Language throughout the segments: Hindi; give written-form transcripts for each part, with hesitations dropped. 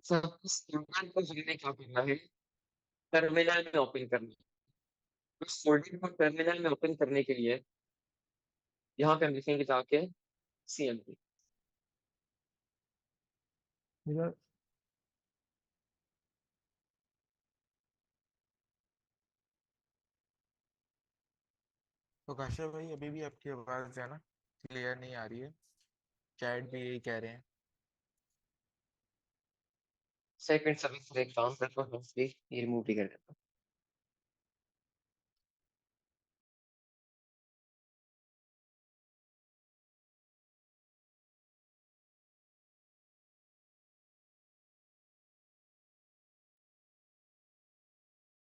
सब इस फ़ोल्डर को हमने क्या करना है, टर्मिनल में ओपन करना है। उस फ़ोल्डर को टर्मिनल में ओपन करने के लिए यहाँ पे हम लिखेंगे जाके सीएमडी। इधर तो काशा भाई अभी भी आपकी आवाज है ना, क्लियर नहीं आ रही है। चैट भी यही कह रहे हैं। सेकंड सभी फिर एक काम करता हूँ, ये रिमूव भी कर देता हूँ।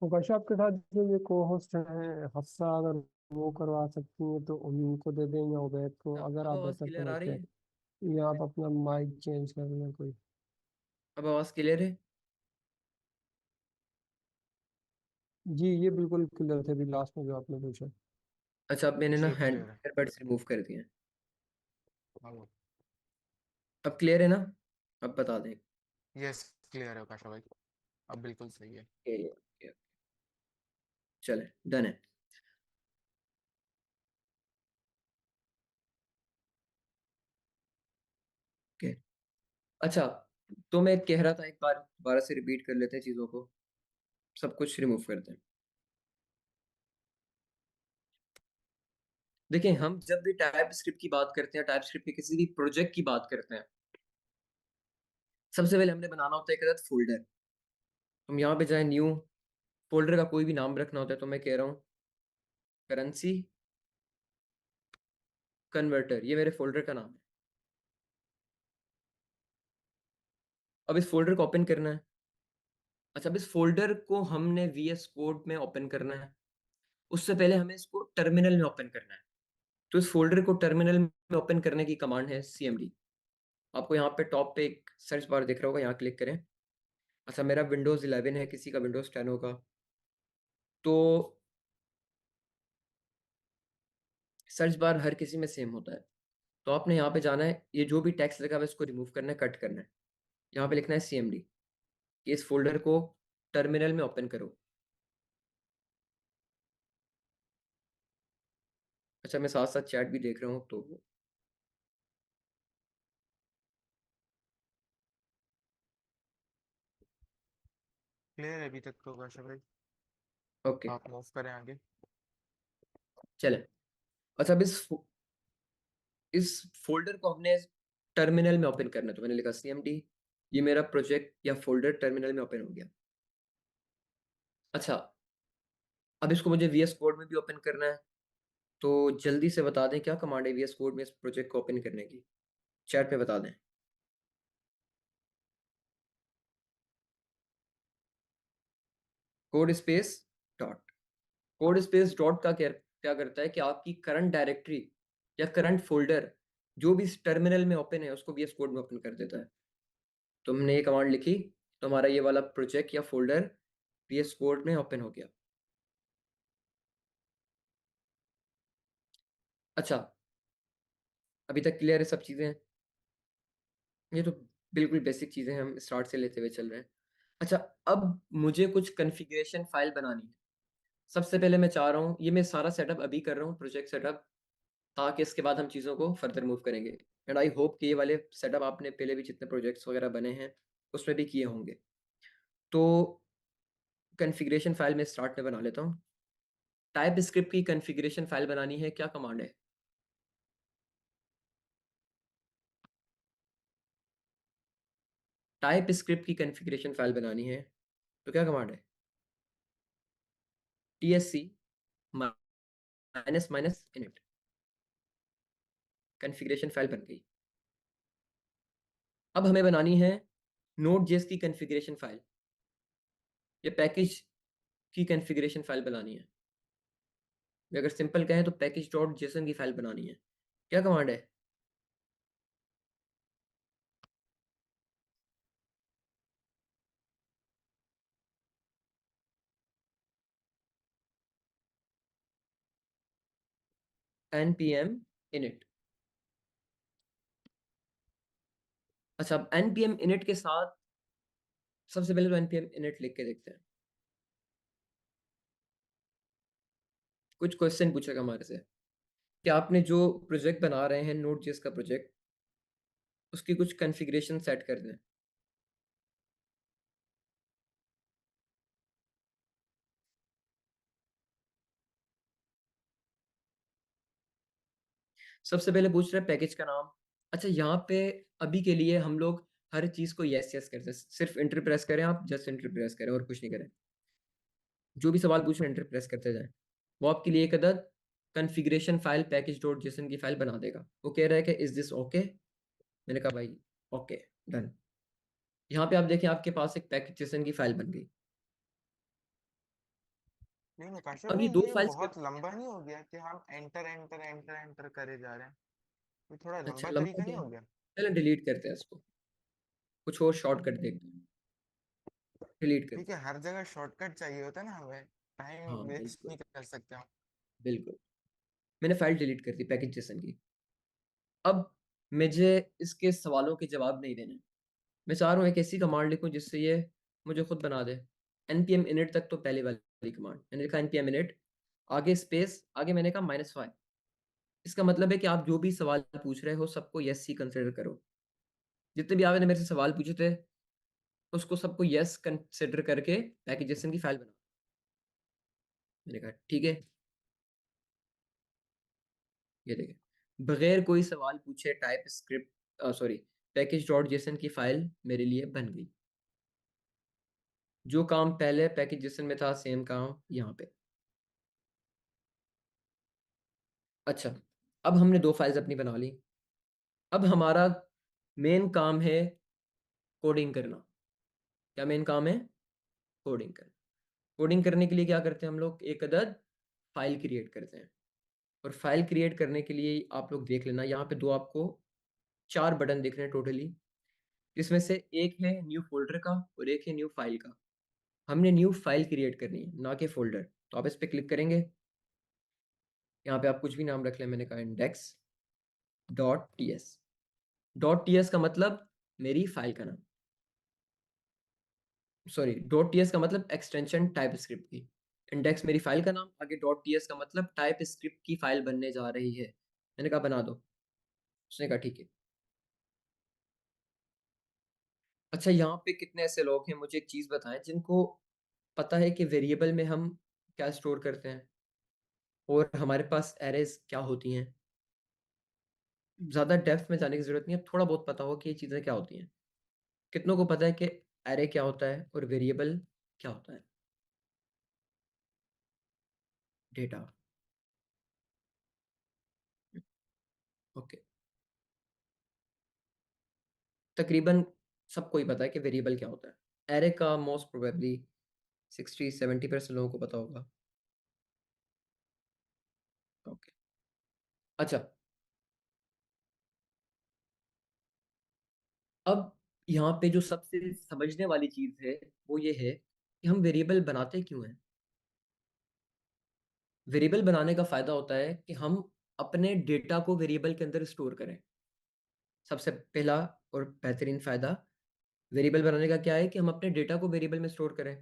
तो कश्यप आपके साथ जो ये को होस्ट है हफ्सा, अगर वो करवा सकती हैं तो उनको दे दें, या उबैद को, अगर अब आप आवाज बेहतर क्लियर आ समझते रही है? हैं। या आप अपना माइक चेंज कर लें कोई। अब आवाज क्लियर है? जी ये बिल्कुल क्लियर थे, अभी लास्ट में जो आपने पूछा। अच्छा, अब मैंने ना जी अब हैंड क्लियर है। एयरबड्स रिमूव कर दिए हैं। हाँ, अब क्लियर है ना? अब बता दें। यस क्लियर है काशा भाई, अब बिल्कुल सही है। ओके, चले डन है। ओके। अच्छा, तो मैं कह रहा था एक बार दोबारा से रिपीट कर लेते हैं चीजों को, सब कुछ रिमूव करते हैं। देखिए, हम जब भी टाइप स्क्रिप्ट की बात करते हैं, टाइप स्क्रिप्ट के किसी भी प्रोजेक्ट की बात करते हैं, सबसे पहले हमने बनाना होता है एक फोल्डर। हम यहाँ पे जाए न्यू, फोल्डर का कोई भी नाम रखना होता है, तो मैं कह रहा हूँ करेंसी कन्वर्टर, ये मेरे फोल्डर का नाम है। अब इस फोल्डर को ओपन करना है। अच्छा, अब इस फोल्डर को हमने VS कोड में ओपन करना है। उससे पहले हमें इसको टर्मिनल में ओपन करना है। तो इस फोल्डर को टर्मिनल में ओपन करने की कमांड है CMD। आपको यहाँ पे टॉप पे एक सर्च बार दिख रहा होगा, यहाँ क्लिक करें। अच्छा, मेरा विंडोज 11 है, किसी का विंडोज 10 होगा, तो सर्च बार हर किसी में सेम होता है। तो आपने यहाँ पे जाना है, ये जो भी टेक्स्ट लगा हुआ है इसको रिमूव करना है, कट करना है। यहाँ पे लिखना है CMD कि इस फोल्डर को टर्मिनल में ओपन करो। अच्छा, मैं साथ साथ चैट भी देख रहा हूँ, तो क्लियर है अभी तक तो काशा भाई, ओके आप मूव करें आगे। चले। अच्छा, अब इस फोल्डर को हमने टर्मिनल में ओपन करना है, तो मैंने लिखा CMD, ये मेरा प्रोजेक्ट या फोल्डर टर्मिनल में ओपन हो गया। अच्छा, अब इसको मुझे VS कोड में भी ओपन करना है, तो जल्दी से बता दें क्या कमांड है VS कोड में इस प्रोजेक्ट को ओपन करने की, चैट पे बता दें। Code space dot. Code space dot का क्या क्या करता है कि आपकी करंट डायरेक्टरी या करंट फोल्डर जो भी इस टर्मिनल में ओपन है उसको VS कोड में ओपन कर देता है। तो हमने ये कमांड लिखी, तो हमारा ये वाला प्रोजेक्ट या फोल्डर VS कोड में ओपन हो गया। अच्छा, अभी तक क्लियर है सब चीजें? ये तो बिल्कुल बेसिक चीजें हैं, हम स्टार्ट से लेते हुए चल रहे हैं। अच्छा, अब मुझे कुछ कॉन्फ़िगरेशन फाइल बनानी है। सबसे पहले मैं चाह रहा हूँ, ये मैं सारा सेटअप अभी कर रहा हूँ, प्रोजेक्ट सेटअप, ताकि इसके बाद हम चीज़ों को फर्दर मूव करेंगे। एंड आई होप कि ये वाले सेटअप आपने पहले भी जितने प्रोजेक्ट्स वगैरह बने हैं उसमें भी किए होंगे। तो कॉन्फ़िगरेशन फाइल मैं स्टार्ट में बना लेता हूँ। टाइप स्क्रिप्ट की कॉन्फ़िगरेशन फाइल बनानी है, क्या कमांड है? टाइप स्क्रिप्ट की कॉन्फ़िगरेशन फाइल बनानी है, तो क्या कमांड है? TSC minus minus init. Configuration file बन गई। अब हमें बनानी है Node.js की कॉन्फ़िगरेशन फाइल, ये पैकेज की कॉन्फ़िगरेशन फाइल बनानी है। अगर सिंपल कहें तो पैकेज डॉट जेसन की फाइल बनानी है। क्या कमांड है? npm init। अच्छा, अब npm init के साथ सबसे पहले तो npm init लिख के देखते हैं। कुछ क्वेश्चन पूछेगा हमारे से कि आपने जो प्रोजेक्ट बना रहे हैं Node.js का प्रोजेक्ट, उसकी कुछ कॉन्फ़िगरेशन सेट कर दें। सबसे पहले पूछ रहे हैं पैकेज का नाम। अच्छा, यहाँ पे अभी के लिए हम लोग हर चीज़ को यस यस करते हैं, सिर्फ एंटर प्रेस करें, आप जस्ट एंटर प्रेस करें और कुछ नहीं करें। जो भी सवाल पूछ रहे हैं एंटर प्रेस करते जाएं। वो आपके लिए एक अदद कॉन्फ़िगरेशन फाइल package.json की फाइल बना देगा। वो कह रहा है कि इज दिस ओके? मैंने कहा भाई ओके, डन। यहाँ पे आप देखें आपके पास एक package.json की फाइल बन गई। नहीं काशिफ अब भाई, ये दो ये फाइल्स बहुत लंबा नहीं हो गया कि हम एंटर एंटर एंटर एंटर करे जा रहे हैं? ये थोड़ा अच्छा लंबा लंबा तरीका नहीं गया, हो गया? चलो डिलीट करते हैं इसको, कुछ और शॉर्टकट देखते हैं, डिलीट ठीक करते है, हर जगह शॉर्टकट चाहिए होता है ना हमें, हैं। टाइम हाँ वेस्ट बिल्कुल, नहीं कर सकते हम। बिल्कुल। मैंने फाइल डिलीट कर दी package.json की। अब मुझे इसके सवालों के जवाब नहीं देने। मैं चाह रहा हूँ एक ऐसी कमांड लिखूँ जिससे ये मुझे खुद बना दे। npm init तक तो पहले वाली कमांड मैंने लिखा, npm init आगे स्पेस, आगे मैंने कहा -5। इसका मतलब है कि आप जो भी सवाल पूछ रहे हो सबको यस ही कंसिडर करो। जितने भी आपने मेरे से सवाल पूछे थे उसको सबको यस कंसिडर करके पैकेजेसन की फाइल बना। मैंने कहा ठीक है, ये देखें बगैर कोई सवाल पूछे टाइप स्क्रिप्ट सॉरी package.json की फाइल मेरे लिए बन गई। जो काम पहले पैकेजेसन में था सेम काम यहाँ पे। अच्छा, अब हमने दो फाइल्स अपनी बना ली। अब हमारा मेन काम है कोडिंग करना। क्या मेन काम है? कोडिंग करना। कोडिंग करने के लिए क्या करते हैं हम लोग? एक अदद फाइल क्रिएट करते हैं। और फाइल क्रिएट करने के लिए आप लोग देख लेना, यहाँ पे दो आपको 4 बटन दिख रहे हैं टोटली, जिसमें से एक है न्यू फोल्डर का और एक है न्यू फाइल का। हमने न्यू फाइल क्रिएट करनी है, ना कि फोल्डर। तो आप इस पे क्लिक करेंगे, यहाँ पे आप कुछ भी नाम रख लें। मैंने कहा index.ts। .ts का मतलब मेरी फाइल का नाम, सॉरी .ts का मतलब एक्सटेंशन टाइप स्क्रिप्ट की। इंडेक्स मेरी फाइल का नाम, आगे .ts का मतलब टाइप स्क्रिप्ट की फाइल बनने जा रही है। मैंने कहा बना दो, उसने कहा ठीक है। अच्छा, यहाँ पे कितने ऐसे लोग हैं मुझे एक चीज़ बताएं जिनको पता है कि वेरिएबल में हम क्या स्टोर करते हैं और हमारे पास एरेज क्या होती हैं। ज़्यादा डेप्थ में जाने की ज़रूरत नहीं है, थोड़ा बहुत पता हो कि ये चीज़ें क्या होती हैं। कितनों को पता है कि एरे क्या होता है और वेरिएबल क्या होता है? Data, okay. तकरीबन सबको ही पता है कि वेरिएबल क्या होता है। एरे का मोस्ट प्रोबेबली 60-70% लोगों को पता होगा। ओके, अच्छा। अब यहाँ पे जो सबसे समझने वाली चीज़ है वो ये है कि हम वेरिएबल बनाते क्यों हैं। वेरिएबल बनाने का फ़ायदा होता है कि हम अपने डेटा को वेरिएबल के अंदर स्टोर करें। सबसे पहला और बेहतरीन फ़ायदा वेरिएबल बनाने का क्या है कि हम अपने डेटा को वेरिएबल में स्टोर करें।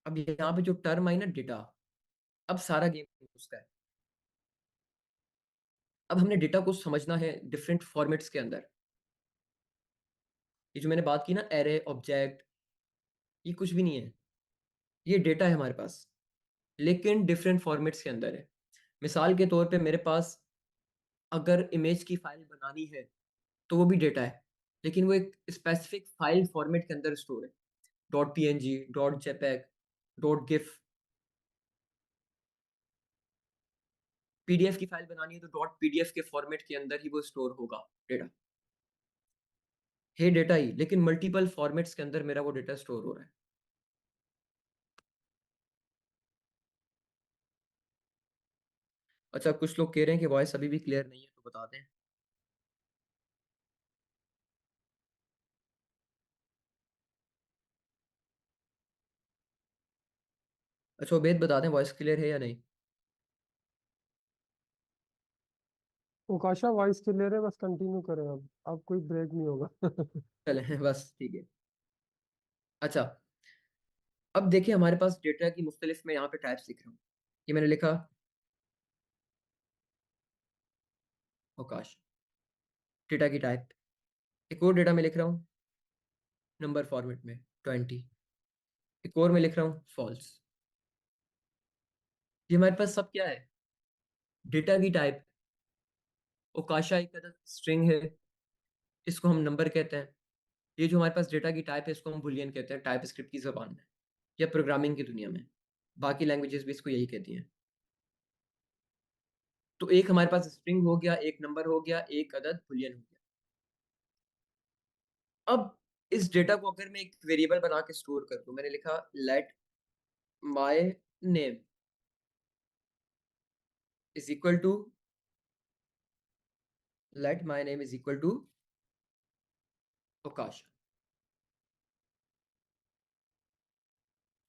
अब यहाँ पे जो टर्म आई ना डेटा, अब सारा गेम उसका है। अब हमने डेटा को समझना है डिफरेंट फॉर्मेट्स के अंदर। ये जो मैंने बात की ना एरे ऑब्जेक्ट, ये कुछ भी नहीं है, ये डेटा है हमारे पास, लेकिन डिफरेंट फॉर्मेट्स के अंदर है। मिसाल के तौर पे मेरे पास अगर इमेज की फाइल बनानी है तो वो भी डेटा है, लेकिन वो एक स्पेसिफिक फाइल फॉर्मेट के अंदर स्टोर है। Dot png, dot jpeg, dot gif। PDF की फाइल बनानी है तो डॉट पीडीएफ के फॉर्मेट के अंदर ही वो स्टोर होगा डेटा। है डेटा ही, लेकिन मल्टीपल फॉर्मेट्स के अंदर मेरा वो डेटा स्टोर हो रहा है। अच्छा, कुछ लोग कह रहे हैं कि वॉइस अभी भी क्लियर नहीं है, तो बता दें। अच्छा उबैद, बता दें वॉइस क्लियर है या नहीं। उकाशा वॉइस क्लियर है, बस कंटिन्यू करें अब कोई ब्रेक नहीं होगा। चले बस ठीक है। अच्छा, अब देखिए हमारे पास डेटा की मुख्तलिफ मैं यहाँ पे टाइप्स लिख रहा हूँ। ये मैंने लिखा अवकाश, डेटा की टाइप। एक और डेटा में लिख रहा हूँ नंबर फॉर्मेट में 20। एक और मैं लिख रहा हूँ फॉल्स। ये हमारे पास सब क्या है? डेटा की टाइप। अवकाशा एक तरह स्ट्रिंग है, इसको हम नंबर कहते हैं। ये जो हमारे पास डेटा की टाइप है इसको हम बुलियन कहते हैं टाइप स्क्रिप्ट की ज़बान में या प्रोग्रामिंग की दुनिया में। बाकी लैंग्वेजेस भी इसको यही कहती हैं। तो एक हमारे पास स्ट्रिंग हो गया, एक नंबर हो गया, एक अदद बुलियन हो गया। अब इस डेटा को अगर मैं एक वेरिएबल बना के स्टोर कर दूं, मैंने लिखा let my name is equal to Avkash.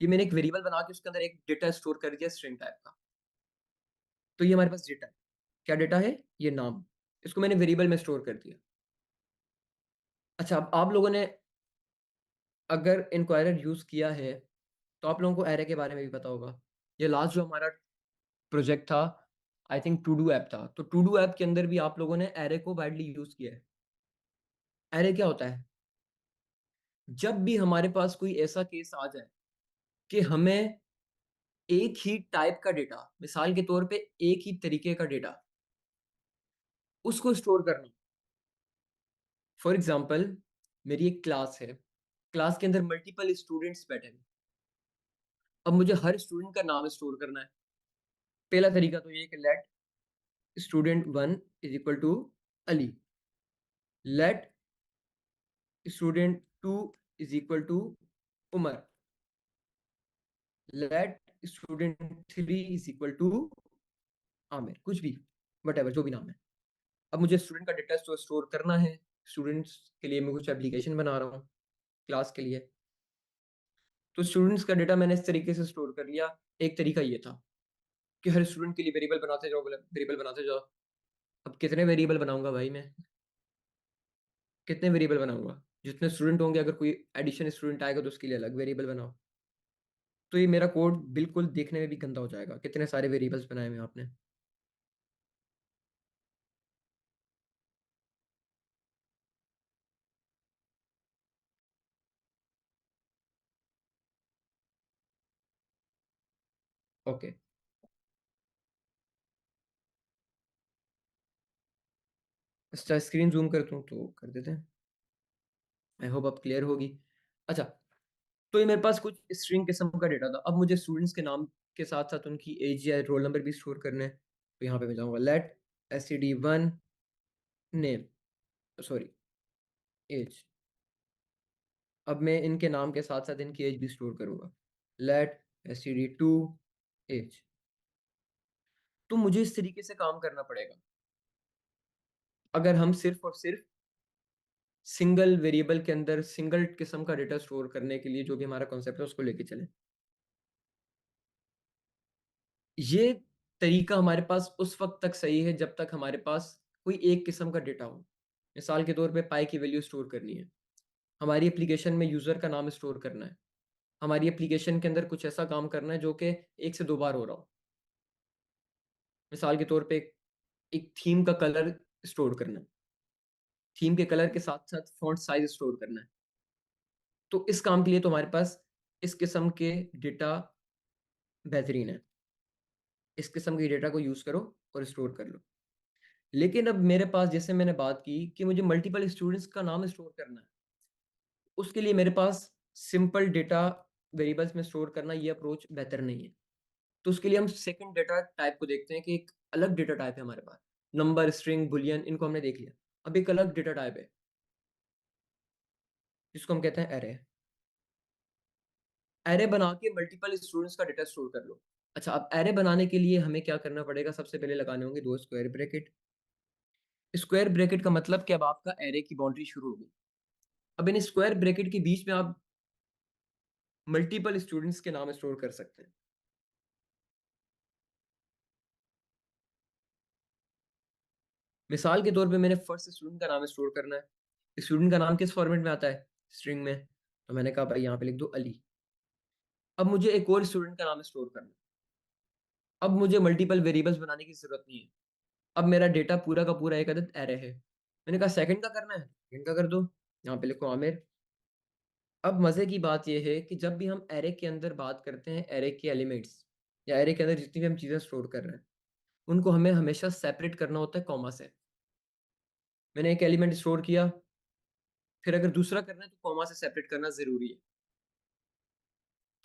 ये मैंने एक वेरिएबल बना के उसके अंदर एक डेटा स्टोर कर दिया स्ट्रिंग टाइप का। तो ये हमारे पास डेटा है। क्या डेटा है? ये नाम। इसको मैंने वेरिएबल में स्टोर कर दिया। अच्छा, अब आप लोगों ने अगर इंक्वायरर यूज किया है तो आप लोगों को एरे के बारे में भी पता होगा। ये लास्ट जो हमारा प्रोजेक्ट था, I think to do app था। तो टू डू ऐप के अंदर भी आप लोगों ने एरे को वाइडली यूज किया है। एरे क्या होता है? जब भी हमारे पास कोई ऐसा केस आ जाए कि हमें एक ही टाइप का डेटा, मिसाल के तौर पे एक ही तरीके का डेटा, उसको स्टोर करना। फॉर एग्जाम्पल, मेरी एक क्लास है, क्लास के अंदर मल्टीपल स्टूडेंट्स बैठे हैं। अब मुझे हर स्टूडेंट का नाम स्टोर करना है। पहला तरीका तो ये कि let student 1 is equal to Ali, let student 2 is equal to Umar, let student 3 is equal to Aamir, कुछ भी, वट जो भी नाम है। अब मुझे स्टूडेंट का डेटा स्टोर करना है। स्टूडेंट्स के लिए मैं कुछ एप्लीकेशन बना रहा हूँ क्लास के लिए। तो स्टूडेंट्स का डेटा मैंने इस तरीके से स्टोर कर लिया। एक तरीका ये था कि हर स्टूडेंट के लिए वेरिएबल बनाते जाओ। अब कितने वेरिएबल बनाऊंगा भाई मैं? कितने वेरिएबल बनाऊंगा? जितने स्टूडेंट होंगे, अगर कोई एडिशन स्टूडेंट आएगा तो उसके लिए अलग वेरिएबल बनाओ। तो ये मेरा कोड बिल्कुल देखने में भी गंदा हो जाएगा। कितने सारे वेरिएबल्स बनाए हुए हैं आपने। ओके, अच्छा स्क्रीन जूम करता हूँ तो कर देते हैं। आई होप अब क्लियर होगी। अच्छा, तो ये मेरे पास कुछ स्ट्रिंग किस्म का डेटा था। अब मुझे स्टूडेंट्स के नाम के साथ साथ उनकी एज या रोल नंबर भी स्टोर करने हैं। तो यहाँ पे मैं जाऊँगा late std1 name, sorry as. अब मैं इनके नाम के साथ साथ इनकी एज भी स्टोर करूँगा। Let std2 age. तो मुझे इस तरीके से काम करना पड़ेगा अगर हम सिर्फ और सिर्फ सिंगल वेरिएबल के अंदर सिंगल किस्म का डेटा स्टोर करने के लिए जो भी हमारा कॉन्सेप्ट है उसको लेके चलें। ये तरीका हमारे पास उस वक्त तक सही है जब तक हमारे पास कोई एक किस्म का डेटा हो। मिसाल के तौर पे पाई की वैल्यू स्टोर करनी है, हमारी एप्लीकेशन में यूज़र का नाम स्टोर करना है, हमारी एप्लीकेशन के अंदर कुछ ऐसा काम करना है जो कि एक से दो बार हो रहा हो। मिसाल के तौर पे एक थीम का कलर स्टोर करना है, थीम के कलर के साथ साथ फॉन्ट साइज स्टोर करना है। तो इस काम के लिए तो हमारे पास इस किस्म के डेटा बेहतरीन है। इस किस्म के डेटा को यूज़ करो और स्टोर कर लो। लेकिन अब मेरे पास, जैसे मैंने बात की कि मुझे मल्टीपल स्टूडेंट्स का नाम स्टोर करना है, उसके लिए मेरे पास सिंपल डेटा वेरिएबल्स में स्टोर करना ये अप्रोच बेहतर नहीं है। तो उसके लिए हम सेकंड डेटा टाइप को देखते हैं कि एक अलग डेटा टाइप है हमारे पास। नंबर, स्ट्रिंग, बुलियन, इनको हमने देख लिया। अब एक अलग डेटा टाइप है जिसको हम कहते हैं एरे। एरे बना के मल्टीपल स्टूडेंट्स का डेटा स्टोर कर लो। अच्छा, अब एरे बनाने के लिए हमें क्या करना पड़ेगा? सबसे पहले लगाने होंगे दो स्क्वायर ब्रैकेट। स्क्वायर ब्रैकेट का मतलब कि अब आपका एरे की बाउंड्री शुरू होगी। अब इन स्क्वायर ब्रैकेट के बीच में आप मल्टीपल स्टूडेंट्स के नाम स्टोर कर सकते हैं। मिसाल के तौर पे मैंने फर्स्ट स्टूडेंट का नाम स्टोर करना है। स्टूडेंट का नाम किस फॉर्मेट में आता है? स्ट्रिंग में। तो मैंने कहा भाई यहाँ पे लिख दो अली। अब मुझे एक और स्टूडेंट का नाम स्टोर करना है। अब मुझे मल्टीपल वेरिएबल्स बनाने की जरूरत नहीं है। अब मेरा डेटा पूरा का पूरा एक अदद एरे है। मैंने कहा सेकंड का करना है, सेकंड का कर दो। यहाँ पे लिखो आमिर। अब मजे की बात यह है कि जब भी हम एरे के अंदर बात करते हैं, एरे के एलिमेंट्स या एरे के अंदर जितनी भी हम चीजें स्टोर कर रहे हैं, उनको हमें हमेशा सेपरेट करना होता है कॉमा से। मैंने एक एलिमेंट स्टोर किया, फिर अगर दूसरा करना है तो कॉमा से सेपरेट करना जरूरी है।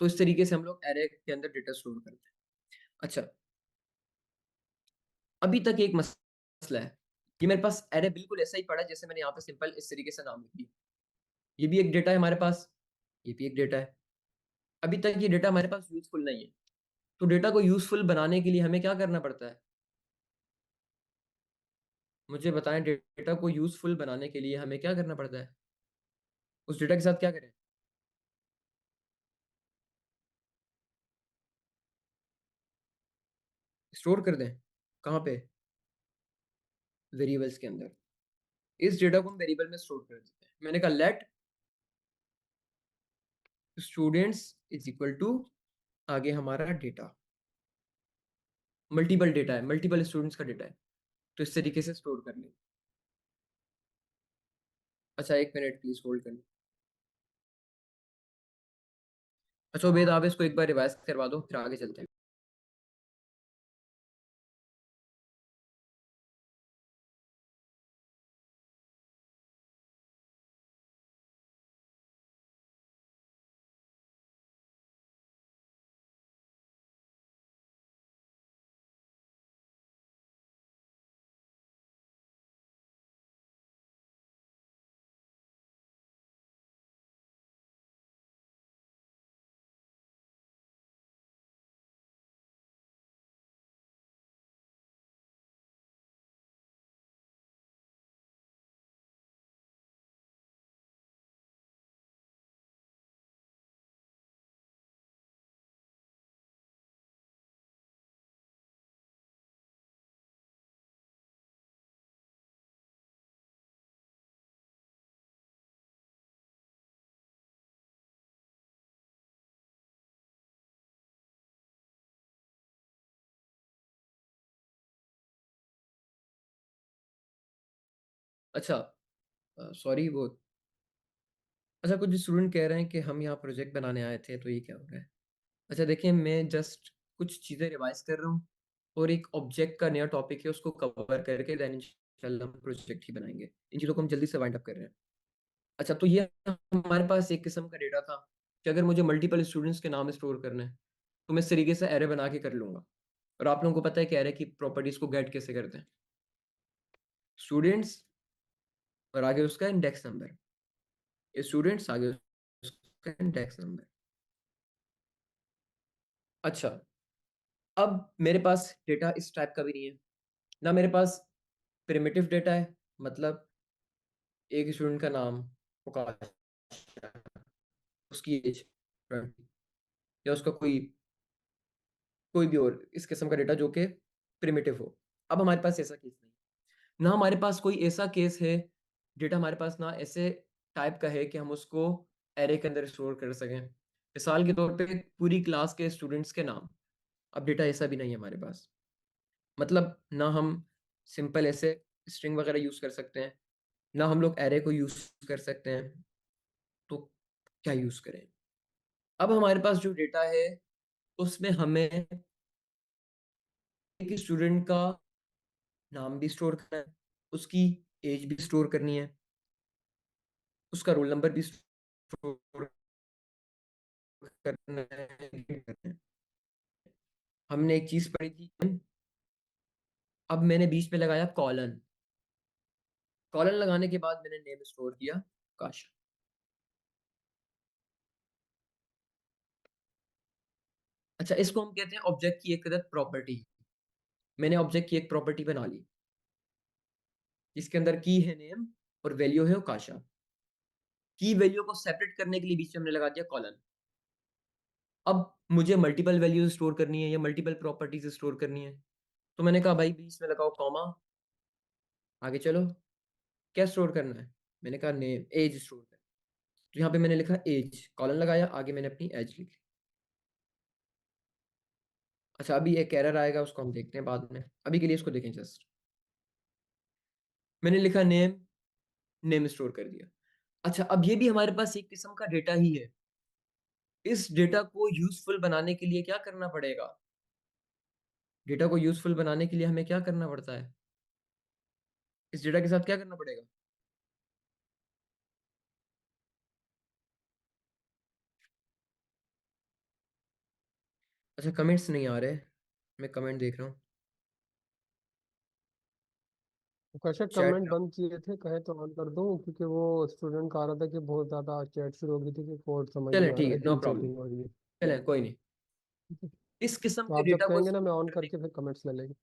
तो इस तरीके से हम लोग एरे के अंदर डेटा स्टोर करते हैं। अच्छा, अभी तक एक मसला है कि मेरे पास एरे बिल्कुल ऐसा ही पड़ा है जैसे मैंने यहाँ पे सिंपल इस तरीके से नाम लिख दिया। ये भी एक डेटा है हमारे पास, ये भी एक डेटा है। अभी तक ये डेटा हमारे पास यूजफुल नहीं है। तो डेटा को यूजफुल बनाने के लिए हमें क्या करना पड़ता है? मुझे बताएं, डेटा को यूजफुल बनाने के लिए हमें क्या करना पड़ता है? उस डेटा के साथ क्या करें? स्टोर कर दें। कहाँ पे? वेरिएबल्स के अंदर। इस डेटा को हम वेरिएबल में स्टोर कर देते हैं। मैंने कहा let students is equal to, आगे हमारा डेटा, मल्टीपल डेटा है, मल्टीपल स्टूडेंट्स का डेटा है, तो इस तरीके से स्टोर कर लें। अच्छा, एक मिनट प्लीज होल्ड कर। अच्छा उबैद, आप इसको एक बार रिवाइज करवा दो, फिर आगे चलते हैं। अच्छा, सॉरी वो, अच्छा कुछ स्टूडेंट कह रहे हैं कि हम यहाँ प्रोजेक्ट बनाने आए थे, तो ये क्या हो रहा है? अच्छा देखिए, मैं जस्ट कुछ चीज़ें रिवाइज कर रहा हूँ और एक ऑब्जेक्ट का नया टॉपिक है, उसको कवर करके देन इंशाल्लाह हम प्रोजेक्ट ही बनाएंगे। इन चीज़ों को हम जल्दी से वाइंड अप कर रहे हैं। अच्छा, तो ये हमारे पास एक किस्म का डेटा था कि अगर मुझे मल्टीपल स्टूडेंट्स के नाम स्टोर करने हैं तो मैं इस तरीके से एरे बना के कर लूंगा। और आप लोगों को पता है कि एरे की प्रॉपर्टीज को गेट कैसे करते हैं? स्टूडेंट्स और आगे उसका इंडेक्स नंबर, स्टूडेंट्स आगे उसका इंडेक्स नंबर। अच्छा, अब मेरे पास डेटा इस टाइप का भी नहीं है ना। मेरे पास प्रिमिटिव डेटा है, मतलब एक स्टूडेंट का नाम, प्रकाश, उसकी एज 20, या उसका कोई कोई भी और इस किस्म का डेटा जो कि प्रिमिटिव हो। अब हमारे पास ऐसा केस नहीं, ना हमारे पास कोई ऐसा केस है, डेटा हमारे पास ना ऐसे टाइप का है कि हम उसको एरे के अंदर स्टोर कर सकें। मिसाल के तौर पे पूरी क्लास के स्टूडेंट्स के नाम। अब डेटा ऐसा भी नहीं है हमारे पास। मतलब ना हम सिंपल ऐसे स्ट्रिंग वगैरह यूज कर सकते हैं, ना हम लोग एरे को यूज कर सकते हैं। तो क्या यूज करें? अब हमारे पास जो डेटा है उसमें हमें एक स्टूडेंट का नाम भी स्टोर करना है, उसकी एज भी स्टोर करनी है, उसका रोल नंबर भी स्टोर करना है। हमने एक चीज पढ़ी थी, अब मैंने बीच में लगाया कॉलन। कॉलन लगाने के बाद मैंने नेम स्टोर किया काश। अच्छा, इसको हम कहते हैं ऑब्जेक्ट की एक अदद प्रॉपर्टी। मैंने ऑब्जेक्ट की एक प्रॉपर्टी बना ली जिसके अंदर की है नेम और वैल्यू है काशा। की वैल्यू को सेपरेट करने के लिए बीच में हमने लगा दिया कॉलन। अब मुझे मल्टीपल वैल्यूज स्टोर करनी है या मल्टीपल प्रॉपर्टीज स्टोर करनी है, तो मैंने कहा भाई बीच में लगाओ कॉमा, आगे चलो। क्या स्टोर करना है? मैंने कहा नेम, एज स्टोर करना है। तो यहाँ पे मैंने लिखा एज, कॉलन लगाया, आगे मैंने अपनी एज लिखी। अच्छा, अभी एक एरर आएगा, उसको हम देखते हैं बाद में, अभी के लिए इसको देखें जस्ट। मैंने लिखा नेम, नेम स्टोर कर दिया। अच्छा, अब ये भी हमारे पास एक किस्म का डेटा ही है। इस डेटा को यूजफुल बनाने के लिए क्या करना पड़ेगा? डेटा को यूजफुल बनाने के लिए हमें क्या करना पड़ता है? इस डेटा के साथ क्या करना पड़ेगा? अच्छा, कमेंट्स नहीं आ रहे, मैं कमेंट देख रहा हूँ। कश्यप चैट कमेंट बंद किए थे, कहे तो ऑन कर दूं, क्योंकि वो स्टूडेंट का आ रहा था कि बहुत ज्यादा चैट शुरू हो गई थी कि कोड समझ नहीं चलें, आ ठीक रहा, है, नो इतनी प्रॉब्लम, चैटिंग हो रही है। चलें, कोई नहीं। ठीक है। इस किस्म तो के आप जब डेटा को कहेंगे ना, मैं स्टोर ऑन करने, करके फिर कमेंट्स ले लेंगे।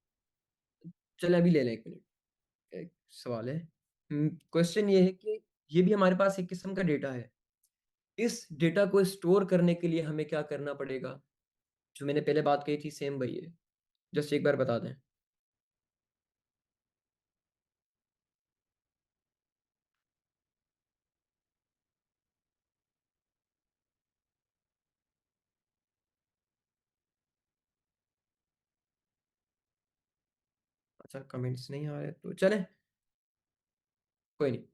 चलें अभी ले लें, 1 मिनट, एक सवाल है। क्वेश्चन ये है कि ये भी हमारे पास एक किस्म का डेटा है। इस डेटा को स्टोर करने के लिए हमें क्या करना पड़ेगा? जो मैंने पहले बात कही थी, सेम वही है, जस्ट एक बार बता दें। अच्छा, कमेंट्स नहीं आ रहे तो चलें, कोई नहीं।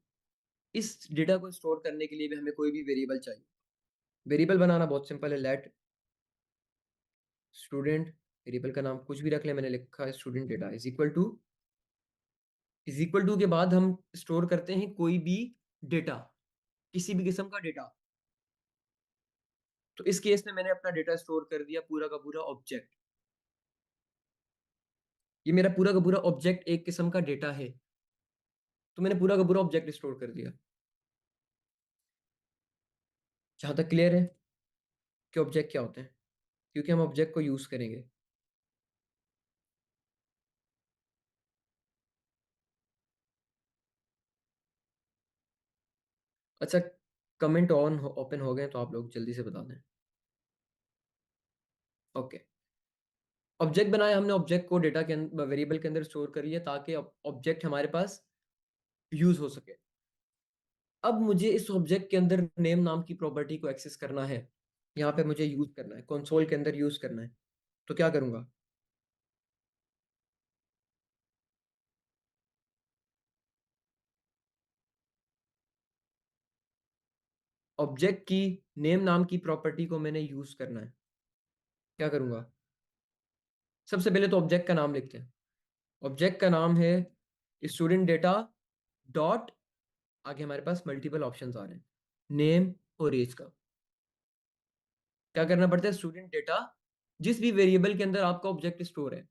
इस डेटा को स्टोर करने के लिए भी हमें कोई भी वेरिएबल चाहिए। वेरिएबल बनाना बहुत सिंपल है, लेट स्टूडेंट, वेरिएबल का नाम कुछ भी रख ले, मैंने लिखा है student data is equal to के बाद हम स्टोर करते हैं कोई भी डेटा, किसी भी किस्म का डेटा। तो इस केस में मैंने अपना डेटा स्टोर कर दिया, पूरा का पूरा ऑब्जेक्ट। ये मेरा पूरा का पूरा ऑब्जेक्ट एक किस्म का डेटा है, तो मैंने पूरा का पूरा ऑब्जेक्ट स्टोर कर दिया। जहां तक क्लियर है कि ऑब्जेक्ट क्या होते हैं, क्योंकि हम ऑब्जेक्ट को यूज करेंगे। अच्छा, कमेंट ऑन ओपन हो गए तो आप लोग जल्दी से बता दें। ओके, ऑब्जेक्ट बनाया हमने, ऑब्जेक्ट को डेटा के अंदर, वेरिएबल के अंदर स्टोर करिए ताकि ऑब्जेक्ट हमारे पास यूज हो सके। अब मुझे इस ऑब्जेक्ट के अंदर नेम नाम की प्रॉपर्टी को एक्सेस करना है, यहाँ पे मुझे यूज करना है, कंसोल के अंदर यूज करना है। तो क्या करूंगा? ऑब्जेक्ट की नेम नाम की प्रॉपर्टी को मैंने यूज करना है, क्या करूंगा? सबसे पहले तो ऑब्जेक्ट का नाम लिखते हैं। ऑब्जेक्ट का नाम है स्टूडेंट डेटा डॉट, आगे हमारे पास मल्टीपल ऑप्शंस आ रहे हैं, नेम और एज का। क्या करना पड़ता है? स्टूडेंट डेटा, जिस भी वेरिएबल के अंदर आपका ऑब्जेक्ट स्टोर है।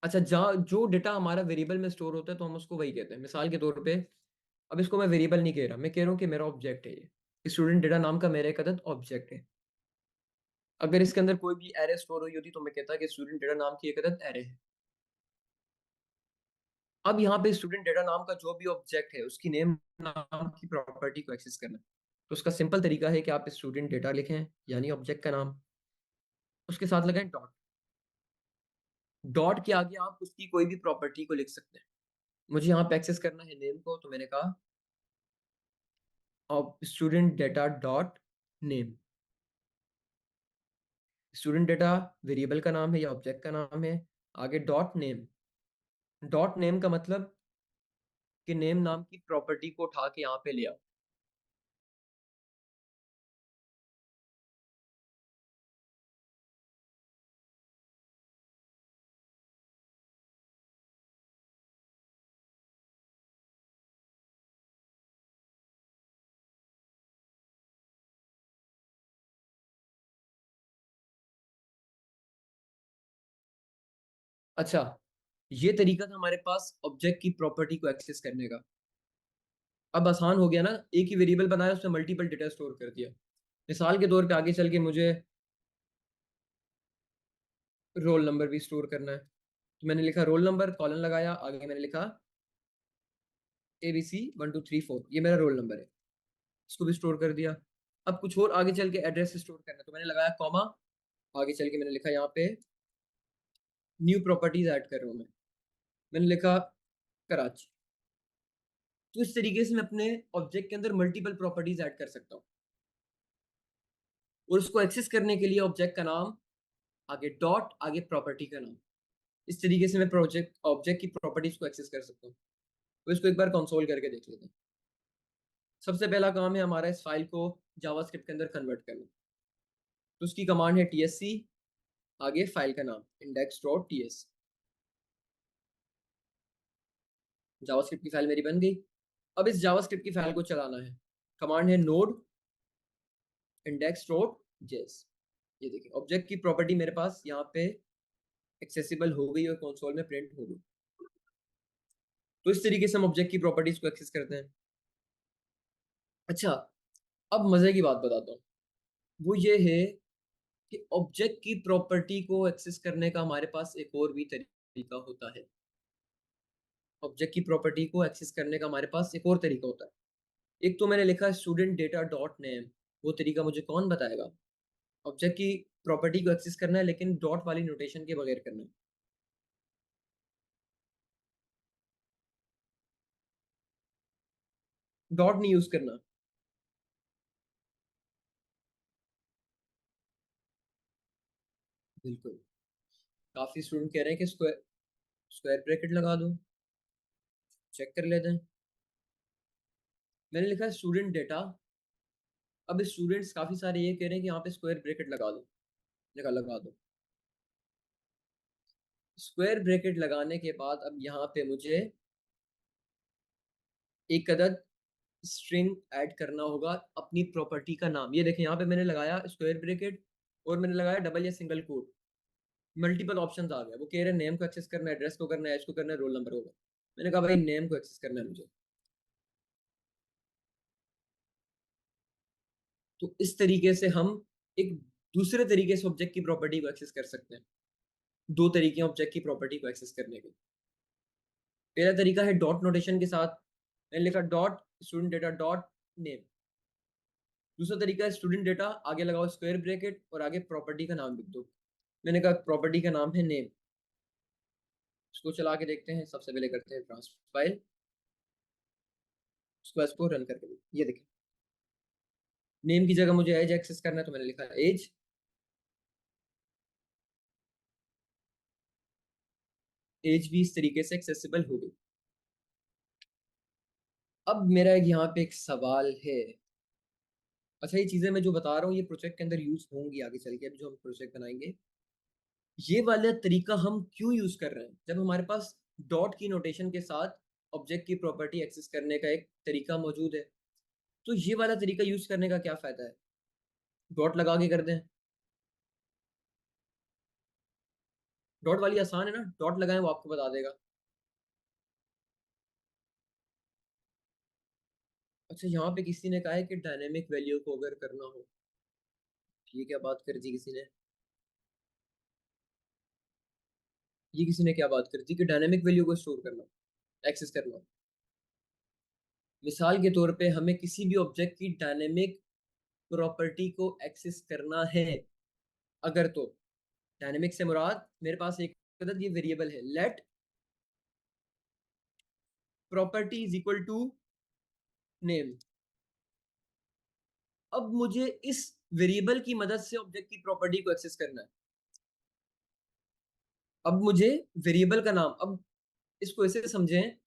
अच्छा, जहाँ जो डेटा हमारा वेरिएबल में स्टोर होता है तो हम उसको वही कहते हैं। मिसाल के तौर पे, अब इसको मैं वेरिएबल नहीं कह रहा, मैं कह रहा हूँ कि मेरा ऑब्जेक्ट है ये स्टूडेंट डेटा नाम का मेरा एक अदद ऑब्जेक्ट है। अगर इसके अंदर कोई भी एरे स्टोर हुई होती तो मैं कहता कि स्टूडेंट डेटा नाम की एक अदद एरे है। अब यहाँ पे स्टूडेंट डेटा नाम का जो भी ऑब्जेक्ट है उसकी नेम नाम की प्रॉपर्टी को एक्सेस करना है। तो उसका सिंपल तरीका है कि आप स्टूडेंट डेटा लिखें, यानी ऑब्जेक्ट का नाम, उसके साथ लगाएं डॉट। डॉट के आगे आप उसकी कोई भी प्रॉपर्टी को लिख सकते हैं। मुझे यहाँ पे एक्सेस करना है नेम को, तो मैंने कहा अब student data dot name. Student data variable का नाम है या ऑब्जेक्ट का नाम है, आगे डॉट नेम। डॉट नेम का मतलब कि नेम नाम की प्रॉपर्टी को उठा के यहाँ पे ले आओ। अच्छा, ये तरीका था हमारे पास ऑब्जेक्ट की प्रॉपर्टी को एक्सेस करने का। अब आसान हो गया ना, एक ही वेरिएबल बनाया, उसमें मल्टीपल डेटा स्टोर कर दिया। मिसाल के तौर पे आगे चल के मुझे रोल नंबर भी स्टोर करना है, तो मैंने लिखा रोल नंबर, कॉलन लगाया, आगे मैंने लिखा ABC 1234, ये मेरा रोल नंबर है, इसको भी स्टोर कर दिया। अब कुछ और आगे चल के एड्रेस स्टोर करना है, तो मैंने लगाया कॉमा, आगे चल के मैंने लिखा यहाँ पे न्यू प्रॉपर्टीज ऐड कर रहा हूँ मैंने लिखा कराची। तो इस तरीके से मैं अपने ऑब्जेक्ट के अंदर मल्टीपल प्रॉपर्टीज ऐड कर सकता हूँ। और उसको एक्सेस करने के लिए ऑब्जेक्ट का नाम, आगे डॉट, आगे प्रॉपर्टी का नाम। इस तरीके से मैं प्रोजेक्ट ऑब्जेक्ट की प्रॉपर्टीज को एक्सेस कर सकता हूँ। तो इसको एक बार कंसोल करके देख लेते हैं। सबसे पहला काम है हमारा इस फाइल को जावास्क्रिप्ट के अंदर कन्वर्ट करना। तो उसकी कमांड है tsc, आगे फाइल का नाम index.ts। जावास्क्रिप्ट की फाइल मेरी बन गई। अब इस जावास्क्रिप्ट की फाइल को चलाना है। कमांड है node index.js। ये देखिए ऑब्जेक्ट की प्रॉपर्टी मेरे पास यहाँ पे एक्सेसिबल हो गई और कंसोल में प्रिंट हो गई। तो इस तरीके से हम ऑब्जेक्ट की प्रॉपर्टीज को एक्सेस करते हैं। अच्छा, अब मजे की बात बताता हूँ। वो ये है कि ऑब्जेक्ट की प्रॉपर्टी को एक्सेस करने का हमारे पास एक और भी तरीका होता है। ऑब्जेक्ट की प्रॉपर्टी को एक्सेस करने का हमारे पास एक और तरीका होता है। एक तो मैंने लिखा स्टूडेंट डेटा डॉट नेम, वो तरीका मुझे कौन बताएगा? ऑब्जेक्ट की प्रॉपर्टी को एक्सेस करना है लेकिन डॉट वाली नोटेशन के बगैर करना है। डॉट नहीं यूज करना। बिल्कुल, काफी स्टूडेंट कह रहे हैं कि स्क्वायर स्क्वायर ब्रैकेट लगा दो। चेक कर लेते हैं। मैंने लिखा स्टूडेंट डेटा। अब स्टूडेंट्स काफी सारे ये कह रहे हैं कि यहाँ पे स्क्वायर ब्रैकेट लगा दो। लगा दो। स्क्वायर ब्रैकेट लगाने के बाद अब यहाँ पे मुझे एक अदद स्ट्रिंग ऐड करना होगा अपनी प्रॉपर्टी का नाम। ये देखें यहाँ पे मैंने लगाया स्क्वायर ब्रैकेट और मैंने लगाया डबल या सिंगल कोट। मल्टीपल ऑप्शंस आ गए। वो कह रहे हैं नेम को एक्सेस करना है, एड्रेस को करना है, एज को करना है, रोल नंबर होगा। मैंने कहा भाई नेम को एक्सेस करना है मुझे। तो इस तरीके से हम एक दूसरे तरीके से ऑब्जेक्ट की प्रॉपर्टी को एक्सेस कर सकते हैं। दो तरीके हैं ऑब्जेक्ट की प्रॉपर्टी को एक्सेस करने के। पहला तरीका है डॉट नोटेशन के साथ। मैंने लिखा dot student data dot name. दूसरा तरीका है स्टूडेंट डेटा, आगे लगाओ स्क्वायर ब्रैकेट और आगे प्रॉपर्टी का नाम लिख दो। मैंने कहा प्रॉपर्टी का नाम है नेम। इसको चला के देखते हैं। सबसे पहले करते हैं ट्रांसफर फाइल, इसको रन करके देखते। ये देखिए नेम की जगह मुझे एज एक्सेस करना है तो मैंने लिखा एज। एज भी इस तरीके से एक्सेसिबल हो गई। अब मेरा यहाँ पे एक सवाल है। अच्छा, ये चीजें मैं जो बता रहा हूँ ये प्रोजेक्ट के अंदर यूज होंगी आगे चल के। अभी जो हम प्रोजेक्ट बनाएंगे ये वाला तरीका हम क्यों यूज कर रहे हैं? जब हमारे पास डॉट की नोटेशन के साथ ऑब्जेक्ट की प्रॉपर्टी एक्सेस करने का एक तरीका मौजूद है, तो ये वाला तरीका यूज करने का क्या फायदा है? डॉट लगा के कर दें। डॉट वाली आसान है ना, डॉट लगाएं वो आपको बता देगा। अच्छा, यहाँ पे किसी ने कहा है कि डायनेमिक वैल्यू को अगर करना हो, ये क्या बात कर दी किसी ने? ये किसी ने क्या बात कर दी कि डायनेमिक वैल्यू को स्टोर करना, एक्सेस करना? मिसाल के तौर पे हमें किसी भी ऑब्जेक्ट की डायनेमिक प्रॉपर्टी को एक्सेस करना है अगर, तो डायनेमिक से मुराद मेरे पास एक अदद ये वेरिएबल है let property is equal to name. अब मुझे इस वेरिएबल की मदद से ऑब्जेक्ट की प्रॉपर्टी को एक्सेस करना है। अब मुझे वेरिएबल का नाम, अब इसको ऐसे समझें,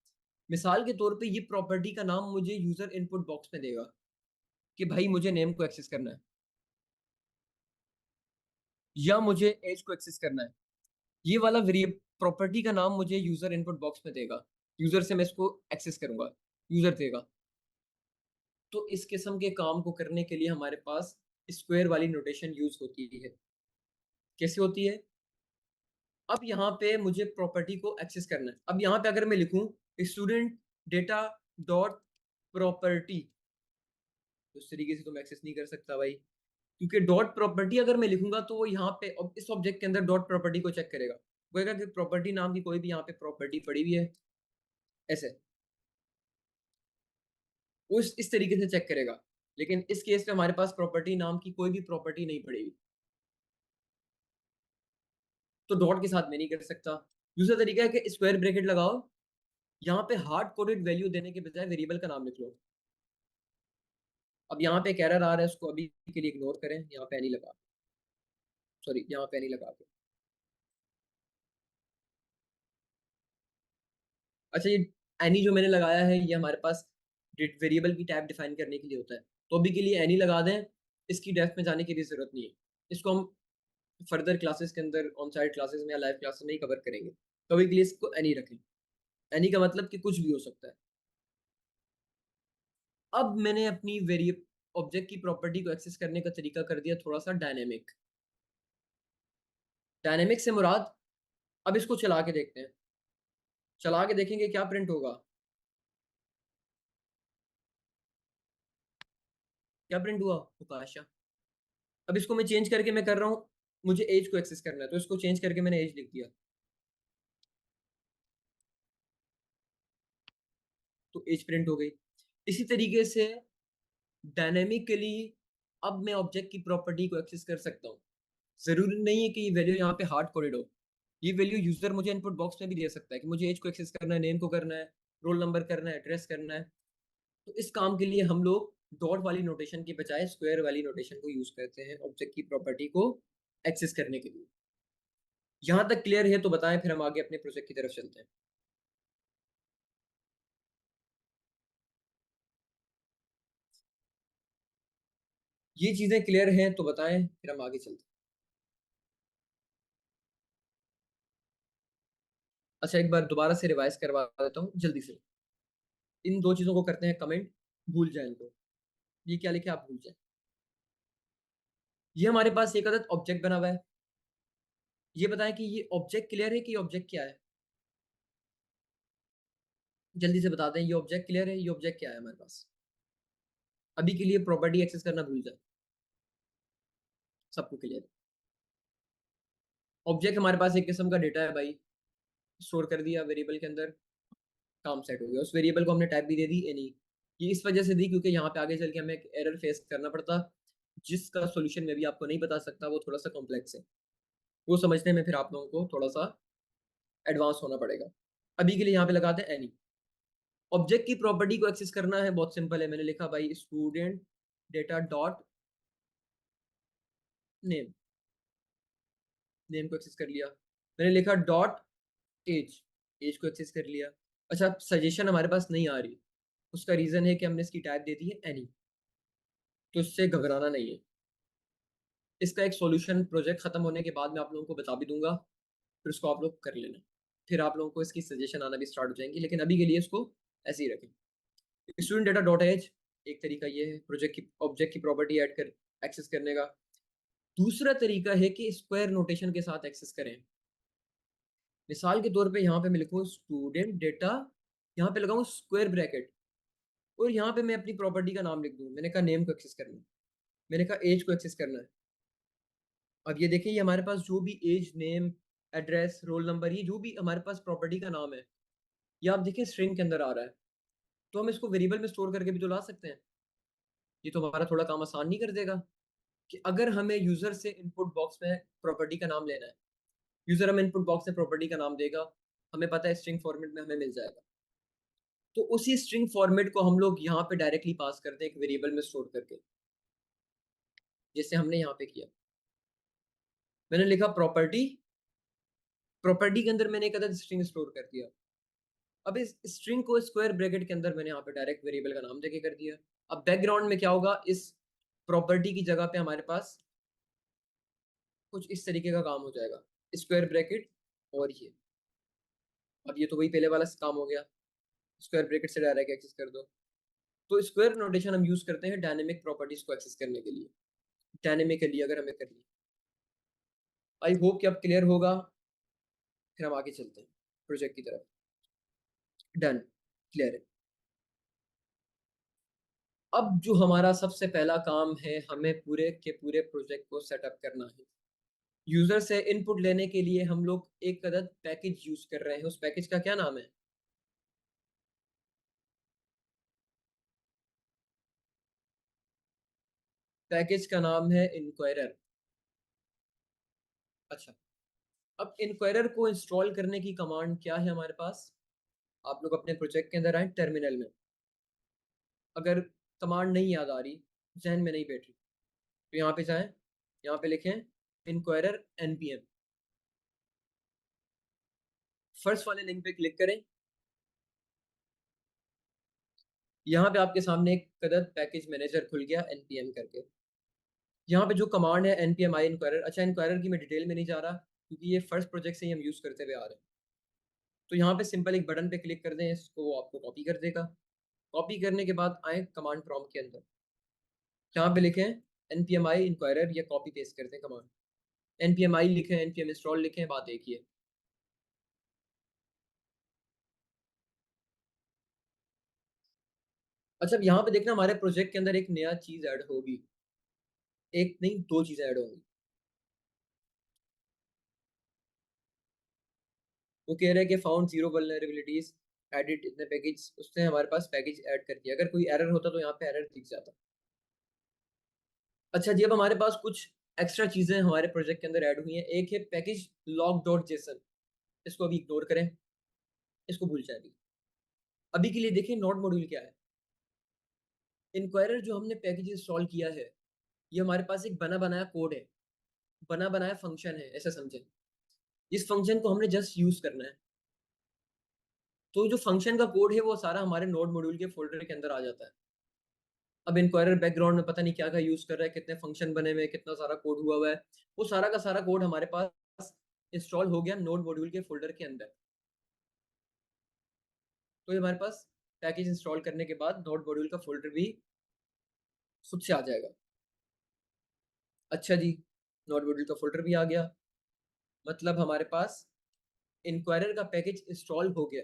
मिसाल के तौर पे ये प्रॉपर्टी का नाम मुझे यूजर इनपुट बॉक्स में देगा कि भाई मुझे नेम को एक्सेस करना है या मुझे एज को एक्सेस करना है। ये वाला वेरिएबल प्रॉपर्टी का नाम मुझे यूजर इनपुट बॉक्स में देगा। यूजर से मैं इसको एक्सेस करूंगा, यूजर देगा। तो इस किस्म के काम को करने के लिए हमारे पास स्क्वायर वाली नोटेशन यूज होती है। कैसे होती है? अब यहाँ पे मुझे प्रॉपर्टी को एक्सेस करना है। अब यहाँ पे अगर मैं लिखूं स्टूडेंट डेटा डॉट प्रॉपर्टी, तो इस तरीके से तो मैं एक्सेस नहीं कर सकता भाई, क्योंकि डॉट प्रॉपर्टी अगर मैं लिखूंगा तो वो यहाँ पे इस ऑब्जेक्ट के अंदर डॉट प्रॉपर्टी को चेक करेगा। वो कहेगा कि प्रॉपर्टी नाम की कोई भी यहाँ पे प्रॉपर्टी पड़ी हुई है, ऐसे वो इस तरीके से चेक करेगा। लेकिन इस केस में हमारे पास प्रॉपर्टी नाम की कोई भी प्रॉपर्टी नहीं पड़ी हुई, तो डॉट के साथ मैं नहीं कर सकता। दूसरा तरीका है कि स्क्वायर ब्रैकेट लगाओ, यहाँ पे हार्ड कोडेड वैल्यू देने के बजाय वेरिएबल का नाम लिख लो। अब यहाँ पे एक एरर आ रहा है, उसको अभी के लिए इग्नोर करें, यहाँ पे एनी लगा, सॉरी यहाँ पे एनी लगा के। अच्छा, ये एनी जो मैंने लगाया है ये हमारे पास वेरिएबल की टाइप डिफाइन करने के लिए होता है, तो अभी के लिए एनी लगा दें, इसकी डेप्थ में जाने की भी जरूरत नहीं है, इसको हम फर्दर क्लासेस के अंदर ऑन साइट क्लासेस में या लाइव क्लासेस में ही कवर करेंगे। तो अभी के लिए इसको एनी रखें। एनी का मतलब कि कुछ भी हो सकता है। अब मैंने अपनी वेरिएबल ऑब्जेक्ट की प्रॉपर्टी को एक्सेस करने का तरीका कर दिया थोड़ा सा डायनेमिक। डायनेमिक से मुराद, अब इसको चला के देखते हैं, चला के देखेंगे क्या प्रिंट होगा। क्या प्रिंट हुआ उकाशा? अब इसको मैं चेंज करके मैं कर रहा हूँ, मुझे एज को एक्सेस करना है, तो इसको चेंज करके मैंने एज लिख दिया, तो एज प्रिंट हो गई। इसी तरीके से डायनेमिकली अब मैं ऑब्जेक्ट की प्रॉपर्टी को एक्सेस कर सकता हूँ। जरूरी नहीं है कि ये वैल्यू यहाँ पे हार्ड कोडेड हो, ये वैल्यू यूजर मुझे इनपुट बॉक्स में भी दे सकता है कि मुझे एज को एक्सेस करना है, नेम को करना है, रोल नंबर करना है, एड्रेस करना है। तो इस काम के लिए हम लोग डॉट वाली नोटेशन के बजाय स्क्वायर वाली नोटेशन को यूज करते हैं ऑब्जेक्ट की प्रॉपर्टी को एक्सेस करने के लिए। यहां तक क्लियर है तो बताएं, फिर हम आगे अपने प्रोजेक्ट की तरफ चलते हैं। ये चीजें क्लियर हैं तो बताएं, फिर हम आगे चलते हैं। अच्छा, एक बार दोबारा से रिवाइज करवा देता हूँ जल्दी से। इन दो चीजों को करते हैं कमेंट, भूल जाए इनको। ये क्या लिखे आप भूल जाए। ये हमारे पास एक अदद ऑब्जेक्ट बना हुआ है। ये बताएं कि ये ऑब्जेक्ट क्लियर है कि ये ऑब्जेक्ट क्या है। जल्दी से बता दें, ये ऑब्जेक्ट क्लियर है, ये ऑब्जेक्ट क्या है हमारे पास। अभी के लिए प्रॉपर्टी एक्सेस करना भूल जाए, सबको क्लियर है। ऑब्जेक्ट हमारे पास एक किस्म का डेटा है भाई, स्टोर कर दिया वेरिएबल के अंदर, काम सेट हो गया। उस वेरिएबल को हमने टाइप भी दे दी एनी। ये इस वजह से दी क्योंकि यहाँ पे आगे चल के हमें एक एरर फेस करना पड़ता, जिसका सॉल्यूशन मैं भी आपको नहीं बता सकता, वो थोड़ा सा कॉम्प्लेक्स है, वो समझने में फिर आप लोगों को थोड़ा सा एडवांस होना पड़ेगा। अभी के लिए यहाँ पे लगाते हैं एनी। ऑब्जेक्ट की प्रॉपर्टी को एक्सेस करना है, बहुत सिंपल है। मैंने लिखा भाई student data dot name, name को एक्सेस कर लिया। मैंने लिखा डॉट एज, एज को एक्सेस कर लिया। अच्छा, सजेशन हमारे पास नहीं आ रही, उसका रीजन है कि हमने इसकी टाइप दे दी है एनी, तो इससे घबराना नहीं है। इसका एक सॉल्यूशन प्रोजेक्ट खत्म होने के बाद मैं आप लोगों को बता भी दूंगा, फिर उसको आप लोग कर लेना, फिर आप लोगों को इसकी सजेशन आना भी स्टार्ट हो जाएंगी। लेकिन अभी के लिए इसको ऐसे ही रखें। स्टूडेंट डेटा डॉट एज एक तरीका ये है प्रोजेक्ट की ऑब्जेक्ट की प्रॉपर्टी ऐड कर एक्सेस करने का। दूसरा तरीका है कि स्क्वायर नोटेशन के साथ एक्सेस करें। मिसाल के तौर पे यहाँ पे मैं लिखूँ स्टूडेंट डेटा, यहाँ पे लगाऊँ स्क्वायर ब्रैकेट, और यहाँ पे मैं अपनी प्रॉपर्टी का नाम लिख दूँ। मैंने कहा नेम को एक्सेस करना है, मैंने कहा एज को एक्सेस करना है। अब ये देखिए, ये हमारे पास जो भी age, name, address, roll number, ये जो भी हमारे पास प्रॉपर्टी का नाम है, ये आप देखिए स्ट्रिंग के अंदर आ रहा है। तो हम इसको वेरिएबल में स्टोर करके भी तो ला सकते हैं। ये तो हमारा थोड़ा काम आसान नहीं कर देगा कि अगर हमें यूजर से इनपुट बॉक्स में प्रॉपर्टी का नाम लेना है, यूजर हमें इनपुट बॉक्स में प्रॉपर्टी का नाम देगा, हमें पता है स्ट्रिंग फॉर्मेट में हमें मिल जाएगा, तो उसी स्ट्रिंग फॉर्मेट को हम लोग यहाँ पे डायरेक्टली पास करते हैं एक वेरिएबल में स्टोर करके, जैसे हमने यहाँ पे किया। मैंने लिखा प्रॉपर्टी, प्रॉपर्टी के अंदर मैंने एक अदद स्ट्रिंग स्टोर कर दिया। अब इस स्ट्रिंग को स्क्वायर ब्रैकेट के अंदर मैंने यहाँ पे डायरेक्ट वेरिएबल का नाम देके कर दिया। अब बैकग्राउंड में क्या होगा, इस प्रॉपर्टी की जगह पे हमारे पास कुछ इस तरीके का काम हो जाएगा, स्क्वायर ब्रैकेट और ये। अब ये तो वही पहले वाला काम हो गया, स्क्वायर ब्रैकेट से डायरेक्ट एक्सेस कर दो। तो स्क्वायर नोटेशन हम यूज करते हैं डायनेमिक प्रॉपर्टीज को एक्सेस करने के लिए, डायनेमिकली अगर हमें करनी। आई होप कि अब क्लियर होगा, फिर हम आगे चलते हैं प्रोजेक्ट की तरफ। डन, क्लियर है। अब जो हमारा सबसे पहला काम है, हमें पूरे के पूरे प्रोजेक्ट को सेटअप करना है। यूजर से इनपुट लेने के लिए हम लोग एक अदद पैकेज यूज कर रहे हैं। उस पैकेज का क्या नाम है? पैकेज का नाम है इंक्वायरर। अच्छा, अब इंक्वायरर को इंस्टॉल करने की कमांड क्या है हमारे पास? आप लोग अपने प्रोजेक्ट के अंदर आए, टर्मिनल में। अगर कमांड नहीं याद आ रही जहन में नहीं बैठ रही, तो यहाँ पे जाएं, यहाँ पे लिखें इंक्वायरर npm, फर्स्ट वाले लिंक पे क्लिक करें। यहाँ पे आपके सामने एक कदर पैकेज मैनेजर खुल गया npm करके। यहाँ पे जो कमांड है npm i इंक्वायरर, अच्छा इंक्वायरर की मैं डिटेल में नहीं जा रहा क्योंकि ये फर्स्ट प्रोजेक्ट से ही हम यूज करते हुए आ रहे हैं। तो यहाँ पे सिंपल एक बटन पे क्लिक कर दें, इसको वो आपको कॉपी कर देगा। कॉपी करने के बाद आए कमांड प्रॉम्प्ट के अंदर, यहाँ पे लिखें npm i इंक्वायरर या कॉपी पेस्ट कर दें कमांड, npm i लिखें, npm इंस्टॉल लिखें, बात एक ही है। अच्छा अब यहाँ पे देखना हमारे प्रोजेक्ट के अंदर एक नया चीज ऐड होगी, एक नहीं दो चीजें ऐड होंगी। वो कह रहे हैं कि फाउंड 0 वल्नरेबिलिटीज एडिट इतने पैकेज, उसने हमारे पास पैकेज ऐड कर दिया। अगर कोई एरर होता तो यहाँ पे एरर दिख जाता। अच्छा जी, अब हमारे पास कुछ एक्स्ट्रा चीजें हमारे प्रोजेक्ट के अंदर ऐड हुई हैं। एक है पैकेज लॉग डॉट जेसन, इसको अभी इग्नोर करें, इसको भूल जाए। अभी के लिए देखें नोड मॉड्यूल क्या है। इंक्वायरर जो हमने पैकेज इंस्टॉल किया है, ये हमारे पास एक बना बनाया कोड है, बना बनाया फंक्शन है, ऐसा समझें। इस फंक्शन को हमने जस्ट यूज करना है। तो जो फंक्शन का कोड है वो सारा हमारे नोड मॉड्यूल के फोल्डर के अंदर आ जाता है। अब इंक्वायरर बैकग्राउंड में पता नहीं क्या क्या यूज कर रहा है, कितने फंक्शन बने हुए हैं, कितना सारा कोड हुआ हुआ है, वो सारा का सारा कोड हमारे पास इंस्टॉल हो गया नोड मॉड्यूल के फोल्डर के अंदर। तो ये हमारे पास पैकेज इंस्टॉल करने के बाद नोड मॉड्यूल का फोल्डर भी खुद से आ जाएगा। अच्छा जी, नोड मॉड्यूल का फोल्डर भी आ गया, मतलब हमारे पास इंक्वायरर का पैकेज इंस्टॉल हो गया।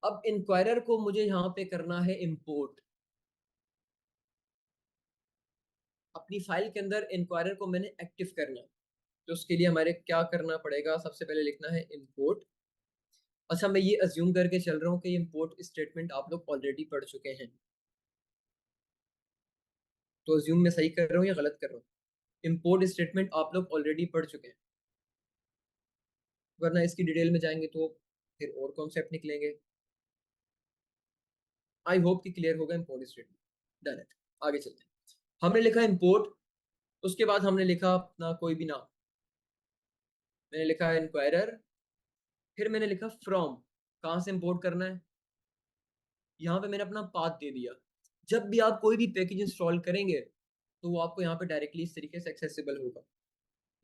अब इंक्वायरर को मुझे यहाँ पे करना है इंपोर्ट। अपनी फाइल के अंदर इंक्वायरर को मैंने एक्टिव करना है, तो उसके लिए हमारे क्या करना पड़ेगा, सबसे पहले लिखना है इंपोर्ट। अच्छा मैं ये अज्यूम करके चल रहा हूँ कि इंपोर्ट स्टेटमेंट आप लोग ऑलरेडी पढ़ चुके हैं, तो अज्यूम मैं सही कर रहा हूँ या गलत कर रहा हूँ? इंपोर्ट स्टेटमेंट आप लोग ऑलरेडी पढ़ चुके हैं, वरना इसकी डिटेल में जाएंगे तो फिर और कॉन्सेप्ट निकलेंगे। आई होप कि क्लियर होगा इंपोर्ट स्टेटमेंट। डन है, आगे चलते हैं। हमने लिखा इंपोर्ट, उसके बाद हमने लिखा अपना कोई भी नाम, मैंने लिखा इंक्वायरर, फिर मैंने लिखा फ्रॉम, कहाँ से इंपोर्ट करना है, यहाँ पे मैंने अपना पाथ दे दिया। जब भी आप कोई भी पैकेज इंस्टॉल करेंगे तो वो आपको यहाँ पे डायरेक्टली इस तरीके से एक्सेसिबल होगा।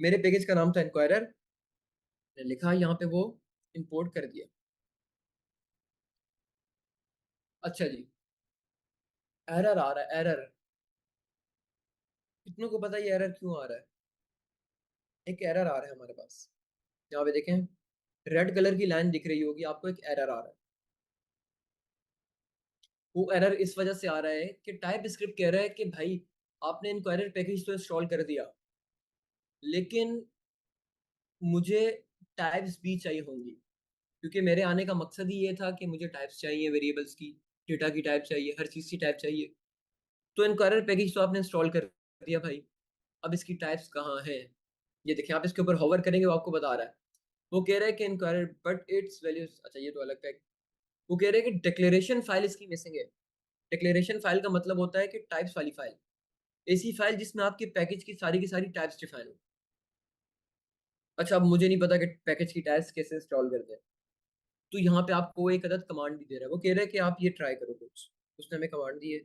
मेरे पैकेज का नाम था इंक्वायरर, मैंने लिखा यहाँ पे, वो इंपोर्ट कर दिया। अच्छा जी, एरर आ रहा है, एरर। कितनों को पता है ये एरर क्यों आ रहा है? एक एरर आ रहा है हमारे पास, यहाँ पे देखें रेड कलर की लाइन दिख रही होगी आपको, एक एरर आ रहा है। वो एरर इस वजह से आ रहा है कि टाइप स्क्रिप्ट कह रहा है कि भाई आपने इंक्वायरर पैकेज तो इंस्टॉल कर दिया, लेकिन मुझे टाइप्स भी चाहिए होंगी, क्योंकि मेरे आने का मकसद ही ये था कि मुझे टाइप्स चाहिए, वेरिएबल्स की, डेटा की टाइप चाहिए, हर चीज़ की टाइप चाहिए। तो इंक्वायरर पैकेज तो आपने इंस्टॉल कर दिया भाई, अब इसकी टाइप्स कहाँ है? ये देखिए, आप इसके ऊपर होवर करेंगे वो आपको बता रहा है। वो कह रहा है कि इंक्वायरर बट इट्स वैल्यूज, अच्छा ये तो अलग पैक। वो कह रहे हैं कि डिक्लेरेशन फाइल इसकी मिसिंग है। डिक्लेरेशन फाइल का मतलब होता है कि टाइप्स वाली फाइल, ऐसी फाइल जिसमें आपके पैकेज की सारी टाइप्स डिफाइन हो। अच्छा अब मुझे नहीं पता कि पैकेज की टाइप्स कैसे इंस्टॉल करते हैं, तो यहाँ पे आपको एक अदद कमांड भी दे रहा है। वो कह रहा है कि आप ये ट्राई करो कुछ, उसने हमें कमांड दी है।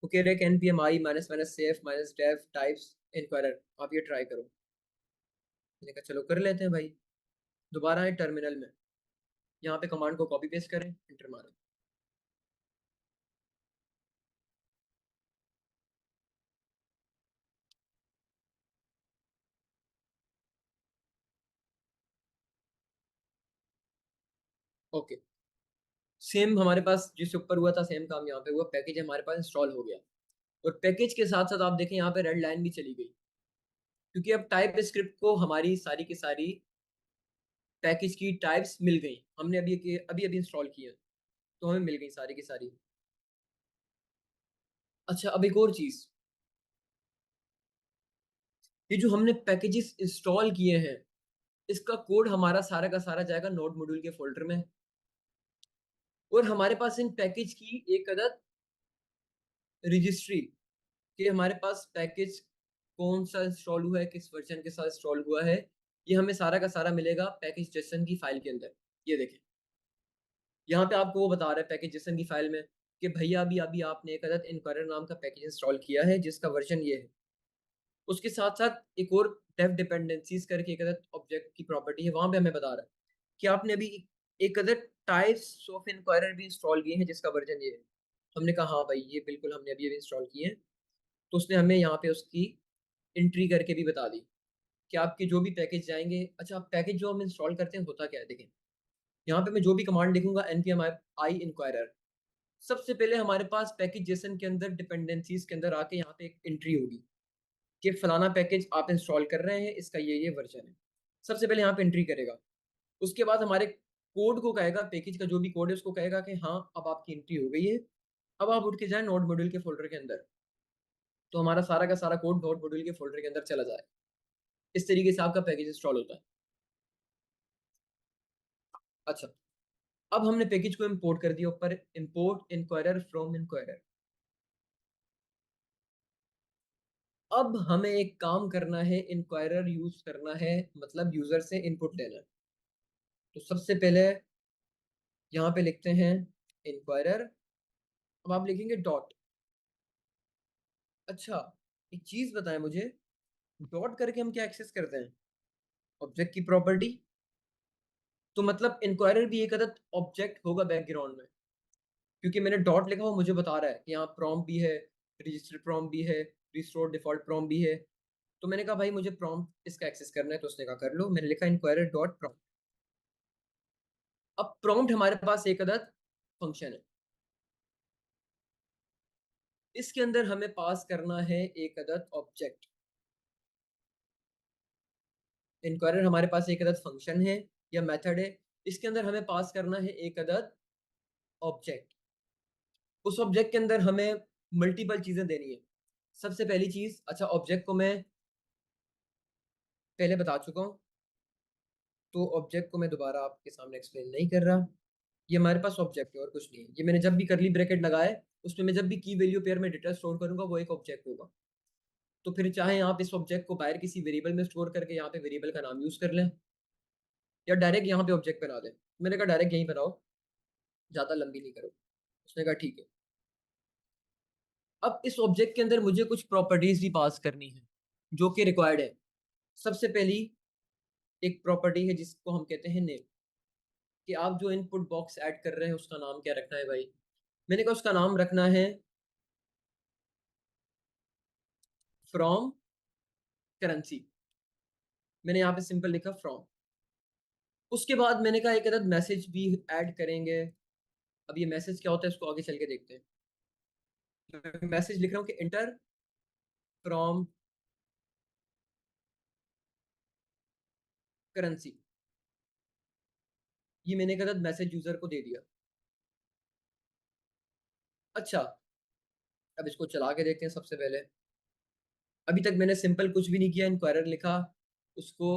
वो कह रहे हैं कि npm i minus minus save minus dev types inquirer, आप ये ट्राई करो। मैंने कहा चलो कर लेते हैं भाई। दोबारा आए टर्मिनल में, यहाँ पे कमांड को कॉपी पेस्ट करें, एंटर मारें। ओके, सेम हमारे पास जिसके ऊपर हुआ था सेम काम यहाँ पे हुआ, पैकेज हमारे पास इंस्टॉल हो गया। और पैकेज के साथ साथ आप देखें यहाँ पे रेड लाइन भी चली गई, क्योंकि अब टाइप स्क्रिप्ट को हमारी सारी की सारी पैकेज की टाइप्स मिल गई। हमने अभी अभी अभी इंस्टॉल किया, तो हमें मिल गई सारी की सारी। अच्छा अब एक और चीज, ये जो हमने पैकेजेस इंस्टॉल किए हैं, इसका कोड हमारा सारा का सारा जाएगा नोड मॉड्यूल के फोल्डर में। और हमारे पास इन पैकेज की एक अदद रजिस्ट्री कि हमारे पास पैकेज कौन सा इंस्टॉल हुआ है, किस वर्जन के साथ इंस्टॉल हुआ है, ये हमें सारा का सारा मिलेगा पैकेज जेसन की फाइल के अंदर। ये देखें, यहाँ पे आपको वो बता रहा है पैकेज जेसन की फाइल में कि भैया अभी अभी आपने एक अदद इनक्वायरर नाम का पैकेज इंस्टॉल किया है जिसका वर्जन ये है। उसके साथ साथ एक और डेव डिपेंडेंसीज करके एक अदद ऑब्जेक्ट की प्रॉपर्टी है, वहां पे हमें बता रहा है कि आपने अभी एक अदद टाइप्स ऑफ इनक्वायरर भी इंस्टॉल किए हैं जिसका वर्जन ये है। हमने कहा हाँ भाई ये बिल्कुल हमने अभी अभी इंस्टॉल किए हैं। तो उसने हमें यहाँ पे उसकी एंट्री करके भी बता दी कि आपके जो भी पैकेज जाएंगे। अच्छा, पैकेज जो हम इंस्टॉल करते हैं होता क्या है, देखें यहाँ पे मैं जो भी कमांड लिखूंगा npm i इंक्वायरर, सबसे पहले हमारे पास पैकेज जेसन के अंदर डिपेंडेंसीज के अंदर आके यहाँ पे एक एंट्री होगी कि फलाना पैकेज आप इंस्टॉल कर रहे हैं, इसका ये वर्जन है। सबसे पहले यहाँ पे एंट्री करेगा। उसके बाद हमारे कोड को कहेगा, पैकेज का जो भी कोड है उसको कहेगा कि हाँ अब आपकी एंट्री हो गई है, अब आप उठ के जाए नोड मॉड्यूल के फोल्डर के अंदर। तो हमारा सारा का सारा कोड नोड मॉड्यूल के फोल्डर के अंदर चला जाए। इस तरीके से आपका पैकेज इंस्टॉल होता है। अच्छा, अब हमने पैकेज को इंपोर्ट कर दिया ऊपर, इंपोर्ट इंक्वायरर फ्रॉम इंक्वायरर। अब हमें एक काम करना है, इंक्वायरर यूज करना है, मतलब यूजर से इनपुट लेना है। तो सबसे पहले यहाँ पे लिखते हैं इंक्वायरर। अब आप लिखेंगे डॉट। अच्छा, एक चीज बताएं मुझे, डॉट करके हम क्या एक्सेस करते हैं, ऑब्जेक्ट की प्रॉपर्टी। तो मतलब इंक्वायरर भी एक अदद ऑब्जेक्ट होगा बैकग्राउंड में, क्योंकि मैंने डॉट लिखा हुआ मुझे बता रहा है कि यहाँ प्रॉम्प्ट भी है, रजिस्टर प्रॉम्प्ट भी है, रिस्टोर डिफॉल्ट प्रॉम्प्ट भी है। तो मैंने कहा भाई मुझे प्रॉम्प्ट इसका एक्सेस करना है, तो उसने कहा कर लो। मैंने लिखा इंक्वायरर डॉट प्रॉम्प्ट। अब प्रॉम्प्ट हमारे पास एक अदद फंक्शन है, इसके अंदर हमें पास करना है एक अदद ऑब्जेक्ट। इंक्वायरर हमारे पास एक अदद फंक्शन है या मेथड है, इसके अंदर हमें पास करना है एक अदद ऑब्जेक्ट। उस ऑब्जेक्ट के अंदर हमें मल्टीपल चीजें देनी है। सबसे पहली चीज, अच्छा ऑब्जेक्ट को मैं पहले बता चुका हूँ, तो ऑब्जेक्ट को मैं दोबारा आपके सामने एक्सप्लेन नहीं कर रहा। ये हमारे पास ऑब्जेक्ट है और कुछ नहीं है। ये मैंने जब भी करली ब्रैकेट लगाए, उसमें मैं जब भी की वैल्यू पेयर में डेटा स्टोर करूंगा वो एक ऑब्जेक्ट होगा। तो फिर चाहे आप इस ऑब्जेक्ट को बाहर किसी वेरिएबल में स्टोर करके यहाँ पे वेरिएबल का नाम यूज कर लें, या डायरेक्ट यहाँ पे ऑब्जेक्ट बना दें। मैंने कहा डायरेक्ट यहीं बनाओ, ज्यादा लंबी नहीं करो। उसने कहा ठीक है। अब इस ऑब्जेक्ट के अंदर मुझे कुछ प्रॉपर्टीज भी पास करनी है जो कि रिक्वायर्ड है। सबसे पहली एक प्रॉपर्टी है जिसको हम कहते हैं नेम, कि आप जो इनपुट बॉक्स ऐड कर रहे हैं उसका नाम क्या रखना है भाई। मैंने कहा उसका नाम रखना है फ्रॉम करेंसी। मैंने यहाँ पे सिंपल लिखा फ्रॉम। उसके बाद मैंने कहा एक अदद मैसेज भी ऐड करेंगे। अब ये मैसेज क्या होता है इसको आगे चल के देखते हैं। मैसेज लिख रहा हूँ कि इंटर फ्रॉम करेंसी। ये मैंने एक अदद मैसेज यूजर को दे दिया। अच्छा, अब इसको चला के देखते हैं। सबसे पहले अभी तक मैंने सिंपल कुछ भी नहीं किया, इंक्वायरर लिखा, उसको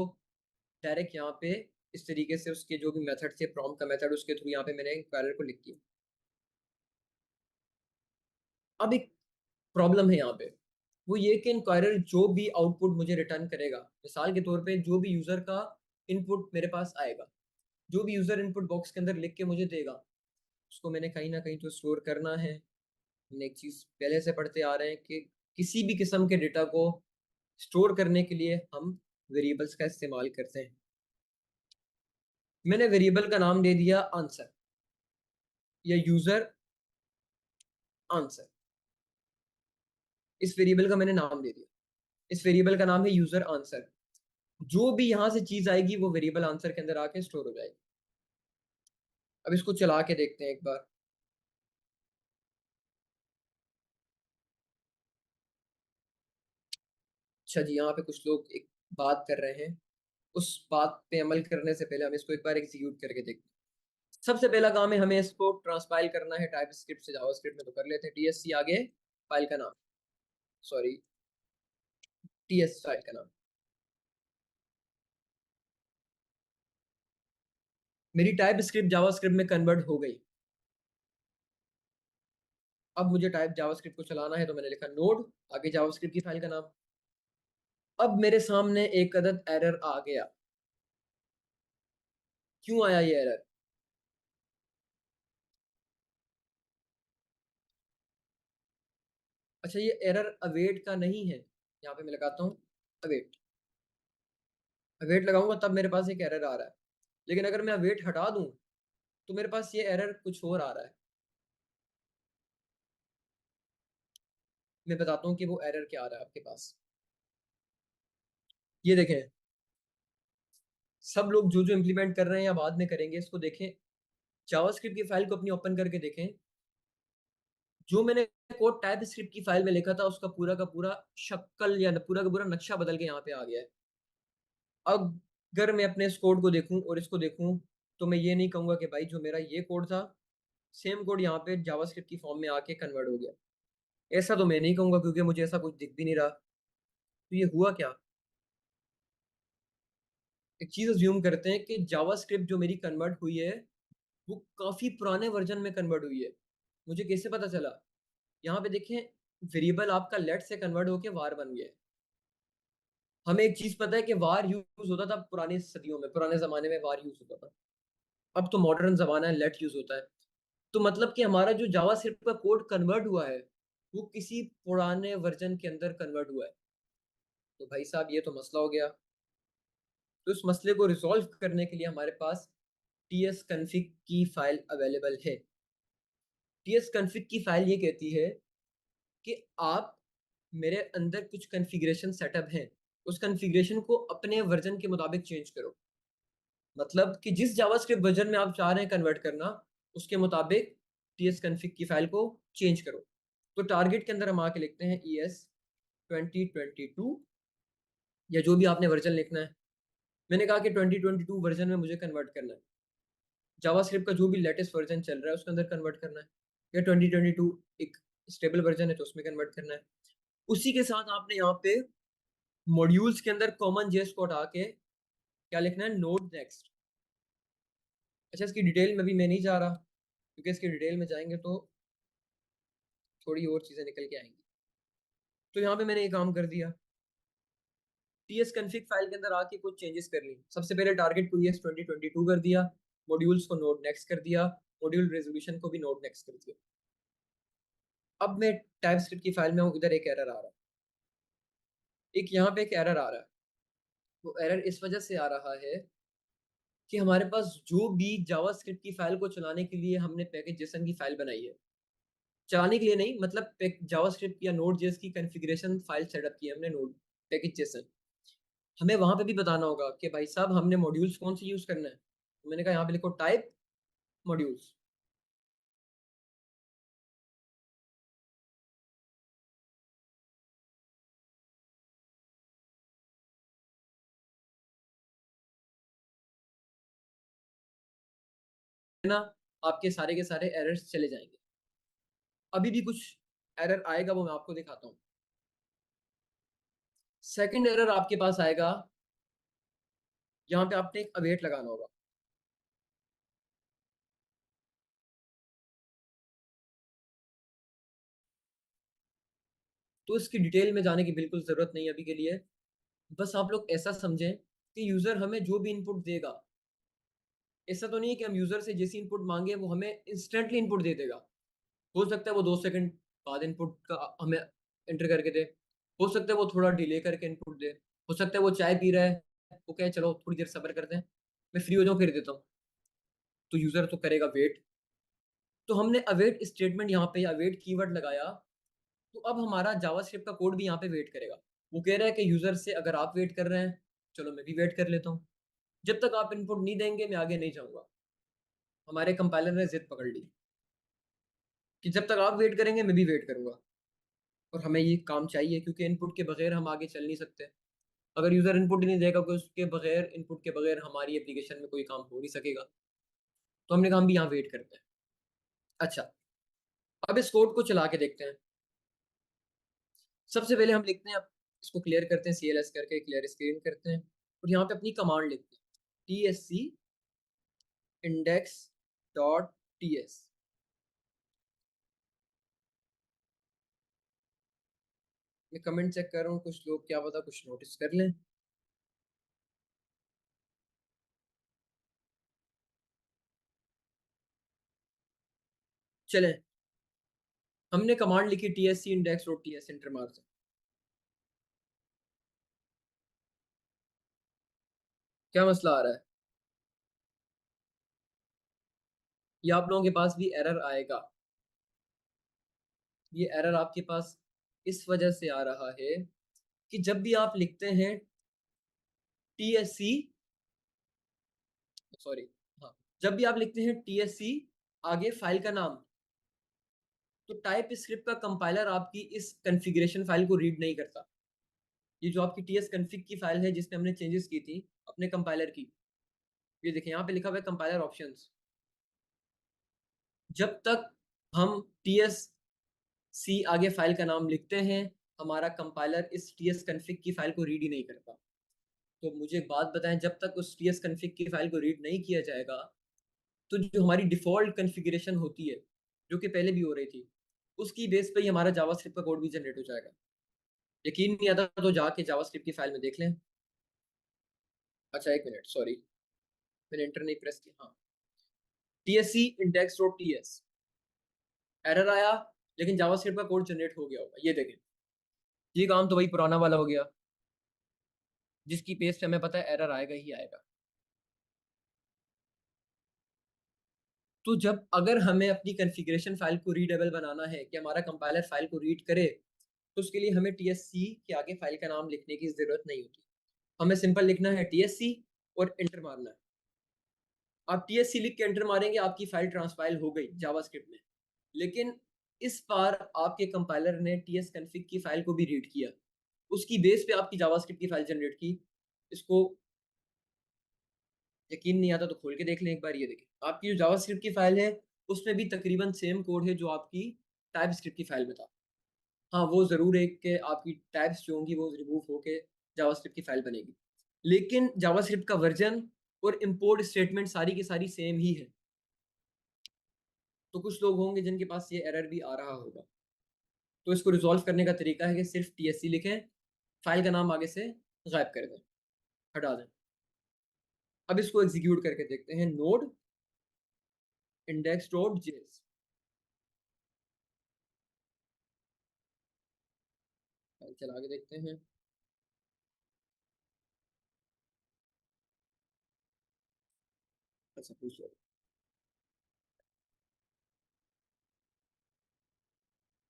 डायरेक्ट यहाँ पे इस तरीके से उसके जो भी मेथड थे, प्रॉम्प्ट का मेथड, उसके थ्रू यहाँ पे मैंने इंक्वायरर को लिख दिया। अब एक प्रॉब्लम है यहाँ पे, वो ये कि इंक्वायरर जो भी आउटपुट मुझे रिटर्न करेगा, मिसाल के तौर पे जो भी यूजर का इनपुट मेरे पास आएगा, जो भी यूजर इनपुट बॉक्स के अंदर लिख के मुझे देगा, उसको मैंने कहीं ना कहीं तो स्टोर करना है। हमने एक चीज पहले से पढ़ते आ रहे हैं कि किसी भी किस्म के डेटा को स्टोर करने के लिए हम वेरिएबल्स का इस्तेमाल करते हैं। मैंने वेरिएबल का नाम दे दिया आंसर या यूजर आंसर। इस वेरिएबल का मैंने नाम दे दिया, इस वेरिएबल का नाम है यूजर आंसर। जो भी यहां से चीज आएगी वो वेरिएबल आंसर के अंदर आके स्टोर हो जाएगी। अब इसको चला के देखते हैं एक बार। अच्छा जी, यहाँ पे कुछ लोग एक बात कर रहे हैं, उस बात पे अमल करने से पहले हम इसको एक बार एग्जीक्यूट करके देखते हैं। सबसे पहला काम है हमें इसको ट्रांसपाइल करना है टाइप स्क्रिप्ट से जावास्क्रिप्ट में, तो कर लेते हैं TSC आगे फाइल का नाम, सॉरी TS फाइल का नाम। मेरी टाइप स्क्रिप्ट जावास्क्रिप्ट में कन्वर्ट हो गई। अब मुझे टाइप जावास्क्रिप्ट को चलाना है, तो मैंने लिखा नोड, आगे जावास्क्रिप्ट की फाइल का नाम। अब मेरे सामने एक अदद एरर आ गया। क्यों आया ये एरर? अच्छा, ये एरर अवेट का नहीं है। यहाँ पे मैं लगाता हूँ अवेट। अवेट लगाऊंगा तब मेरे पास एक एरर आ रहा है, लेकिन अगर मैं अवेट हटा दूं तो मेरे पास ये एरर कुछ और आ रहा है। मैं बताता हूँ कि वो एरर क्या आ रहा है आपके पास। ये देखें, सब लोग जो जो इम्प्लीमेंट कर रहे हैं या बाद में करेंगे, इसको देखें, जावास्क्रिप्ट की फाइल को अपनी ओपन करके देखें। जो मैंने कोड टाइप स्क्रिप्ट की फाइल में लिखा था, उसका पूरा का पूरा शक्ल या पूरा का पूरा नक्शा बदल के यहाँ पे आ गया है। अब अगर मैं अपने इस कोड को देखूं और इसको देखूं, तो मैं ये नहीं कहूंगा कि भाई जो मेरा ये कोड था, सेम कोड यहाँ पे जावास्क्रिप्ट की फॉर्म में आके कन्वर्ट हो गया। ऐसा तो मैं नहीं कहूंगा, क्योंकि मुझे ऐसा कुछ दिख भी नहीं रहा। तो ये हुआ क्या? एक चीज अज्यूम करते हैं कि जावास्क्रिप्ट जो मेरी कन्वर्ट हुई है, वो काफी पुराने वर्जन में कन्वर्ट हुई है। मुझे कैसे पता चला? यहाँ पे देखें, वेरिएबल आपका लेट से कन्वर्ट होके वार बन गया है। हमें एक चीज पता है कि वार यूज होता था पुरानी सदियों में, पुराने जमाने में वार यूज होता था। अब तो मॉडर्न जमाना है, लेट यूज होता है। तो मतलब कि हमारा जो जावास्क्रिप्ट का कोड कन्वर्ट हुआ है, वो किसी पुराने वर्जन के अंदर कन्वर्ट हुआ है। तो भाई साहब, ये तो मसला हो गया। तो इस मसले को रिजॉल्व करने के लिए हमारे पास tsconfig की फाइल अवेलेबल है। tsconfig की फाइल ये कहती है कि आप मेरे अंदर कुछ कॉन्फ़िगरेशन सेटअप हैं, उस कॉन्फ़िगरेशन को अपने वर्जन के मुताबिक चेंज करो। मतलब कि जिस जावास्क्रिप्ट वर्जन में आप चाह रहे हैं कन्वर्ट करना, उसके मुताबिक tsconfig की फाइल को चेंज करो। तो टारगेट के अंदर हम आके लिखते हैं ES 2022, या जो भी आपने वर्जन लिखना है। मैंने कहा कि 2022 वर्जन में मुझे कन्वर्ट करना है। जावास्क्रिप्ट का जो भी लेटेस्ट वर्जन चल रहा है उसके अंदर कन्वर्ट करना है, या 2022 एक स्टेबल वर्जन है तो उसमें कन्वर्ट करना है। उसी के साथ आपने यहाँ पे मॉड्यूल्स के अंदर कॉमन जेस को हटा के क्या लिखना है? Node next. अच्छा, इसकी डिटेल में भी मैं नहीं जा रहा, क्योंकि इसकी डिटेल में जाएंगे तो थोड़ी और चीज़ें निकल के आएंगी। तो यहाँ पे मैंने ये काम कर दिया, tsconfig फाइल के अंदर आके कुछ चेंजेस कर ली। सबसे पहले टारगेट को ES 2022 कर दिया, मॉड्यूल्स को नोड नेक्स्ट कर दिया, मॉड्यूल रेजोल्यूशन को भी नोड नेक्स्ट कर दिया। अब मैं टाइपस्क्रिप्ट की फाइल में हूँ, इधर एक एरर आ रहा है, एक यहाँ पे एक एरर आ रहा है। वो एरर इस वजह से आ रहा है कि हमारे पास जो भी जावास्क्रिप्ट की फाइल को चलाने के लिए हमने पैकेज जेसन की फाइल बनाई है, चलाने के लिए नहीं, मतलब जावास्क्रिप्ट या नोड जेएस की कॉन्फ़िगरेशन फाइल सेटअप की है हमने, नोड पैकेज जेसन। हमें वहां पे भी बताना होगा कि भाई साहब हमने मॉड्यूल्स कौन से यूज करना है। तो मैंने कहा यहाँ पे लिखो टाइप मॉड्यूल्स। है ना, आपके सारे के सारे एरर्स चले जाएंगे। अभी भी कुछ एरर आएगा, वो मैं आपको दिखाता हूँ। सेकंड एरर आपके पास आएगा, यहाँ पे आपने एक अवेट लगाना होगा। तो इसकी डिटेल में जाने की बिल्कुल जरूरत नहीं है अभी के लिए। बस आप लोग ऐसा समझें कि यूजर हमें जो भी इनपुट देगा, ऐसा तो नहीं है कि हम यूजर से जैसी इनपुट मांगे वो हमें इंस्टेंटली इनपुट दे देगा। हो सकता है वो 2 सेकंड बाद इनपुट का हमें एंटर करके दे, हो सकता है वो थोड़ा डिले करके इनपुट दे, हो सकता है वो चाय पी रहा है, वो कहे चलो थोड़ी देर सब्र करते हैं, मैं फ्री हो जाऊँ फिर देता हूँ। तो यूजर तो करेगा वेट। तो हमने अवेट स्टेटमेंट यहाँ पे अवेट कीवर्ड लगाया, तो अब हमारा जावास्क्रिप्ट का कोड भी यहाँ पे वेट करेगा। वो कह रहा है कि यूजर से अगर आप वेट कर रहे हैं, चलो मैं भी वेट कर लेता हूँ। जब तक आप इनपुट नहीं देंगे मैं आगे नहीं जाऊंगा। हमारे कंपाइलर ने जिद पकड़ ली कि जब तक आप वेट करेंगे मैं भी वेट करूंगा। और हमें ये काम चाहिए, क्योंकि इनपुट के बगैर हम आगे चल नहीं सकते। अगर यूजर इनपुट ही नहीं देगा, कोई उसके बगैर इनपुट के बगैर हमारी एप्लीकेशन में कोई काम हो नहीं सकेगा। तो हमने कहा हम भी यहाँ वेट करते हैं। अच्छा, अब इस कोड को चला के देखते हैं। सबसे पहले हम लिखते हैं, अब इसको क्लियर करते हैं, CLS करके क्लियर स्क्रीन करते हैं, और यहाँ पे अपनी कमांड लिखते हैं TSC index.ts। मैं कमेंट चेक कर रहा हूँ, कुछ लोग क्या पता कुछ नोटिस कर लें। चलें, हमने कमांड लिखी TSC index dot TS enter मार से। क्या मसला आ रहा है? ये आप लोगों के पास भी एरर आएगा। ये एरर आपके पास इस वजह से आ रहा है कि जब भी आप लिखते हैं TSC, सॉरी, हाँ, जब भी आप लिखते हैं TSC आगे फाइल का नाम, तो टाइप स्क्रिप्ट का कंपाइलर आपकी इस कॉन्फ़िगरेशन फाइल को रीड नहीं करता। ये जो आपकी TS config की फाइल है जिसमें हमने चेंजेस की थी अपने कंपाइलर की, ये देखें यहाँ पे लिखा हुआ है कंपाइलर ऑप्शंस। जब तक हम TSC आगे फाइल का नाम लिखते हैं, हमारा कंपाइलर इस TS config की फाइल को रीड ही नहीं करता। तो मुझे एक बात बताएं, जब तक उस TS config की फाइल को रीड नहीं किया जाएगा, तो जो हमारी डिफॉल्ट कॉन्फ़िगरेशन होती है, जो कि पहले भी हो रही थी, उसकी बेस पे ही हमारा जावास्क्रिप्ट का कोड भी जनरेट हो जाएगा। यकीन नहीं आता तो जाके जावास्क्रिप्ट की फाइल में देख लें। अच्छा एक मिनट, सॉरी, मैंने एंटर नहीं प्रेस किया। हाँ, TSC index dot TS error आया, लेकिन जावास्क्रिप्ट का कोड जनरेट हो गया होगा। ये देखें, ये काम तो वही पुराना वाला हो गया जिसकी पेज पे हमें पता है एरर आएगा ही आएगा। तो जब अगर हमें अपनी कॉन्फ़िगरेशन फाइल को रीडेबल बनाना है कि हमारा कंपाइलर फाइल को रीड करे, तो उसके लिए हमें TSC के आगे फाइल का नाम लिखने की जरूरत नहीं होती। हमें सिंपल लिखना है TSC और एंटर मारना है। आप TSC लिख के एंटर मारेंगे, आपकी फाइल ट्रांसफाइल हो गई जावास्क्रिप्ट में। लेकिन इस बार आपके कंपाइलर ने TS config की फाइल को भी रीड किया, उसकी बेस पे आपकी जावास्क्रिप्ट की फाइल जनरेट की। इसको यकीन नहीं आता तो खोल के देख लें एक बार। ये देखें, आपकी जो जावास्क्रिप्ट की फाइल है उसमें भी तकरीबन सेम कोड है जो आपकी टाइपस्क्रिप्ट की फाइल में था। हाँ, वो ज़रूर है कि आपकी टाइप्स जो होंगी वो रिमूव होके जावास्क्रिप्ट की फाइल बनेगी, लेकिन जावास्क्रिप्ट का वर्जन और इंपोर्ट स्टेटमेंट सारी की सारी सेम ही है। तो कुछ लोग होंगे जिनके पास ये एरर भी आ रहा होगा। तो इसको रिजॉल्व करने का तरीका है कि सिर्फ TSC लिखें, फाइल का नाम आगे से गायब कर दें, हटा दें। अब इसको एग्जीक्यूट करके देखते हैं, node index dot JS. File चला के देखते हैं। अच्छा पूछ लो।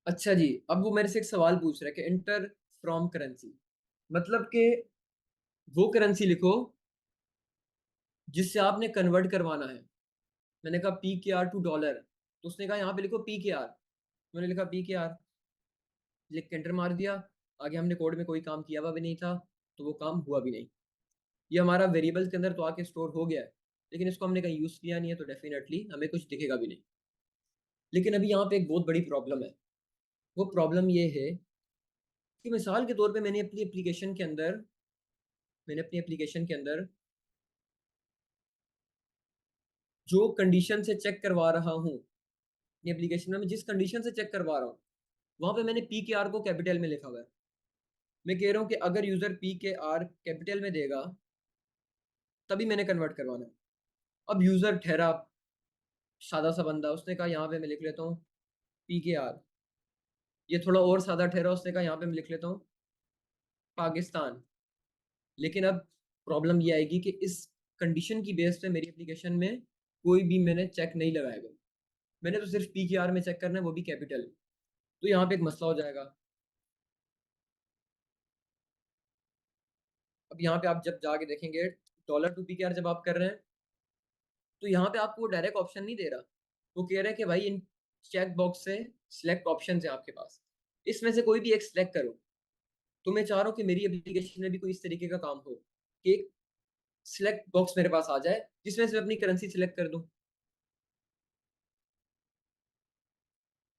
अच्छा जी, अब वो मेरे से एक सवाल पूछ रहा है कि एंटर फ्रॉम करेंसी, मतलब कि वो करेंसी लिखो जिससे आपने कन्वर्ट करवाना है। मैंने कहा PKR टू डॉलर, तो उसने कहा यहाँ पे लिखो PKR। मैंने लिखा PKR, लिख के एंटर मार दिया। आगे हमने कोड में कोई काम किया हुआ भी नहीं था, तो वो काम हुआ भी नहीं। ये हमारा वेरिएबल्स के अंदर तो आके स्टोर हो गया है, लेकिन इसको हमने कहीं यूज़ किया नहीं है, तो डेफिनेटली हमें कुछ दिखेगा भी नहीं। लेकिन अभी यहाँ पे एक बहुत बड़ी प्रॉब्लम है। वो प्रॉब्लम ये है कि मिसाल के तौर पे मैंने अपनी एप्लीकेशन के अंदर जो कंडीशन से चेक करवा रहा हूँ, अपनी एप्लीकेशन में मैं जिस कंडीशन से चेक करवा रहा हूँ, वहां पे मैंने PKR को कैपिटल में लिखा हुआ है। मैं कह रहा हूँ कि अगर यूजर PKR कैपिटल में देगा तभी मैंने कन्वर्ट करवाना है। अब यूजर ठहरा सादा सा बंदा, उसने कहा यहाँ पे मैं लिख लेता हूँ PKR। ये थोड़ा और सादा ठहरा, उसने कहा यहाँ पे मैं लिख लेता हूँ पाकिस्तान। लेकिन अब प्रॉब्लम ये आएगी कि इस कंडीशन की बेस पे मेरी एप्लीकेशन में कोई भी मैंने चेक नहीं लगाएगा। मैंने तो सिर्फ PKR में चेक करना है, वो भी कैपिटल। तो यहाँ पे एक मसला हो जाएगा। अब यहाँ पे आप जब जाके देखेंगे $2 जब आप कर रहे हैं, तो यहाँ पे आपको डायरेक्ट ऑप्शन नहीं दे रहा। वो कह रहा है कि भाई इन चेक बॉक्स से सिलेक्ट ऑप्शन है आपके पास, इसमें से कोई भी एक सिलेक्ट करो। तो मैं चाह रहा हूँ कि मेरी एप्लीकेशन में भी कोई इस तरीके का काम हो कि एक सिलेक्ट बॉक्स मेरे पास आ जाए जिसमें से अपनी करेंसी सिलेक्ट कर दूं।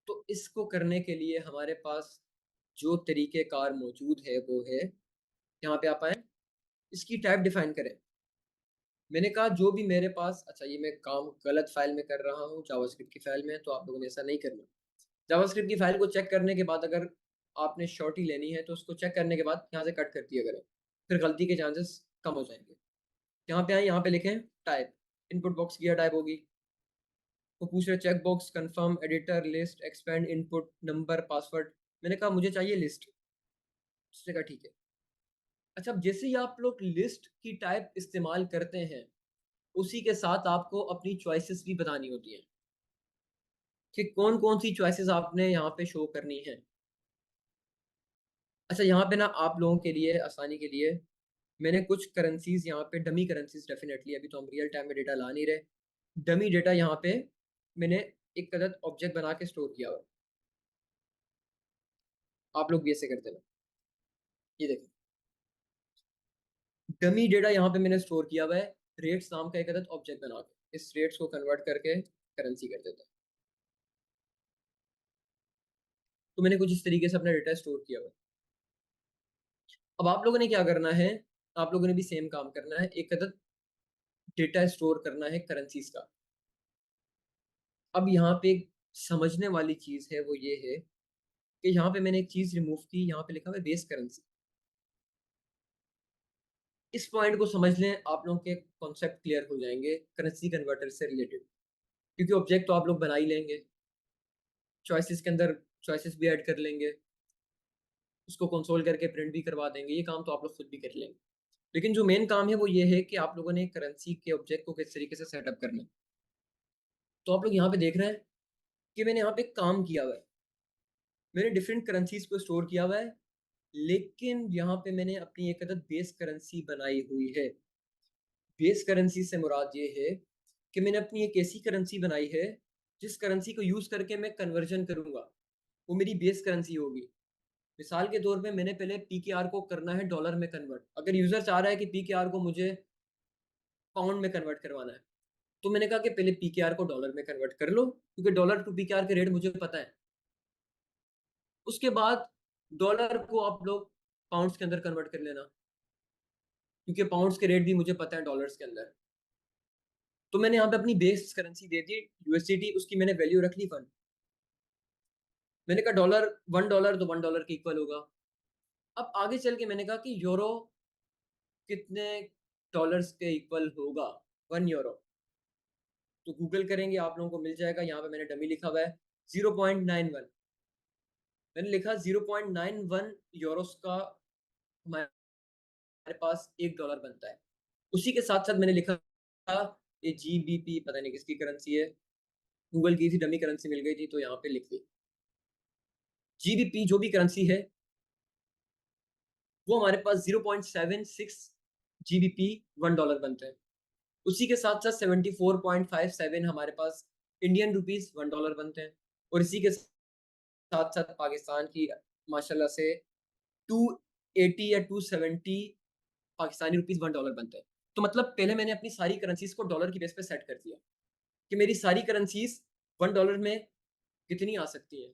तो इसको करने के लिए हमारे पास जो तरीकेकार मौजूद है वो है, यहाँ पे आप आए, इसकी टाइप डिफाइन करें। मैंने कहा जो भी मेरे पास, अच्छा ये मैं काम गलत फाइल में कर रहा हूँ, जावास्क्रिप्ट की फाइल में, तो आप लोगों ने ऐसा नहीं करना। जावास्क्रिप्ट की फाइल को चेक करने के बाद अगर आपने शॉर्टी लेनी है तो उसको चेक करने के बाद यहाँ से कट कर दिया करें, फिर गलती के चांसेस कम हो जाएंगे। यहाँ पे आए, यहाँ पे लिखें टाइप, इनपुट बॉक्स की टाइप होगी, वो पूछ रहे check box confirm editor list expand input number password. मैंने कहा मुझे चाहिए लिस्ट, उसने कहा ठीक है। अच्छा, अब जैसे ही आप लोग लिस्ट की टाइप इस्तेमाल करते हैं उसी के साथ आपको अपनी चॉइसेस भी बतानी होती हैं कि कौन कौन सी चॉइसेस आपने यहाँ पे शो करनी है। अच्छा, यहाँ पे ना आप लोगों के लिए आसानी के लिए मैंने कुछ करेंसीज यहाँ पे, डमी करेंसीज डेफिनेटली, अभी तो हम रियल टाइम में डेटा ला नहीं रहे, डमी डेटा यहाँ पे मैंने एक गलत ऑब्जेक्ट बना के स्टोर किया हुआ है। आप लोग भी ऐसे करते ना, ये देखें डमी डेटा यहाँ पे मैंने स्टोर किया हुआ है रेट्स नाम का एक गलत ऑब्जेक्ट बना के, इस रेट्स को कन्वर्ट करके करेंसी कर देते हैं। तो मैंने कुछ इस तरीके से अपना डेटा स्टोर किया हुआ है। अब आप लोगों ने क्या करना है, आप लोगों ने भी सेम काम करना है, एक अदद डेटा स्टोर करना है करेंसीज का। अब यहाँ पे एक समझने वाली चीज है, वो ये है कि यहाँ पे मैंने एक चीज रिमूव की, यहाँ पे लिखा हुआ है बेस करेंसी। इस पॉइंट को समझ लें, आप लोगों के कॉन्सेप्ट क्लियर हो जाएंगे करेंसी कन्वर्टर से रिलेटेड, क्योंकि ऑब्जेक्ट तो आप लोग बना ही लेंगे, चॉइसेस के अंदर चॉइसेस भी ऐड कर लेंगे, उसको कंसोल करके प्रिंट भी करवा देंगे, ये काम तो आप लोग खुद भी कर लेंगे। लेकिन जो मेन काम है वो ये है कि आप लोगों ने करेंसी के ऑब्जेक्ट को किस तरीके से सेटअप करना है। तो आप लोग यहाँ पे देख रहे हैं कि मैंने यहाँ पे काम किया हुआ है, मैंने डिफरेंट करेंसीज को स्टोर किया हुआ है, लेकिन यहाँ पे मैंने अपनी एक अदद बेस करेंसी बनाई हुई है। बेस करेंसी से मुराद ये है कि मैंने अपनी एक ऐसी करेंसी बनाई है जिस करेंसी को यूज करके मैं कन्वर्जन करूंगा, वो मेरी बेस करेंसी होगी। मिसाल के तौर पे मैंने पहले पीकेआर को करना है डॉलर में कन्वर्ट। अगर यूजर चाह रहा है कि पीकेआर को मुझे पाउंड में कन्वर्ट करवाना है, तो मैंने कहा कि पहले पीकेआर को डॉलर में कन्वर्ट कर लो, क्योंकि डॉलर टू पीकेआर के रेट मुझे पता है। उसके बाद डॉलर को आप लोग पाउंड्स के अंदर कन्वर्ट कर लेना, क्योंकि पाउंड्स के रेट भी मुझे पता है डॉलर्स के अंदर। तो मैंने यहाँ पे अपनी बेस करेंसी दे दी यूएसडीटी, उसकी मैंने वैल्यू रख ली 1। मैंने कहा डॉलर $1 तो $1 के इक्वल होगा। अब आगे चल के मैंने कहा कि यूरो कितने डॉलर्स के इक्वल होगा, 1 यूरो। तो गूगल करेंगे, आप लोगों को मिल जाएगा। यहाँ पे मैंने डमी लिखा हुआ है 0.91, मैंने लिखा 0.91 यूरोस का हमारे पास $1 बनता है। उसी के साथ साथ मैंने लिखा ये जीबीपी, पता नहीं किसकी करेंसी है, गूगल की थी, डमी करेंसी मिल गई थी तो यहाँ पे लिख दी। जीबीपी जो भी करेंसी है वो हमारे पास 0.76 जीबीपी $1 बनता है। उसी के साथ साथ 74.57 हमारे पास इंडियन रुपीस $1 बनते हैं। और इसी के साथ साथ पाकिस्तान की माशाल्लाह से 280 या 270 पाकिस्तानी रुपीस $1 बनते हैं। तो मतलब पहले मैंने अपनी सारी करेंसीज को डॉलर की बेस पे सेट कर दिया कि मेरी सारी करेंसीज $1 में कितनी आ सकती हैं।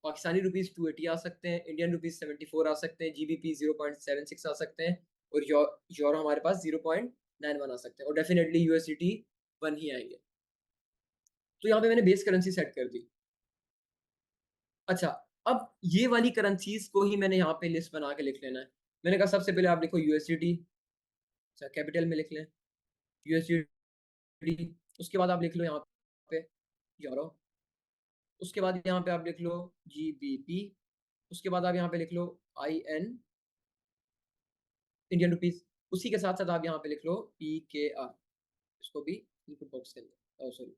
पाकिस्तानी रुपीस 280 आ सकते हैं, इंडियन रुपीस 74 आ सकते हैं, जीबीपी 0.76 आ सकते हैं, और यूरो हमारे पास 0.91 आ सकते हैं, और डेफिनेटली यूएसडीटी 1 ही आएंगे। तो यहाँ पे मैंने बेस करेंसी सेट कर दी। अच्छा, अब ये वाली करेंसीज को ही मैंने यहाँ पे लिस्ट बना के लिख लेना है। मैंने कहा सबसे पहले आप लिखो यूएसडीटी, अच्छा कैपिटल में लिख लें यूएसडीटी। उसके बाद आप लिख लो यहाँ पे यूरो, उसके बाद यहाँ पे आप लिख लो जीबीपी, उसके बाद आप यहाँ पे लिख लो IN इंडियन रुपीस। उसी के साथ साथ आप यहाँ पे लिख लो PKR, इसको भी इनपुट बॉक्स के अंदर, सॉरी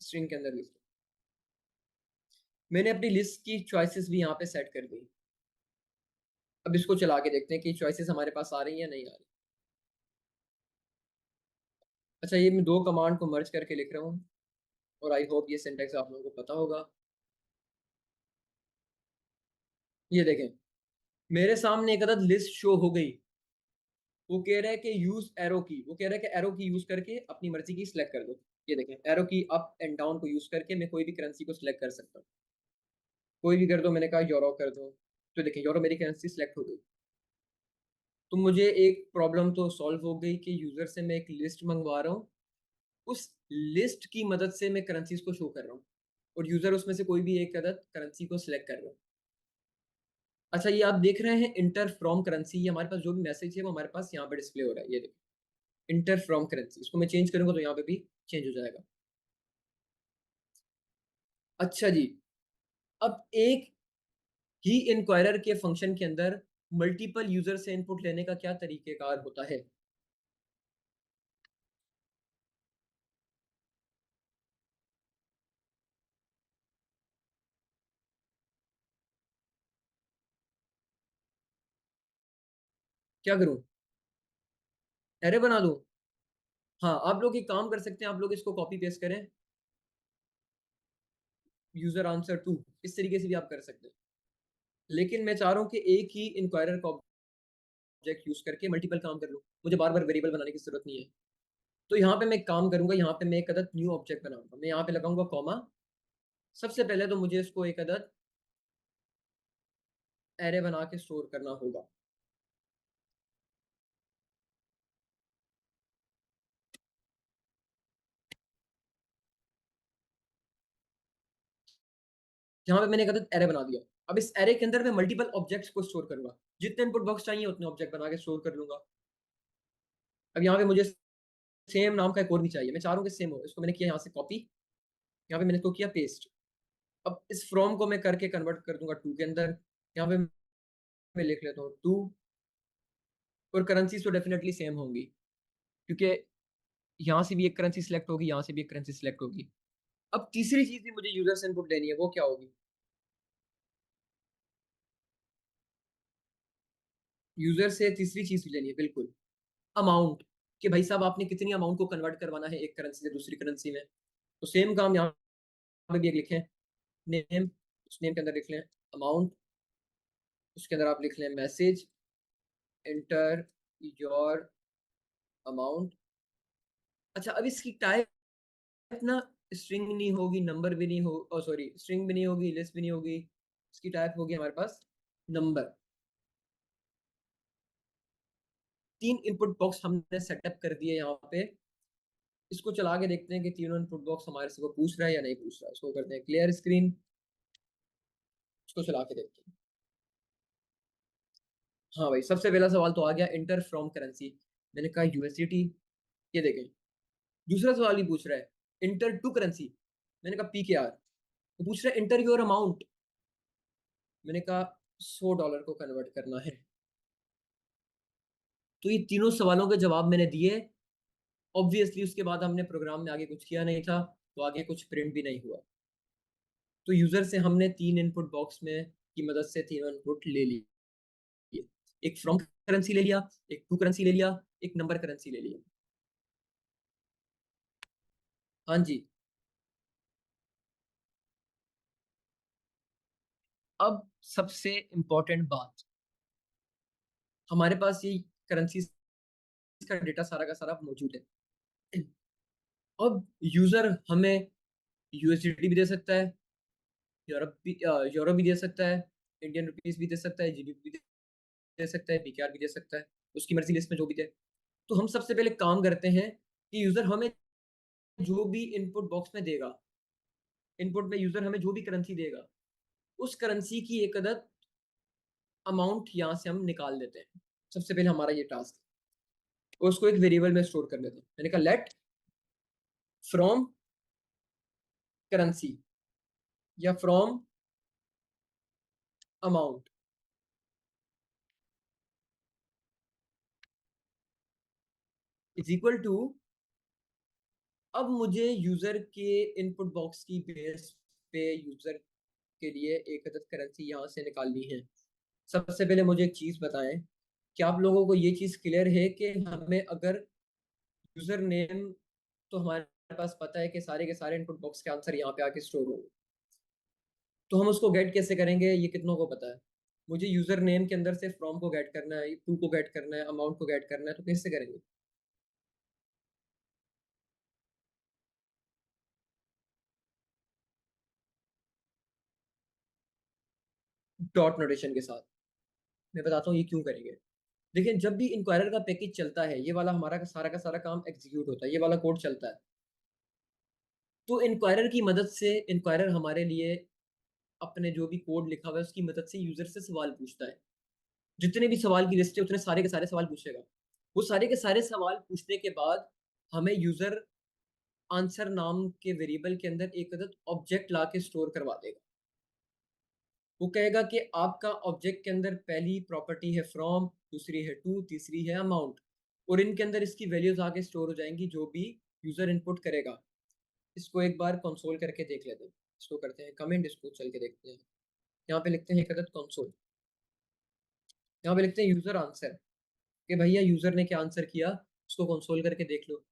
स्ट्रिंग के अंदर लिख लो। मैंने अपनी लिस्ट की चॉइसेस भी यहाँ पे सेट कर दी। अब इसको चला के देखते हैं कि चॉइसेस हमारे पास आ रही हैं या नहीं आ रही। अच्छा, ये मैं 2 कमांड को मर्ज करके लिख रहा हूँ, और आई होप ये सिंटेक्स आप लोगों को पता होगा। ये देखें मेरे सामने एक अदद लिस्ट शो हो गई। वो कह रहा है कि यूज एरो की, वो कह रहा है कि एरो की यूज करके अपनी मर्जी की सिलेक्ट कर दो। ये देखें एरो की अप एंड डाउन को यूज करके मैं कोई भी करेंसी को सिलेक्ट कर सकता हूँ, कोई भी कर दो। मैंने कहा यूरो कर दो, तो देखें यूरो मेरी करेंसी सिलेक्ट हो गई। तो मुझे एक प्रॉब्लम तो सॉल्व हो गई कि यूजर से मैं एक लिस्ट मंगवा रहा हूँ, उस लिस्ट की मदद से मैं करेंसीज को शो कर रहा हूँ, और यूजर उसमें से कोई भी एक अदद करेंसी को सिलेक्ट कर रहा हूँ। अच्छा, ये आप देख रहे हैं इंटर फ्रॉम करेंसी, ये हमारे पास जो भी मैसेज है वो हमारे पास यहाँ पे डिस्प्ले हो रहा है, ये देखिए इंटर फ्रॉम करेंसी। इसको मैं चेंज करूंगा तो यहाँ पे भी चेंज हो जाएगा। अच्छा जी, अब एक ही इंक्वायरर के फंक्शन के अंदर मल्टीपल यूजर से इनपुट लेने का क्या तरीकेकार होता है? क्या करूं? एरे बना दूं? हाँ, आप लोग एक काम कर सकते हैं, आप लोग इसको कॉपी पेस्ट करें, यूजर आंसर 2, इस तरीके से भी आप कर सकते हैं। लेकिन मैं चाह रहा हूं कि एक ही इंक्वायरर का ऑब्जेक्ट यूज करके मल्टीपल काम कर लूं, मुझे बार बार वेरिएबल बनाने की जरूरत नहीं है। तो यहाँ पे मैं एक काम करूंगा, यहाँ पे मैं एक अदद न्यू ऑब्जेक्ट बनाऊंगा, मैं यहाँ पे लगाऊंगा कॉमा। सबसे पहले तो मुझे इसको एक अदद एरे बना के स्टोर करना होगा। यहाँ पे मैंने एक अदद एरे बना दिया। अब इस एरे के अंदर मैं मल्टीपल ऑब्जेक्ट्स को स्टोर करूंगा, जितने इनपुट बॉक्स चाहिए उतने ऑब्जेक्ट बना के स्टोर कर लूंगा। अब यहाँ पे मुझे सेम नाम का एक और भी चाहिए, मैं चाह रहा हूँ कि सेम हो, इसको मैंने किया यहाँ से कॉपी, यहाँ पे मैंने इसको किया पेस्ट। अब इस फ्रॉम को मैं करके कन्वर्ट कर दूंगा टू के अंदर, यहाँ पे मैं लिख लेता हूँ टू, और करेंसी तो डेफिनेटली सेम होंगी, क्योंकि यहाँ से भी एक करेंसी सिलेक्ट होगी, यहाँ से भी एक करेंसी सिलेक्ट होगी। अब तीसरी चीज भी मुझे यूजर से इनपुट लेनी है, वो क्या होगी? यूजर से तीसरी चीज भी लेनी है, बिल्कुल, अमाउंट, कि भाई साहब आपने कितनी अमाउंट को कन्वर्ट करवाना है एक करेंसी से दूसरी करेंसी में। तो सेम काम यहाँ पे भी एक लिखें, नेम, उस नेम के अंदर लिख लें अमाउंट, उसके अंदर आप लिख लें मैसेज, एंटर योर अमाउंट। अच्छा, अब इसकी टाइप ना स्ट्रिंग नहीं होगी, नंबर भी नहीं हो, सॉरी, स्ट्रिंग भी नहीं होगी, लिस्ट भी नहीं होगी, इसकी टाइप होगी हमारे पास नंबर। 3 इनपुट बॉक्स हमने सेटअप कर दिए यहाँ पे। इसको चला के देखते हैं कि तीनों इनपुट बॉक्स हमारे से को पूछ रहा है या नहीं पूछ रहा है। इसको करते हैं क्लियर स्क्रीन, इसको चला के देखते हैं। हाँ भाई, सबसे पहला सवाल तो आ गया, इंटर फ्रॉम करेंसी, मैंने कहा यूएसडीटी, ये देखें। दूसरा सवाल भी पूछ रहा है इंटर टू करेंसी, मैंने कहा पीकेआर। तो पूछ रहा है इंटर योर अमाउंट, मैंने कहा $100 को कन्वर्ट करना है। तो ये तीनों सवालों के जवाब मैंने दिए। ऑब्वियसली उसके बाद हमने प्रोग्राम में आगे कुछ किया नहीं था, तो आगे कुछ प्रिंट भी नहीं हुआ। तो यूजर से हमने 3 इनपुट बॉक्स में की मदद से तीनों इनपुट ले लिए, एक फ्रॉम करेंसी ले लिया, एक टू करेंसी ले लिया, एक नंबर करेंसी ले लिया। हाँ जी। अब सबसे इंपॉर्टेंट बात, हमारे पास ये करेंसी का डेटा सारा का सारा मौजूद है। अब यूजर हमें यूएसडीटी भी दे सकता है, यूरो भी दे सकता है, इंडियन रुपीस भी दे सकता है, जीबीपी भी दे सकता है, बीकेआर भी दे सकता है, उसकी मर्जी, लिस्ट में जो भी दे। तो हम सबसे पहले काम करते हैं कि यूजर हमें जो भी इनपुट बॉक्स में देगा, इनपुट में यूजर हमें जो भी करेंसी देगा, उस करेंसी की एक अदद अमाउंट यहाँ से हम निकाल देते हैं। सबसे पहले हमारा ये टास्क है, और उसको एक वेरिएबल में स्टोर कर देते हैं। मैंने कहा लेट फ्रॉम करेंसी या from amount is equal to, अब मुझे यूजर के इनपुट बॉक्स की बेस पे यूजर के लिए एक अदद करेंसी यहाँ से निकालनी है। सबसे पहले मुझे एक चीज बताएं, क्या आप लोगों को ये चीज क्लियर है कि हमें अगर यूजर नेम, तो हमारे पास पता है कि सारे के सारे इनपुट बॉक्स के आंसर यहाँ पे आके स्टोर होंगे, तो हम उसको गेट कैसे करेंगे, ये कितनों को पता है? मुझे यूजर नेम के अंदर से फ्रॉम को गेट करना है, टू को गेट करना है, अमाउंट को गेट करना है, तो कैसे करेंगे? डॉट नोटेशन के साथ। मैं बताता हूँ ये क्यों करेंगे। देखिए, जब भी इंक्वायरर का पैकेज चलता है, ये वाला हमारा का सारा काम एग्जीक्यूट होता है, ये वाला कोड चलता है, तो इंक्वायरर की मदद से इंक्वायरर हमारे लिए अपने जो भी कोड लिखा हुआ है उसकी मदद से यूजर से सवाल पूछता है। जितने भी सवाल की लिस्ट है उतने सारे के सारे सवाल पूछेगा। वो सारे के सारे सवाल पूछने के बाद हमें यूजर आंसर नाम के वेरिएबल के अंदर एक अदद ऑब्जेक्ट ला के स्टोर करवा देगा। वो कहेगा कि आपका ऑब्जेक्ट के अंदर पहली प्रॉपर्टी है फ्रॉम, दूसरी है टू, तीसरी है अमाउंट, और इनके अंदर इसकी वैल्यूज आगे स्टोर हो जाएंगी जो भी यूजर इनपुट करेगा। इसको एक बार कंसोल करके देख लेते हैं। इसको करते हैं कमेंट, इसको चल के देखते हैं। यहाँ पे लिखते हैं एक अदद कंसोल, यहाँ पे लिखते हैं यूजर आंसर कि भैया यूजर ने क्या आंसर किया, उसको कंसोल करके देख लो।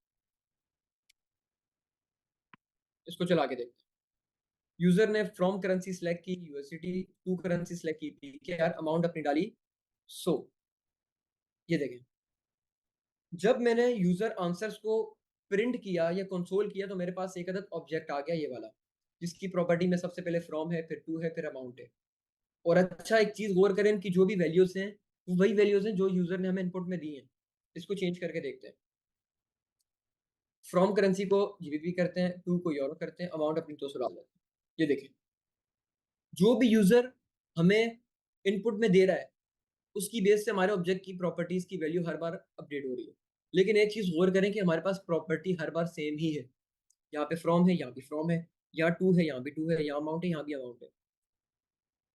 इसको चला के देखते हैं। यूजर ने फ्रॉम करेंसी सिलेक्ट की यूएसडीटी, टू करेंसी सिलेक्ट की पीकेआर, अमाउंट अपनी डाली 100। ये देखें, जब मैंने यूजर आंसर्स को प्रिंट किया या कंसोल किया तो मेरे पास एक अदद ऑब्जेक्ट आ गया, ये वाला, जिसकी प्रॉपर्टी में सबसे पहले फ्रॉम है, फिर टू है, फिर अमाउंट है। और अच्छा एक चीज गौर करें कि जो भी वैल्यूज हैं वो वही वैल्यूज हैं जो यूजर ने हमें इनपुट में दी हैं। इसको चेंज करके देखते हैं। फ्रॉम करेंसी को जीबीपी करते हैं, टू को यूरो करते हैं, अमाउंट अपनी 200 डाल देते हैं। ये देखें, जो भी यूजर हमें इनपुट में दे रहा है उसकी बेस से हमारे ऑब्जेक्ट की प्रॉपर्टीज की वैल्यू हर बार अपडेट हो रही है। लेकिन एक चीज गौर करें कि हमारे पास प्रॉपर्टी हर बार सेम ही है। यहाँ पे फ्रॉम है, यहाँ भी फ्रॉम है, यहाँ टू है, यहाँ भी टू है, यहाँ अमाउंट है, यहाँ भी अमाउंट है।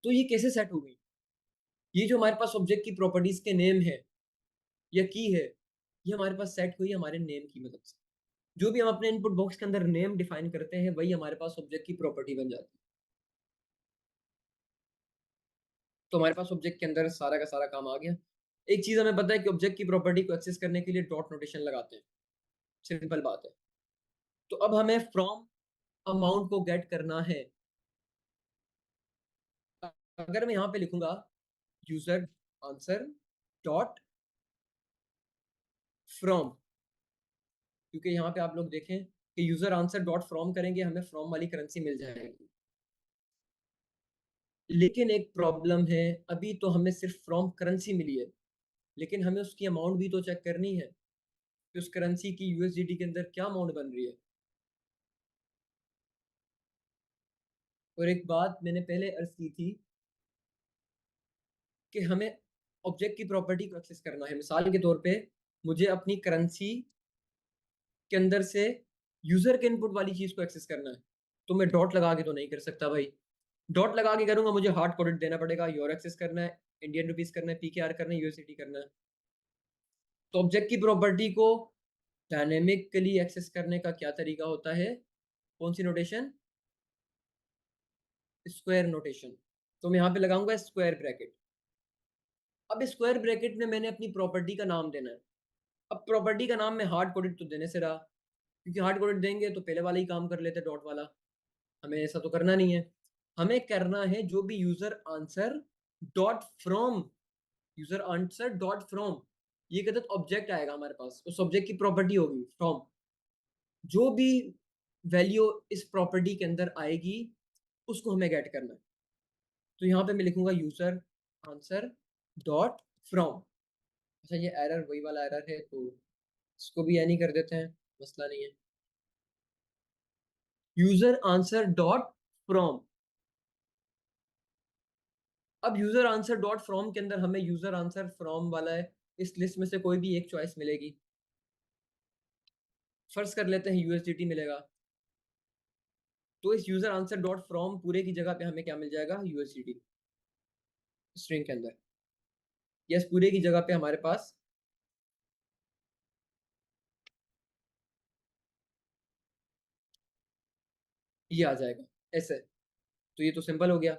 तो ये कैसे सेट हो गई? ये जो हमारे पास ऑब्जेक्ट की प्रॉपर्टीज के नेम है या की है, ये हमारे पास सेट हुई हमारे नेम की मदद से। जो भी हम अपने इनपुट बॉक्स के अंदर नेम डिफाइन करते हैं वही हमारे पास ऑब्जेक्ट की प्रॉपर्टी बन जाती है। तो हमारे पास ऑब्जेक्ट के अंदर सारा का सारा काम आ गया। एक चीज हमें पता है कि ऑब्जेक्ट की प्रॉपर्टी को एक्सेस करने के लिए डॉट नोटेशन लगाते हैं, सिंपल बात है। तो अब हमें फ्रॉम अमाउंट को गेट करना है। अगर मैं यहाँ पे लिखूंगा यूजर आंसर डॉट फ्रॉम, क्योंकि यहाँ पे आप लोग देखें कि यूजर आंसर डॉट फ्रॉम करेंगे हमें फ्रॉम वाली करेंसी मिल जाएगी। लेकिन एक प्रॉब्लम है, अभी तो हमें सिर्फ फ्रॉम करेंसी मिली है, लेकिन हमें उसकी अमाउंट भी तो चेक करनी है कि उस करेंसी की यूएसडीटी के अंदर क्या अमाउंट बन रही है। और एक बात मैंने पहले अर्ज की थी कि हमें ऑब्जेक्ट की प्रॉपर्टी को एक्सेस करना है। मिसाल के तौर पे मुझे अपनी करेंसी के अंदर से यूजर के इनपुट वाली चीज को एक्सेस करना है, तो मैं डॉट लगा के तो नहीं कर सकता भाई। डॉट लगा के करूंगा मुझे हार्ड कोडेड देना पड़ेगा, यूरो एक्सेस करना है, इंडियन रुपीस करना है, पीकेआर करना है, यूएसडीटी करना है। तो ऑब्जेक्ट की प्रॉपर्टी को डायनेमिकली एक्सेस करने का क्या तरीका होता है? कौन सी नोटेशन? Square notation. तो मैं यहाँ पे लगाऊंगा स्क्वायर ब्रैकेट। अब स्क्वायर ब्रैकेट में मैंने अपनी प्रॉपर्टी का नाम देना है। अब प्रॉपर्टी का नाम मैं हार्ड कोडेड तो देने से रहा, क्योंकि हार्ड कोडेड देंगे तो पहले वाला ही काम कर लेते डॉट वाला। हमें ऐसा तो करना नहीं है। हमें करना है जो भी user answer dot from, user answer dot from, ये कहते ऑब्जेक्ट आएगा हमारे पास, उस ऑब्जेक्ट की प्रॉपर्टी होगी फ्रॉम। जो भी वैल्यू इस प्रॉपर्टी के अंदर आएगी उसको हमें गेट करना है। तो यहाँ पे मैं लिखूंगा यूजर आंसर डॉट फ्रॉम। अच्छा ये एरर वही वाला एरर है तो इसको भी यानी कर देते हैं, मसला नहीं है। User answer dot from. अब यूजर आंसर डॉट फ्रॉम के अंदर हमें यूजर आंसर फ्रॉम वाला है, इस लिस्ट में से कोई भी एक चॉइस मिलेगी। फर्ज कर लेते हैं यूएसडीटी मिलेगा, तो इस यूजर आंसर डॉट फ्रॉम पूरे की जगह पे हमें क्या मिल जाएगा? यूएसडीटी स्ट्रिंग के अंदर। यस, पूरे की जगह पे हमारे पास ये आ जाएगा ऐसे। तो ये तो सिंपल हो गया,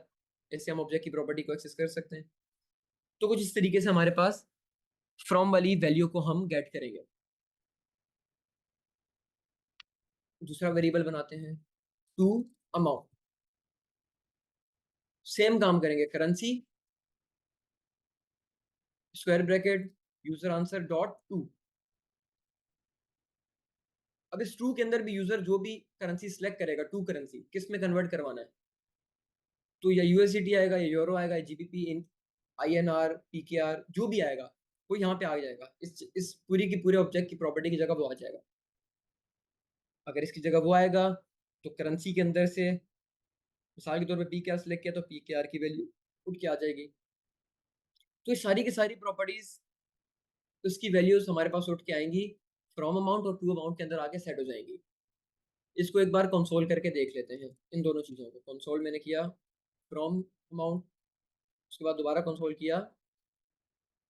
ऐसे हम ऑब्जेक्ट की प्रॉपर्टी को एक्सेस कर सकते हैं। तो कुछ इस तरीके से हमारे पास फ्रॉम वाली वैल्यू को हम गेट करेंगे। दूसरा वेरिएबल बनाते हैं टू अमाउंट, सेम काम करेंगे, currency square bracket user answer dot to. अब इस टू के अंदर भी यूजर जो भी करेंसी सिलेक्ट करेगा, टू करेंसी किस में कन्वर्ट करवाना है, तो या यूएसडीटी आएगा, या यूरो आएगा, या जीबीपी, इन आईएनआर, पीकेआर, जो भी आएगा वो यहाँ पे आ जाएगा। इस पूरी की पूरे ऑब्जेक्ट की प्रॉपर्टी की जगह वो आ जाएगा। अगर इसकी जगह वो आएगा तो करेंसी के अंदर से मिसाल के तौर पे पी के आर सेलेक्ट किया तो पी के आर की वैल्यू उठ के आ जाएगी। तो ये सारी की सारी प्रॉपर्टीज, उसकी वैल्यूज हमारे पास उठ के आएंगी, फ्रॉम अमाउंट और टू अमाउंट के अंदर आके सेट हो जाएंगी। इसको एक बार कंसोल करके देख लेते हैं, इन दोनों चीज़ों को। कंसोल मैंने किया फ्रॉम अमाउंट, उसके बाद दोबारा कंसोल किया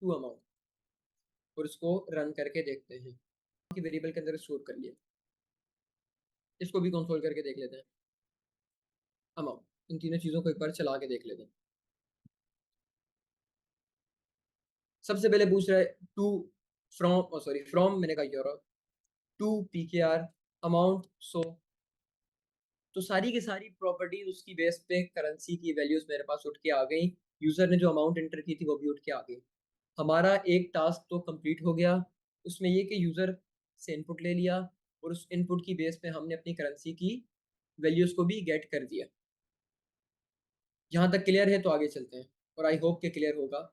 टू अमाउंट, और इसको रन करके देखते हैं कि वेरिएबल के अंदर स्टोर कर लिया। इसको भी कंसोल करके देख लेते हैं अमाउंट, इन तीनों चीज़ों को एक बार चला के देख लेते हैं। सबसे पहले पूछ रहा है टू फ्रॉम, सॉरी फ्रॉम मैंने कहा यूरो, टू पी के आर अमाउंट सो। तो सारी की सारी प्रॉपर्टीज उसकी बेस पे करेंसी की वैल्यूज मेरे पास उठ के आ गई। यूजर ने जो अमाउंट एंटर की थी वो भी उठ के आ गई। हमारा एक टास्क तो कंप्लीट हो गया। उसमें ये कि यूजर से इनपुट ले लिया और उस इनपुट की बेस पे हमने अपनी करेंसी की वैल्यूज को भी गेट कर दिया। यहाँ तक क्लियर है? तो आगे चलते हैं और आई होप के क्लियर होगा।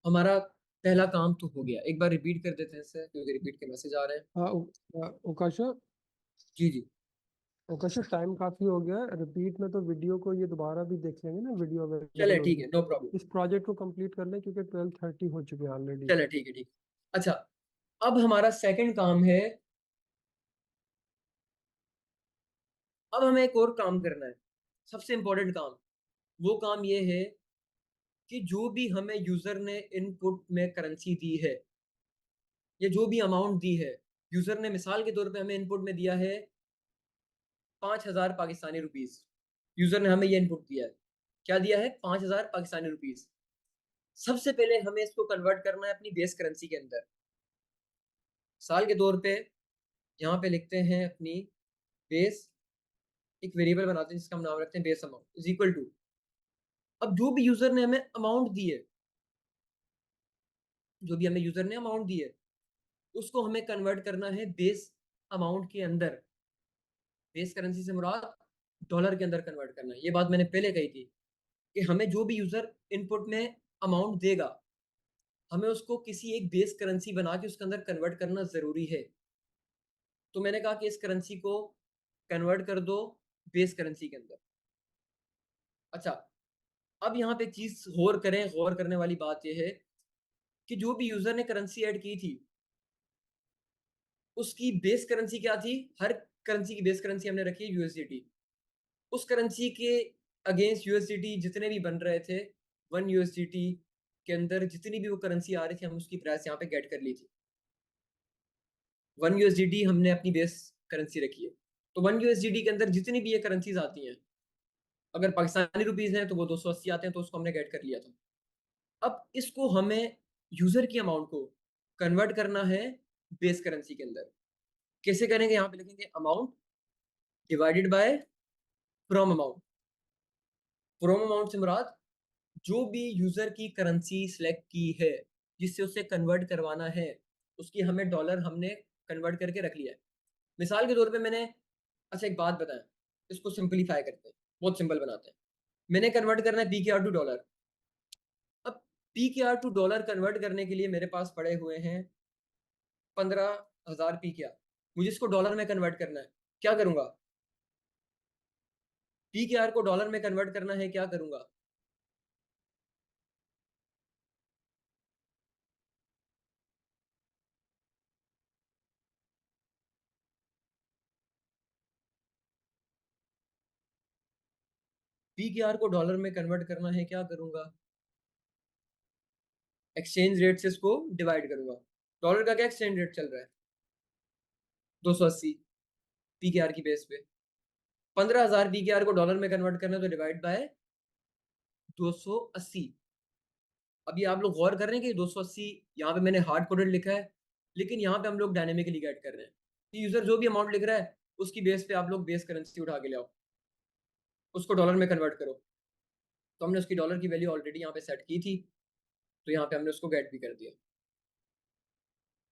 हमारा पहला काम तो हो गया। एक बार रिपीट कर देते हैं इसे, क्योंकि रिपीट के मैसेज आ रहे हैं। उकाशा जी जी उकाशा, टाइम काफी हो गया है। रिपीट में तो वीडियो को ये दोबारा भी देख लेंगे ना, वीडियो चले, अवेलेबल ठीक होगी। है, नो प्रॉब्लम। इस प्रोजेक्ट को कंप्लीट कर लें क्योंकि 12:30 हो चुके हैं ऑलरेडी। चले, ठीक है, ठीक। अच्छा, अब हमारा सेकंड काम है। अब हमें एक और काम करना है, सबसे इंपॉर्टेंट काम। वो काम ये है कि जो भी हमें यूजर ने इनपुट में करेंसी दी है, या जो भी अमाउंट दी है, यूजर ने मिसाल के तौर पे हमें इनपुट में दिया है 5,000 पाकिस्तानी रुपीज। यूजर ने हमें ये इनपुट दिया है, क्या दिया है? 5,000 पाकिस्तानी रुपीज। सबसे पहले हमें इसको कन्वर्ट करना है अपनी बेस करेंसी के अंदर। साल के तौर पे यहाँ पे लिखते हैं अपनी बेस, एक वेरिएबल बनाते हैं जिसका हम नाम रखते हैं base amount is equal to. अब जो भी यूजर ने हमें अमाउंट दी है, जो भी हमें यूजर ने अमाउंट दी है, उसको हमें कन्वर्ट करना है बेस अमाउंट के अंदर। बेस करेंसी से मुराद डॉलर के अंदर कन्वर्ट करना है। ये बात मैंने पहले कही थी कि हमें जो भी यूजर इनपुट में अमाउंट देगा, हमें उसको किसी एक बेस करेंसी बना के उसके अंदर कन्वर्ट करना जरूरी है। तो मैंने कहा कि इस करेंसी को कन्वर्ट कर दो बेस करेंसी के अंदर। अच्छा, अब यहाँ पे एक चीज गौर करें, गौर करने वाली बात यह है कि जो भी यूजर ने करेंसी ऐड की थी, उसकी बेस करेंसी क्या थी? हर करेंसी की बेस करेंसी हमने रखी है यूएसडीटी। उस करेंसी के अगेंस्ट यूएसडीटी जितने भी बन रहे थे, 1 यूएसडीटी के अंदर जितनी भी वो करेंसी आ रही थी, हम उसकी प्राइस यहाँ पे गेट कर ली थी। 1 यूएसडीटी हमने अपनी बेस करेंसी रखी है। तो 1 यूएसडीटी के अंदर जितनी भी ये करेंसीज आती हैं, अगर पाकिस्तानी रुपीज हैं तो वो 280 आते हैं, तो उसको हमने गेट कर लिया था। अब इसको हमें यूजर की अमाउंट को कन्वर्ट करना है बेस करेंसी के अंदर। कैसे करेंगे? यहाँ पे लिखेंगे amount divided by from amount. From amount से मुराद जो भी यूजर की करेंसी सिलेक्ट की है, जिससे उसे कन्वर्ट करवाना है, उसकी हमें डॉलर हमने कन्वर्ट करके रख लिया है। मिसाल के तौर पे मैंने, अच्छा एक बात बताएं, इसको सिंपलीफाई करते हैं, बहुत सिंपल बनाते हैं। मैंने कन्वर्ट करना है पी के आर टू डॉलर। अब पी के आर टू डॉलर कन्वर्ट करने के लिए मेरे पास पड़े हुए हैं 15,000 पी के आर। मुझे इसको डॉलर में कन्वर्ट करना है, क्या करूंगा? पी के आर को डॉलर में कन्वर्ट करना है, क्या करूंगा? पी के आर को डॉलर में कन्वर्ट करना है, क्या करूंगा? एक्सचेंज रेट से इसको डिवाइड करूंगा। डॉलर का क्या एक्सचेंज रेट चल रहा है? 280 पी के आर की बेस पे। 15,000 पी के आर को डॉलर में कन्वर्ट करना है, तो डिवाइड बाय 280। अभी आप लोग गौर कर रहे हैं कि 280 यहाँ पे मैंने हार्ड कोडेड लिखा है, लेकिन यहाँ पे हम लोग डायनेमिकली गेट कर रहे हैं कि यूजर जो भी अमाउंट लिख रहा है, उसकी बेस पे आप लोग बेस करेंसी उठा के ले आओ, उसको डॉलर में कन्वर्ट करो। तो हमने उसकी डॉलर की वैल्यू ऑलरेडी यहाँ पे सेट की थी, तो यहाँ पे हमने उसको गेट भी कर दिया।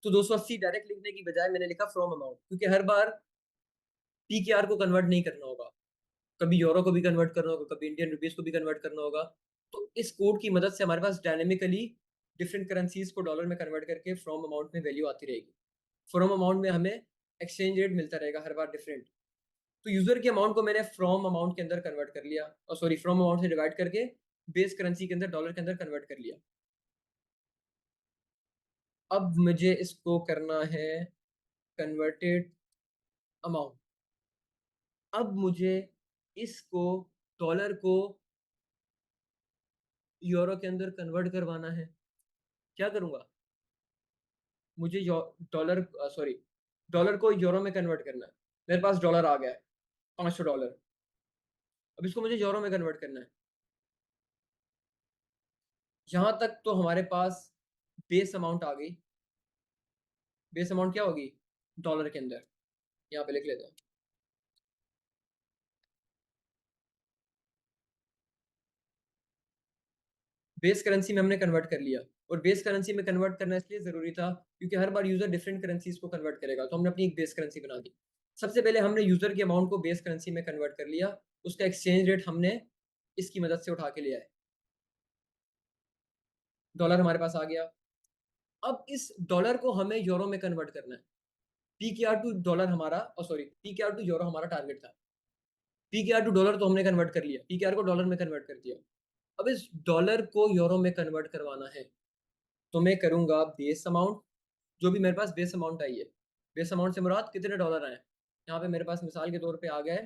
तो 280 डायरेक्ट लिखने की बजाय मैंने लिखा फ्रॉम अमाउंट, क्योंकि हर बार पी के आर को कन्वर्ट नहीं करना होगा, कभी यूरो को भी कन्वर्ट करना होगा, कभी इंडियन रुपीस को भी कन्वर्ट करना होगा। तो इस कोड की मदद से हमारे पास डायनेमिकली डिफरेंट करेंसीज को डॉलर में कन्वर्ट करके फ्रॉम अमाउंट में वैल्यू आती रहेगी। फ्रॉम अमाउंट में हमें एक्सचेंज रेट मिलता रहेगा हर बार डिफरेंट। तो यूजर के अमाउंट को मैंने फ्रॉम अमाउंट के अंदर कन्वर्ट कर लिया, और सॉरी फ्रॉम अमाउंट से डिवाइड करके बेस करेंसी के अंदर डॉलर के अंदर कन्वर्ट कर लिया। अब मुझे इसको करना है कन्वर्टेड अमाउंट। अब मुझे इसको डॉलर को यूरो के अंदर कन्वर्ट करवाना है। क्या करूंगा, मुझे डॉलर सॉरी डॉलर को यूरो में कन्वर्ट करना है। मेरे पास डॉलर आ गया है $500। अब इसको मुझे यूरो में कन्वर्ट करना है। यहां तक तो हमारे पास बेस अमाउंट आ गई। बेस अमाउंट क्या होगी डॉलर के अंदर, यहाँ पे लिख लेते हैं। बेस करेंसी में हमने कन्वर्ट कर लिया, और बेस करेंसी में कन्वर्ट करना इसलिए जरूरी था क्योंकि हर बार यूजर डिफरेंट करेंसीज को कन्वर्ट करेगा, तो हमने अपनी एक बेस करेंसी बना दी। सबसे पहले हमने यूजर के अमाउंट को बेस करेंसी में कन्वर्ट कर लिया, उसका एक्सचेंज रेट हमने इसकी मदद से उठा के लिया है। डॉलर हमारे पास आ गया। अब इस डॉलर को हमें यूरो में कन्वर्ट करना है। पी के आर टू डॉलर हमारा, सॉरी पी के आर टू यूरो हमारा टारगेट था। पी के आर टू डॉलर तो हमने कन्वर्ट कर लिया, पी के आर को डॉलर में कन्वर्ट कर दिया। अब इस डॉलर को यूरो में कन्वर्ट करवाना है, तो मैं करूंगा बेस अमाउंट, जो भी मेरे पास बेस अमाउंट आई है। बेस अमाउंट से मुराद कितने डॉलर आए, यहाँ पे मेरे पास मिसाल के तौर पे आ गए,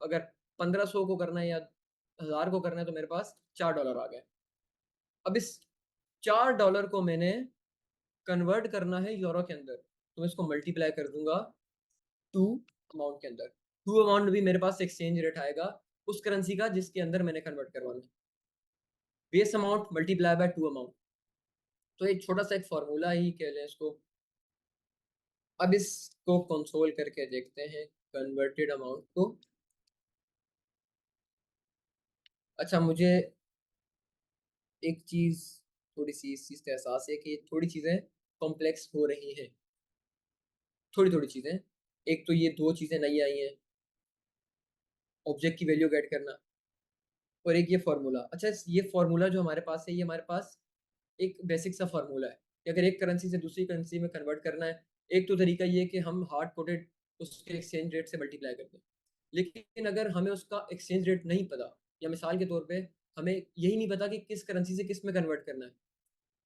अगर 1500 को करना है या 1000 को करना है तो मेरे पास $4 आ गए। अब इस $4 को मैंने कन्वर्ट करना है यूरो के अंदर, तो मैं इसको मल्टीप्लाई कर दूंगा टू अमाउंट के अंदर। टू अमाउंट भी मेरे पास एक्सचेंज रेट आएगा उस करेंसी का जिसके अंदर मैंने कन्वर्ट करवाना है। Base amount multiply by two amount, तो एक छोटा सा एक फॉर्मूला ही कह लें इसको। अब इसको कंसोल करके देखते हैं कन्वर्टेड अमाउंट को। अच्छा, मुझे एक चीज थोड़ी सी इस चीज का एहसास है कि थोड़ी चीजें कॉम्प्लेक्स हो रही हैं, थोड़ी थोड़ी चीजें। एक तो ये दो चीजें नई आई हैं, ऑब्जेक्ट की वैल्यू गेट करना, और एक ये फार्मूला। अच्छा, ये फार्मूला जो हमारे पास है, ये हमारे पास एक बेसिक सा फार्मूला है कि अगर एक करेंसी से दूसरी करेंसी में कन्वर्ट करना है, एक तो तरीका ये है कि हम हार्ड कोडेड उसके एक्सचेंज रेट से मल्टीप्लाई कर दें। लेकिन अगर हमें उसका एक्सचेंज रेट नहीं पता, या मिसाल के तौर पे हमें यही नहीं पता कि किस करेंसी से किस में कन्वर्ट करना है,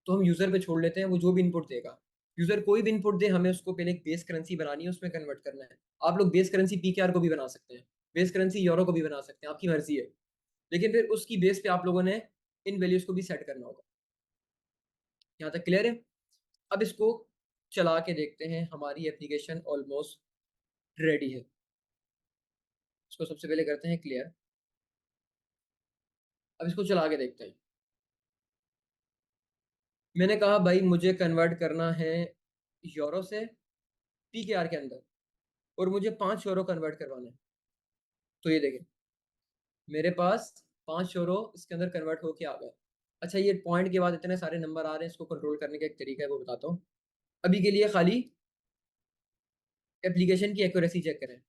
तो हम यूजर पे छोड़ लेते हैं, वो जो भी इनपुट देगा। यूजर कोई भी इनपुट दे, हमें उसको पहले एक बेस करेंसी बनानी है, उसमें कन्वर्ट करना है। आप लोग बेस करेंसी पीकेआर को भी बना सकते हैं, बेस करेंसी यूरो को भी बना सकते हैं, आपकी मर्जी है। लेकिन फिर उसकी बेस पे आप लोगों ने इन वैल्यूज को भी सेट करना होगा। यहाँ तक क्लियर है। अब इसको चला के देखते हैं। हमारी एप्लीकेशन ऑलमोस्ट रेडी है। इसको सबसे पहले करते हैं क्लियर। अब इसको चला के देखते हैं। मैंने कहा भाई मुझे कन्वर्ट करना है यूरो से पीकेआर के अंदर, और मुझे 5 यूरो कन्वर्ट करवाना है। तो ये देखें, मेरे पास 5 यूरो इसके अंदर कन्वर्ट होके आ गए। अच्छा, ये पॉइंट के बाद इतने सारे नंबर आ रहे हैं, इसको कंट्रोल करने का एक तरीका है, वो बताता हूँ। अभी के लिए खाली एप्लीकेशन की एक्यूरेसी चेक करें।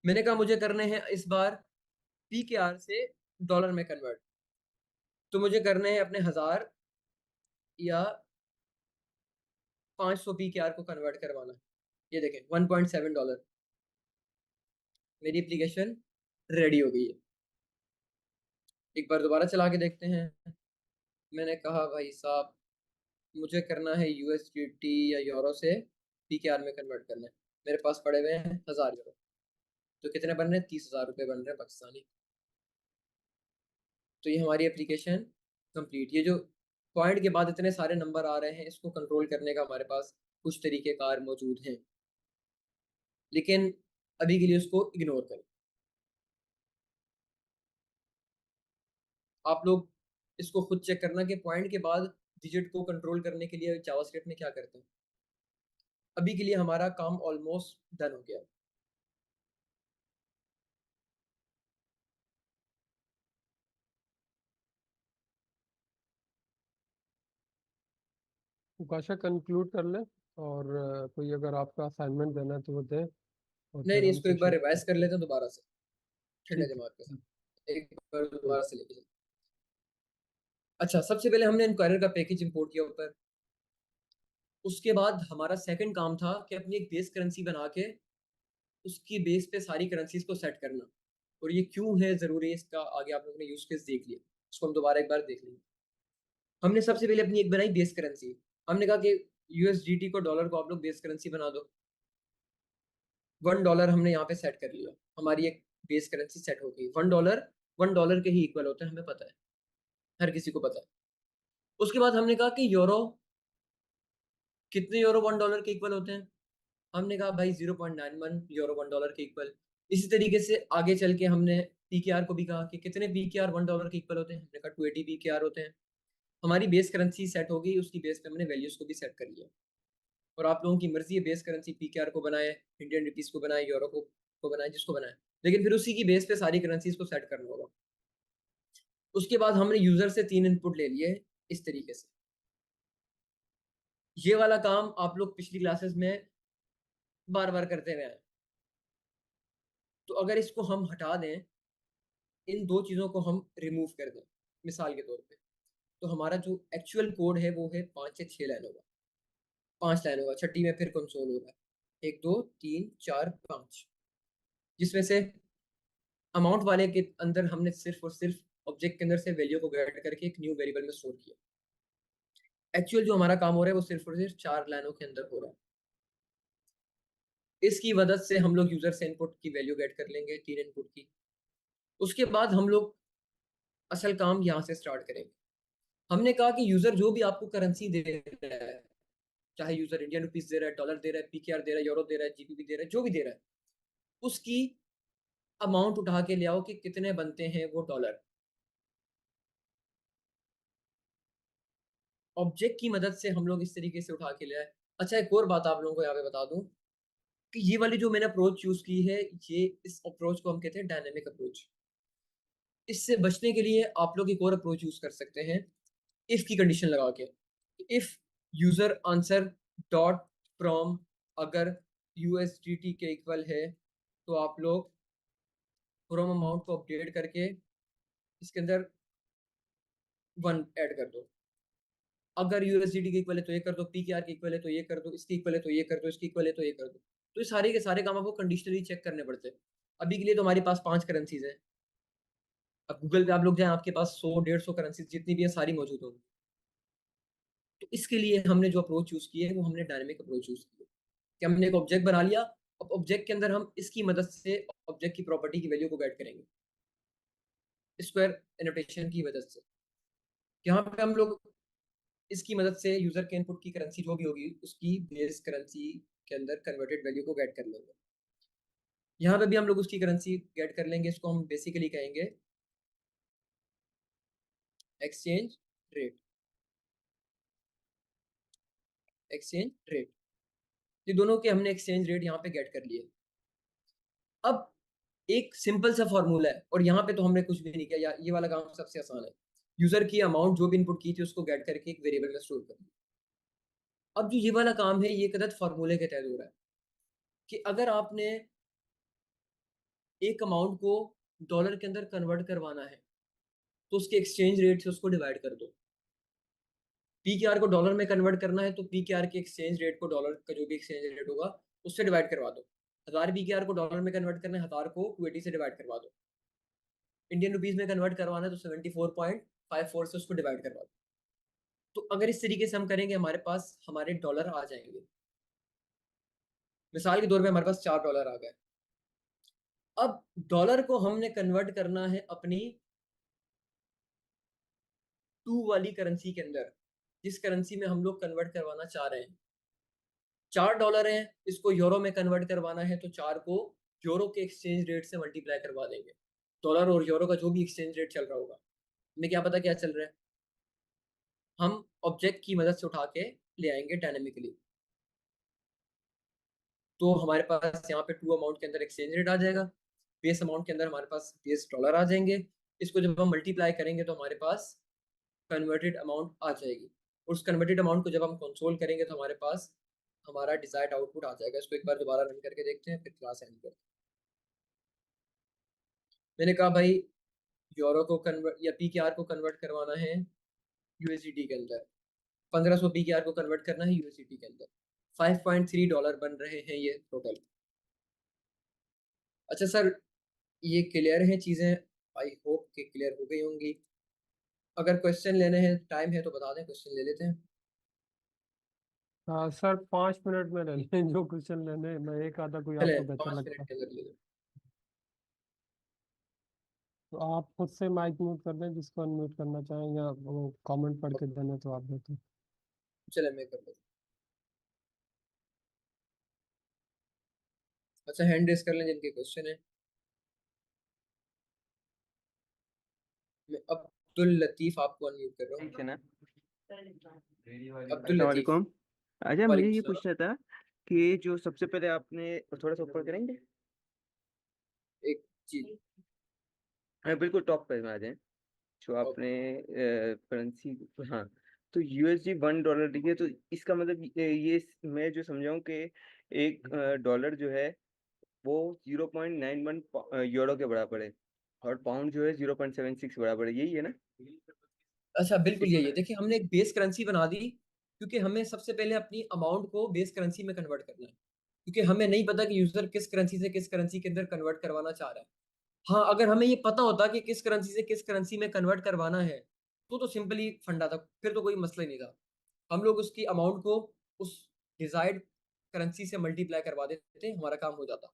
मैंने कहा मुझे करने हैं इस बार पीकेआर से डॉलर में कन्वर्ट, तो मुझे करने हैं अपने 1000 या 500 पीकेआर को कन्वर्ट करवाना है। ये देखें $1.7, मेरी एप्लीकेशन रेडी हो गई है। एक बार दोबारा चला के देखते हैं। मैंने कहा भाई साहब मुझे करना है यूएसडीटी या यूरो से पीकेआर में कन्वर्ट करना है। मेरे पास पड़े हुए हैं 1000 यूरो, तो कितने बन रहे हैं, 30,000 रुपये बन रहे हैं पाकिस्तानी। तो ये हमारी एप्लीकेशन कंप्लीट। ये जो पॉइंट के बाद इतने सारे नंबर आ रहे हैं, इसको कंट्रोल करने का हमारे पास कुछ तरीके कार मौजूद हैं, लेकिन अभी के लिए उसको इग्नोर करें। आप लोग इसको खुद चेक करना कि पॉइंट के बाद डिजिट को कंट्रोल करने के लिए जावास्क्रिप्ट में क्या करते हैं। अभी के लिए हमारा काम ऑलमोस्ट डन हो गया। उकाशा कंक्लूड कर ले, और कोई अगर आपका असाइनमेंट देना है तो वो दे, और नहीं फिर नहीं, हम इसको एक बार सेशन रिवाइज कर लेते हैं दोबारा से, ठंडे ठीक दिमाग के है। साथ एक बार ठीक। दोबारा से लेके चलते हैं। अच्छा, सबसे पहले हमने इंक्वायरर का पैकेज इंपोर्ट किया ऊपर। उसके बाद हमारा सेकंड काम था कि अपनी एक बेस करेंसी बना के उसकी बेस पे सारी करेंसीज को सेट करना। और ये क्यों है ज़रूरी, इसका आगे आप लोगों ने यूज केस देख लिया, इसको हम दोबारा एक बार देख लेंगे। हमने सबसे पहले अपनी एक बनाई बेस करेंसी। हमने कहा कि यूएसडीटी को, डॉलर को आप लोग बेस करेंसी बना दो। $1 हमने यहाँ पे सेट कर लिया, हमारी एक बेस करेंसी सेट हो गई। $1 के ही इक्वल होता है, हमें पता है, हर किसी को पता है। उसके बाद हमने कहा कि यूरो, कितने यूरो $1 के इक्वल होते हैं? हमने कहा भाई 0.91 यूरो $1 के इक्वल। इसी तरीके से आगे चल के हमने पीकेआर को भी कहा कि कितने पीकेआर $1 के इक्वल होते हैं? हमने कहा 280 पीकेआर होते हैं। हमारी बेस करेंसी सेट हो गई, उसकी बेस पे हमने वैल्यूज को भी सेट कर लिया। और आप लोगों की मर्जी है, बेस करेंसी पीकेआर को बनाए, इंडियन रुपीस को बनाए, यूरो को बनाए, जिसको बनाए, लेकिन फिर उसी की बेस पे सारी करेंसीज को सेट करना होगा। उसके बाद हमने यूजर से 3 इनपुट ले लिए इस तरीके से। ये वाला काम आप लोग पिछली क्लासेस में बार बार करते रहे हैं। तो अगर इसको हम हटा दें, इन दो चीज़ों को हम रिमूव कर दें मिसाल के तौर पे, तो हमारा जो एक्चुअल कोड है वो है 5 से 6 लाइन होगा, 5 लाइन होगा, छठी में फिर कंसोल होगा 1 2 3 4 5, जिसमें से अमाउंट वाले के अंदर हमने सिर्फ और सिर्फ ऑब्जेक्ट के अंदर से वैल्यू को गेट करके एक न्यू वेरिएबल में स्टोर किया। एक्चुअल जो हमारा काम हो रहा है वो सिर्फ और सिर्फ 4 लाइनों के अंदर हो रहा है। इसकी मदद से हम लोग यूजर से इनपुट की वैल्यू गेट कर लेंगे, 3 इनपुट की। उसके बाद हम लोग असल काम यहाँ से स्टार्ट करेंगे। हमने कहा कि यूजर जो भी आपको करेंसी दे रहा है, चाहे यूजर इंडियन रुपीस दे रहा है, डॉलर दे रहा है, पीकेआर दे रहा है, यूरो दे रहा है, जीबीपी दे रहा है, जो भी दे रहा है, उसकी अमाउंट उठा के ले आओ कि कितने बनते हैं वो डॉलर। ऑब्जेक्ट की मदद से हम लोग इस तरीके से उठा के ले आए। अच्छा, एक और बात आप लोगों को यहाँ पे बता दूं कि ये वाली जो मैंने अप्रोच यूज की है, ये इस अप्रोच को हम कहते हैं डायनेमिक अप्रोच। इससे बचने के लिए आप लोग एक और अप्रोच यूज कर सकते हैं, इफ की कंडीशन लगा के। If user answer dot from अगर यूएसडीटी के इक्वल है, तो आप लोग फ्रॉम अमाउंट को अपडेट करके इसके अंदर 1 ऐड कर दो। अगर यूएसडीटी के इक्वल है तो ये कर दो, पीकेआर के इक्वल है तो ये कर दो, इसके इक्वल है तो ये कर दो, इसके इक्वल है तो ये कर दो। तो ये सारे के सारे काम आपको कंडीशनली चेक करने पड़ते हैं। अभी के लिए तो हमारे पास 5 करेंसीज हैं। अब गूगल पे आप लोग जाएं, आपके पास 100-150 करेंसीज जितनी भी है सारी मौजूद होंगी। तो इसके लिए हमने जो अप्रोच यूज की है वो हमने डायनेमिक अप्रोच यूज की है कि हमने एक ऑब्जेक्ट बना लिया। अब ऑब्जेक्ट के अंदर हम इसकी मदद से ऑब्जेक्ट की प्रॉपर्टी की वैल्यू को गेट करेंगे स्क्वायर एनोटेशन की मदद से। यहाँ पे हम लोग इसकी मदद से यूजर के इनपुट की करेंसी जो भी होगी उसकी बेस करेंसी के अंदर कन्वर्टेड वैल्यू को गेट कर लेंगे। यहाँ पे भी हम लोग उसकी करेंसी गेट कर लेंगे, इसको हम बेसिकली कहेंगे एक्सचेंज रेट। एक्सचेंज रेट, ये दोनों के हमने एक्सचेंज रेट यहाँ पे गेट कर लिए। अब एक सिंपल सा फॉर्मूला है, और यहाँ पे तो हमने कुछ भी नहीं किया, ये वाला काम सबसे आसान है। यूजर की अमाउंट जो भी इनपुट की थी उसको गेट करके एक वेरिएबल में स्टोर कर दिया। अब जो ये वाला काम है ये कदर फॉर्मूले के तहत हो रहा है कि अगर आपने एक अमाउंट को डॉलर के अंदर कन्वर्ट करवाना है तो उसके एक्सचेंज रेट से उसको डिवाइड कर दो। पीकेआर को डॉलर में कन्वर्ट करना है तो पीकेआर के एक्सचेंज रेट को, डॉलर का जो भी एक्सचेंज रेट होगा उससे डिवाइड करवा दो। 1000 पीकेआर को डॉलर में कन्वर्ट करना है, 1000 को 280 से डिवाइड करवा दो। इंडियन रुपीस में कन्वर्ट करवाना है तो 74.54 से उसको डिवाइड करवा दो। तो अगर इस तरीके से हम करेंगे हमारे पास हमारे डॉलर आ जाएंगे। मिसाल के तौर पे हमारे पास $4 आ गए। अब डॉलर को हमने कन्वर्ट करना है अपनी 2 वाली करेंसी के अंदर, जिस करेंसी में हम लोग कन्वर्ट करवाना चाह रहे हैं। $4 है, इसको यूरो में कन्वर्ट करवाना है तो 4 को यूरो के एक्सचेंज रेट से मल्टीप्लाई करवा देंगे। डॉलर और यूरो का जो भी एक्सचेंज रेट चल रहा होगा, हमें क्या पता क्या चल रहा है, हम ऑब्जेक्ट की मदद से उठा के ले आएंगे डायनेमिकली। तो हमारे पास यहाँ पे 2 अमाउंट के अंदर एक्सचेंज रेट आ जाएगा, बेस अमाउंट के अंदर हमारे पास बेस डॉलर आ जाएंगे। इसको जब हम मल्टीप्लाई करेंगे तो हमारे पास कन्वर्टेड अमाउंट आ जाएगी। उस कन्वर्टेड अमाउंट को जब हम कंसोल करेंगे तो हमारे पास हमारा डिजायर्ड आउटपुट आ जाएगा। इसको एक बार दोबारा रन करके देखते हैं, फिर क्लास एंड करते हैं। मैंने कहा भाई यूरो को कन्वर्ट या पीकेआर को कन्वर्ट करवाना है यूएसडीटी के अंदर, 1500 पीकेआर को कन्वर्ट करना है यूएसडीटी के अंदर, $5.3 बन रहे हैं ये टोटल। अच्छा सर, ये क्लियर है चीजें? आई होप कि क्लियर हो गई होंगी। अगर क्वेश्चन लेने हैं, टाइम है तो बता दें, क्वेश्चन ले लेते हैं। हाँ सर, 5 मिनट में ले लें जो क्वेश्चन लेने हैं। मैं एक आधा कोई चले आपको बेहतर 5 लगता मिनट है के अंदर ले लें। तो आप खुद से माइक म्यूट कर दें जिसको अनम्यूट करना चाहें, या वो कमेंट पढ़ के देना तो आप देते। चले मैं कर लेता हूं। अच्छा हैंड रेस कर लें जिनके क्वेश्चन है। मैं अब्दुल लतीफ आपको अनम्यूट कर रहा हूँ। ठीक है ना। अब्दुल लतीफ। अस्सलामुअलैकुम। अच्छा, मुझे वालेकुम ये सलाम। पूछना था कि जो सबसे पहले आपने थोड़ा सा ऊपर करेंगे, एक चीज। बिल्कुल टॉप पे आ जाए, जो ओके। आपने करेंसी, हाँ, तो यूएसडी $1 दिए, तो इसका मतलब ये मैं जो समझाऊं कि एक डॉलर जो है वो 0.91 यूरो के बराबर है, और पाउंड जो है 0.76 बराबर है, यही है ना? अच्छा बिल्कुल यही है। देखिए हमने एक बेस करेंसी बना दी, क्योंकि हमें सबसे पहले अपनी अमाउंट को बेस करेंसी में कन्वर्ट करना है, क्योंकि हमें नहीं पता कि यूजर किस करेंसी से किस करेंसी के अंदर कन्वर्ट करवाना चाह रहा है। हाँ, अगर हमें ये पता होता कि किस करेंसी से किस करेंसी में कन्वर्ट करवाना है तो सिंपली फंडा था, फिर तो कोई मसला ही नहीं था। हम लोग उसकी अमाउंट को उस डिजायर्ड करेंसी से मल्टीप्लाई करवा देते, हमारा काम हो जाता।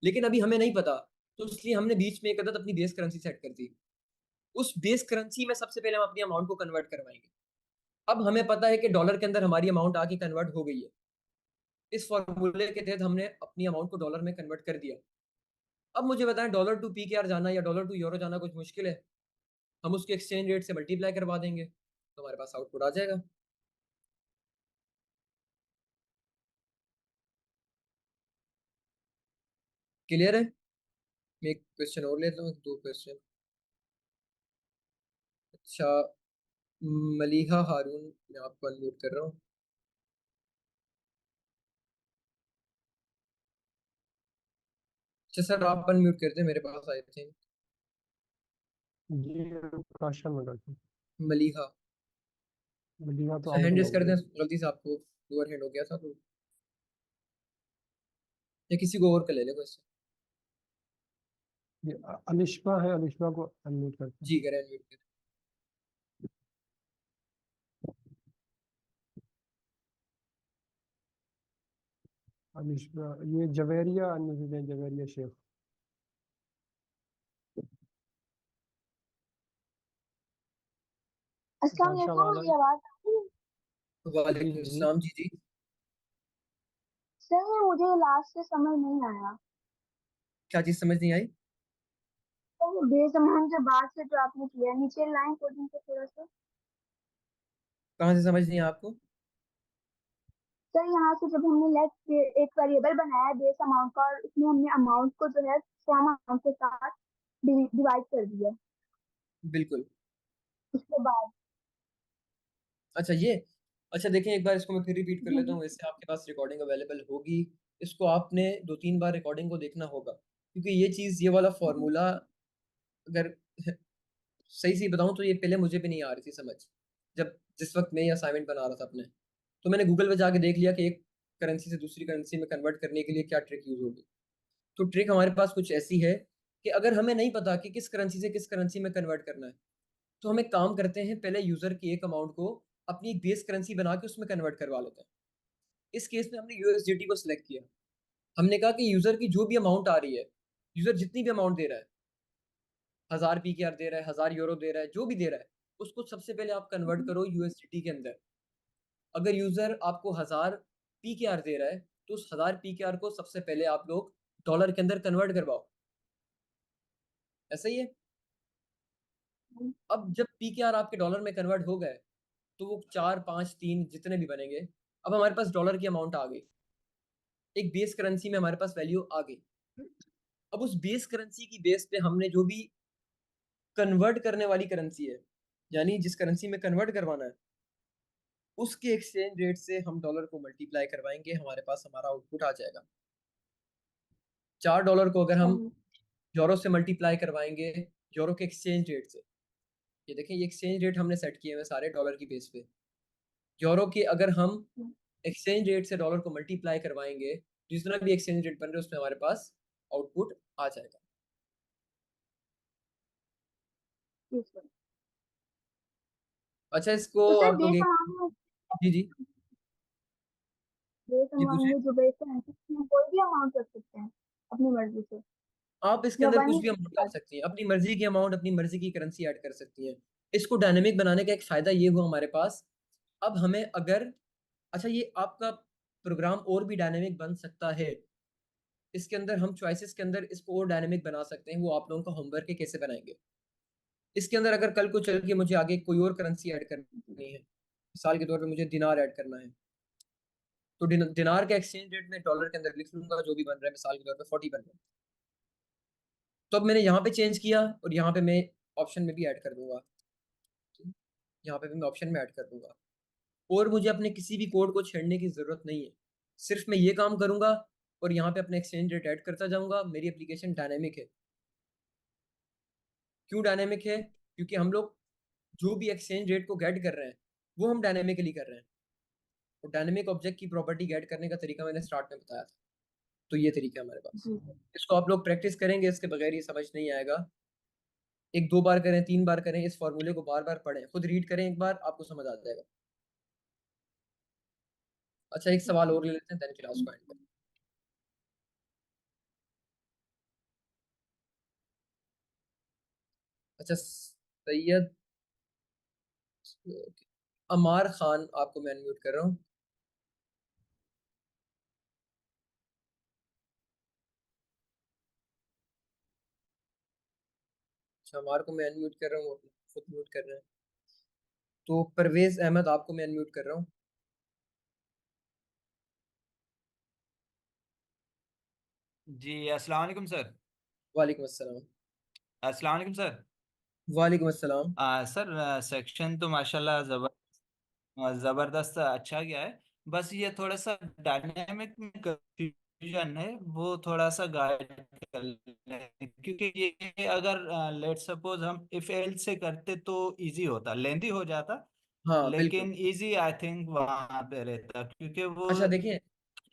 लेकिन अभी हमें नहीं पता, तो इसलिए हमने बीच में एक अदद अपनी बेस करेंसी सेट कर दी। उस बेस करेंसी में सबसे पहले हम अपनी अमाउंट को कन्वर्ट करवाएंगे। अब हमें पता है कि डॉलर के अंदर हमारी अमाउंट आके कन्वर्ट हो गई है। इस फॉर्मूले के तहत हमने अपनी अमाउंट को डॉलर में कन्वर्ट कर दिया। अब मुझे बताएं, डॉलर टू पीकेआर जाना या डॉलर टू यूरो जाना कुछ मुश्किल है? हम उसके एक्सचेंज रेट से मल्टीप्लाई करवा देंगे तो हमारे पास आउटपुट आ जाएगा। क्लियर है? मैं एक क्वेश्चन और लेता हूँ, 2 क्वेश्चन। अच्छा, मलिहा हारून, मैं आपको अनम्यूट कर रहा हूँ। अच्छा सर, आप अनम्यूट करते हैं, मेरे पास आए थे। जी काशा में करते मलिहा। मदीना तो अच्छा हैंड अमर रेस कर होगा। दें, गलती से आपको लोअर हैंड हो गया था तो, या किसी को और कर ले ले क्वेश्चन। ये अलिश्बा है, अलिश्बा को अनम्यूट करते हैं। जी करें, अनम्यूट करें। अलिश्बा, ये जवेरिया अनम्यूट है, जवेरिया शेख। अस्सलाम काशा वालेकुम, वाला। मेरी आवाज आ रही है? जी वालेकुम जी। सलाम। जी जी। सर मुझे लास्ट से समझ नहीं आया। क्या चीज समझ नहीं आई? सर बेस अमाउंट के बाद से जो आपने किया, नीचे लाइन कोडिंग पे थोड़ा सा। कहाँ से समझ नहीं आया आपको? सर यहाँ से जब हमने लेट एक वेरिएबल बनाया बेस अमाउंट का, और उसमें हमने अमाउंट को जो है फॉर्म अमाउंट के साथ डिवाइड कर दिया, बिल्कुल। उसके बाद। अच्छा ये, अच्छा देखें एक बार इसको मैं फिर रिपीट कर जी लेता जी। हूँ। वैसे आपके पास रिकॉर्डिंग अवेलेबल होगी, इसको आपने 2-3 बार रिकॉर्डिंग को देखना होगा, क्योंकि ये चीज़, ये वाला फॉर्मूला अगर सही से बताऊं तो ये पहले मुझे भी नहीं आ रही थी समझ, जब जिस वक्त मैं ये असाइनमेंट बना रहा था अपने। तो मैंने गूगल पे जाके देख लिया कि एक करेंसी से दूसरी करेंसी में कन्वर्ट करने के लिए क्या ट्रिक यूज होगी। तो ट्रिक हमारे पास कुछ ऐसी है कि अगर हमें नहीं पता कि किस करेंसी से किस करेंसी में कन्वर्ट करना है, तो हम एक काम करते हैं, पहले यूजर की एक अमाउंट को अपनी एक बेस करेंसी बना के उसमें कन्वर्ट करवा लेते हैं। इस केस में हमने यूएसडीटी को सिलेक्ट किया। हमने कहा कि यूजर की जो भी अमाउंट आ रही है, यूजर जितनी भी अमाउंट दे रहा है, 1000 पीकेआर दे रहा है, 1000 यूरो दे रहा है, जो भी दे रहा है, उसको सबसे पहले आप कन्वर्ट करो यूएसडीटी के अंदर। अगर यूजर आपको 1000 पीकेआर दे रहा है, तो उस 1000 पीकेआर को सबसे पहले आप लोग डॉलर के अंदर कन्वर्ट करवाओ। ऐसा ही है। अब जब पीकेआर आपके डॉलर में कन्वर्ट हो गए, तो वो 4, 5, 3 जितने भी बनेंगे, अब हमारे पास डॉलर की अमाउंट आ गई, एक बेस करेंसी में हमारे पास वैल्यू आ गई। अब उस बेस करेंसी की बेस पे हमने जो भी कन्वर्ट करने वाली करेंसी है, यानी जिस करेंसी में कन्वर्ट करवाना है, उसके एक्सचेंज रेट से हम डॉलर को मल्टीप्लाई करवाएंगे, हमारे पास हमारा आउटपुट आ जाएगा। $4 को अगर हम यूरो से मल्टीप्लाई करवाएंगे यूरो के एक्सचेंज रेट से, ये देखें ये एक्सचेंज रेट हमने सेट किए हुए सारे डॉलर की बेस पे। यूरो के अगर हम एक्सचेंज रेट से डॉलर को मल्टीप्लाई करवाएंगे, जितना भी एक्सचेंज रेट बन रहा है उसमें हमारे पास आउटपुट आ जाएगा। अच्छा इसको तो सर आप लोग बेस एक अमाउंट जी जी बेस जी अमाउंट पूछे। में जो बेस है उसमें कोई भी अमाउंट रख सकते हैं अपनी मर्जी से, आप इसके या अंदर वन कुछ ही भी अमाउंट डाल सकती हैं, अपनी मर्जी की अमाउंट, अपनी मर्जी की करेंसी ऐड कर सकती हैं। इसको डायनेमिक बनाने का एक फायदा ये हुआ हमारे पास, अब हमें अगर अच्छा ये आपका प्रोग्राम और भी डायनेमिक बन सकता है, इसके अंदर हम चॉइसेस के अंदर इसको और डायनेमिक बना सकते हैं, वो आप लोगों का होमवर्क है कैसे बनाएंगे। इसके अंदर अगर कल को चल के मुझे आगे कोई और करेंसी ऐड करनी है, मिसाल के तौर पे मुझे दिनार ऐड करना है, तो दिनार का एक्सचेंज रेट में डॉलर के अंदर लिख लूंगा जो भी बन रहा है, मिसाल के तौर पे 40 बन रहा है। तो अब मैंने यहाँ पे चेंज किया और यहाँ पे मैं ऑप्शन में भी ऐड कर दूंगा, यहाँ पे भी मैं ऑप्शन में ऐड कर दूंगा, और मुझे अपने किसी भी कोड को छेड़ने की जरूरत नहीं है। सिर्फ मैं ये काम करूंगा और यहाँ पे अपने एक्सचेंज रेट ऐड करता जाऊंगा। मेरी एप्लीकेशन डायनेमिक है। क्यों डायनेमिक है? क्योंकि हम लोग जो भी एक्सचेंज रेट को गेट कर रहे हैं वो हम डायनेमिकली कर रहे हैं। और डायनेमिक ऑब्जेक्ट की प्रॉपर्टी गेट करने का तरीका मैंने स्टार्ट में बताया था, तो ये तरीका है हमारे पास। इसको आप लोग प्रैक्टिस करेंगे, इसके बगैर ये समझ नहीं आएगा। 1-2 बार करें, 3 बार करें, इस फॉर्मूले को बार बार पढ़ें, खुद रीड करें एक बार, आपको समझ आ जाएगा। अच्छा एक सवाल और ले लेते हैं, देन क्लास को एंड करें। अच्छा सैयद अमार खान, आपको मैं अनम्यूट कर रहा हूँ। अच्छा अमार को मैं अनम्यूट कर रहा हूँ, खुद म्यूट कर रहे हैं। तो परवेज अहमद, आपको मैं अनम्यूट कर रहा हूँ। जी अस्सलाम वालेकुम सर। वालेकुम अस्सलाम। अस्सलाम वालेकुम सर। वालेकुम अस्सलाम। सर सेक्शन तो माशाल्लाह ज़बरदस्त अच्छा गया है। बस ये थोड़ा सा डायनेमिक में कंफ्यूजन है, वो थोड़ा सा गाइड कर लें, क्योंकि ये अगर लेट सपोज हम इफ एल से करते तो इजी होता, लेंदी हो जाता, हाँ बिल्कुल। लेकिन इजी आई थिंक वहां पे रहता, क्योंकि वो अच्छा देखिए,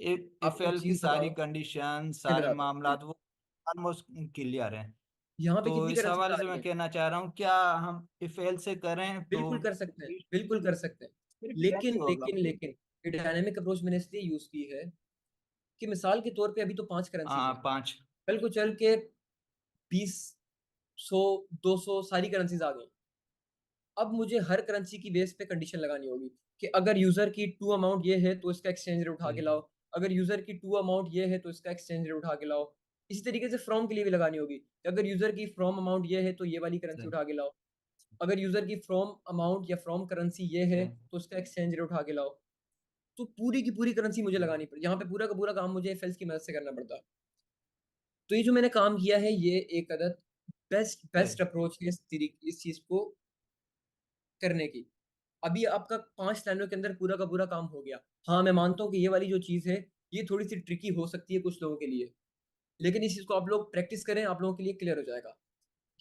इफ आपको एक एल की चीज सारी बताओ, कंडीशन मैं सारे बताता हूँ। मामला वो ऑलमोस्ट क्लियर हैं। यहाँ पे तो कितनी इस करेंसी हवाले आ से रही मैं है? कहना चाह रहा हूँ, क्या हम इफ एल से करें तो बिल्कुल कर सकते हैं, बिल्कुल कर सकते हैं। फिर कैसे लेकिन होगा? लेकिन लेकिन ये डायनेमिक अप्रोच मैंने इसलिए यूज की है कि मिसाल के तौर पे अभी तो 5 करेंसीज हाँ हैं, 5। कल को चल के 20, 100, 200 सारी करेंसीज आ गई। अब मुझे हर करेंसी की बेस पे कंडीशन लगानी होगी कि अगर यूजर की टू अमाउंट ये है तो इसका एक्सचेंज रेट उठा के लाओ, अगर यूजर की टू अमाउंट ये है तो इसका एक्सचेंज रेट उठा के लाओ। इसी तरीके से फ्रॉम के लिए भी लगानी होगी कि अगर यूजर की फ्रॉम अमाउंट ये है तो ये वाली करेंसी उठा के लाओ, अगर यूजर की फ्रॉम अमाउंट या फ्रॉम करेंसी ये है तो उसका एक्सचेंज रेट उठा के लाओ। तो पूरी की पूरी करेंसी मुझे लगानी पड़ी, यहाँ पे पूरा का पूरा काम मुझे एफएल्स की मदद से करना पड़ता है। तो ये जो मैंने काम किया है ये एक अदद बेस्ट अप्रोच है इस चीज को करने की। अभी आपका 5 लाइनों के अंदर पूरा का पूरा काम हो गया। हाँ मैं मानता हूँ कि ये वाली जो चीज़ है ये थोड़ी सी ट्रिकी हो सकती है कुछ लोगों के लिए, लेकिन इस चीज़ को आप लोग प्रैक्टिस करें, आप लोगों के लिए क्लियर हो जाएगा।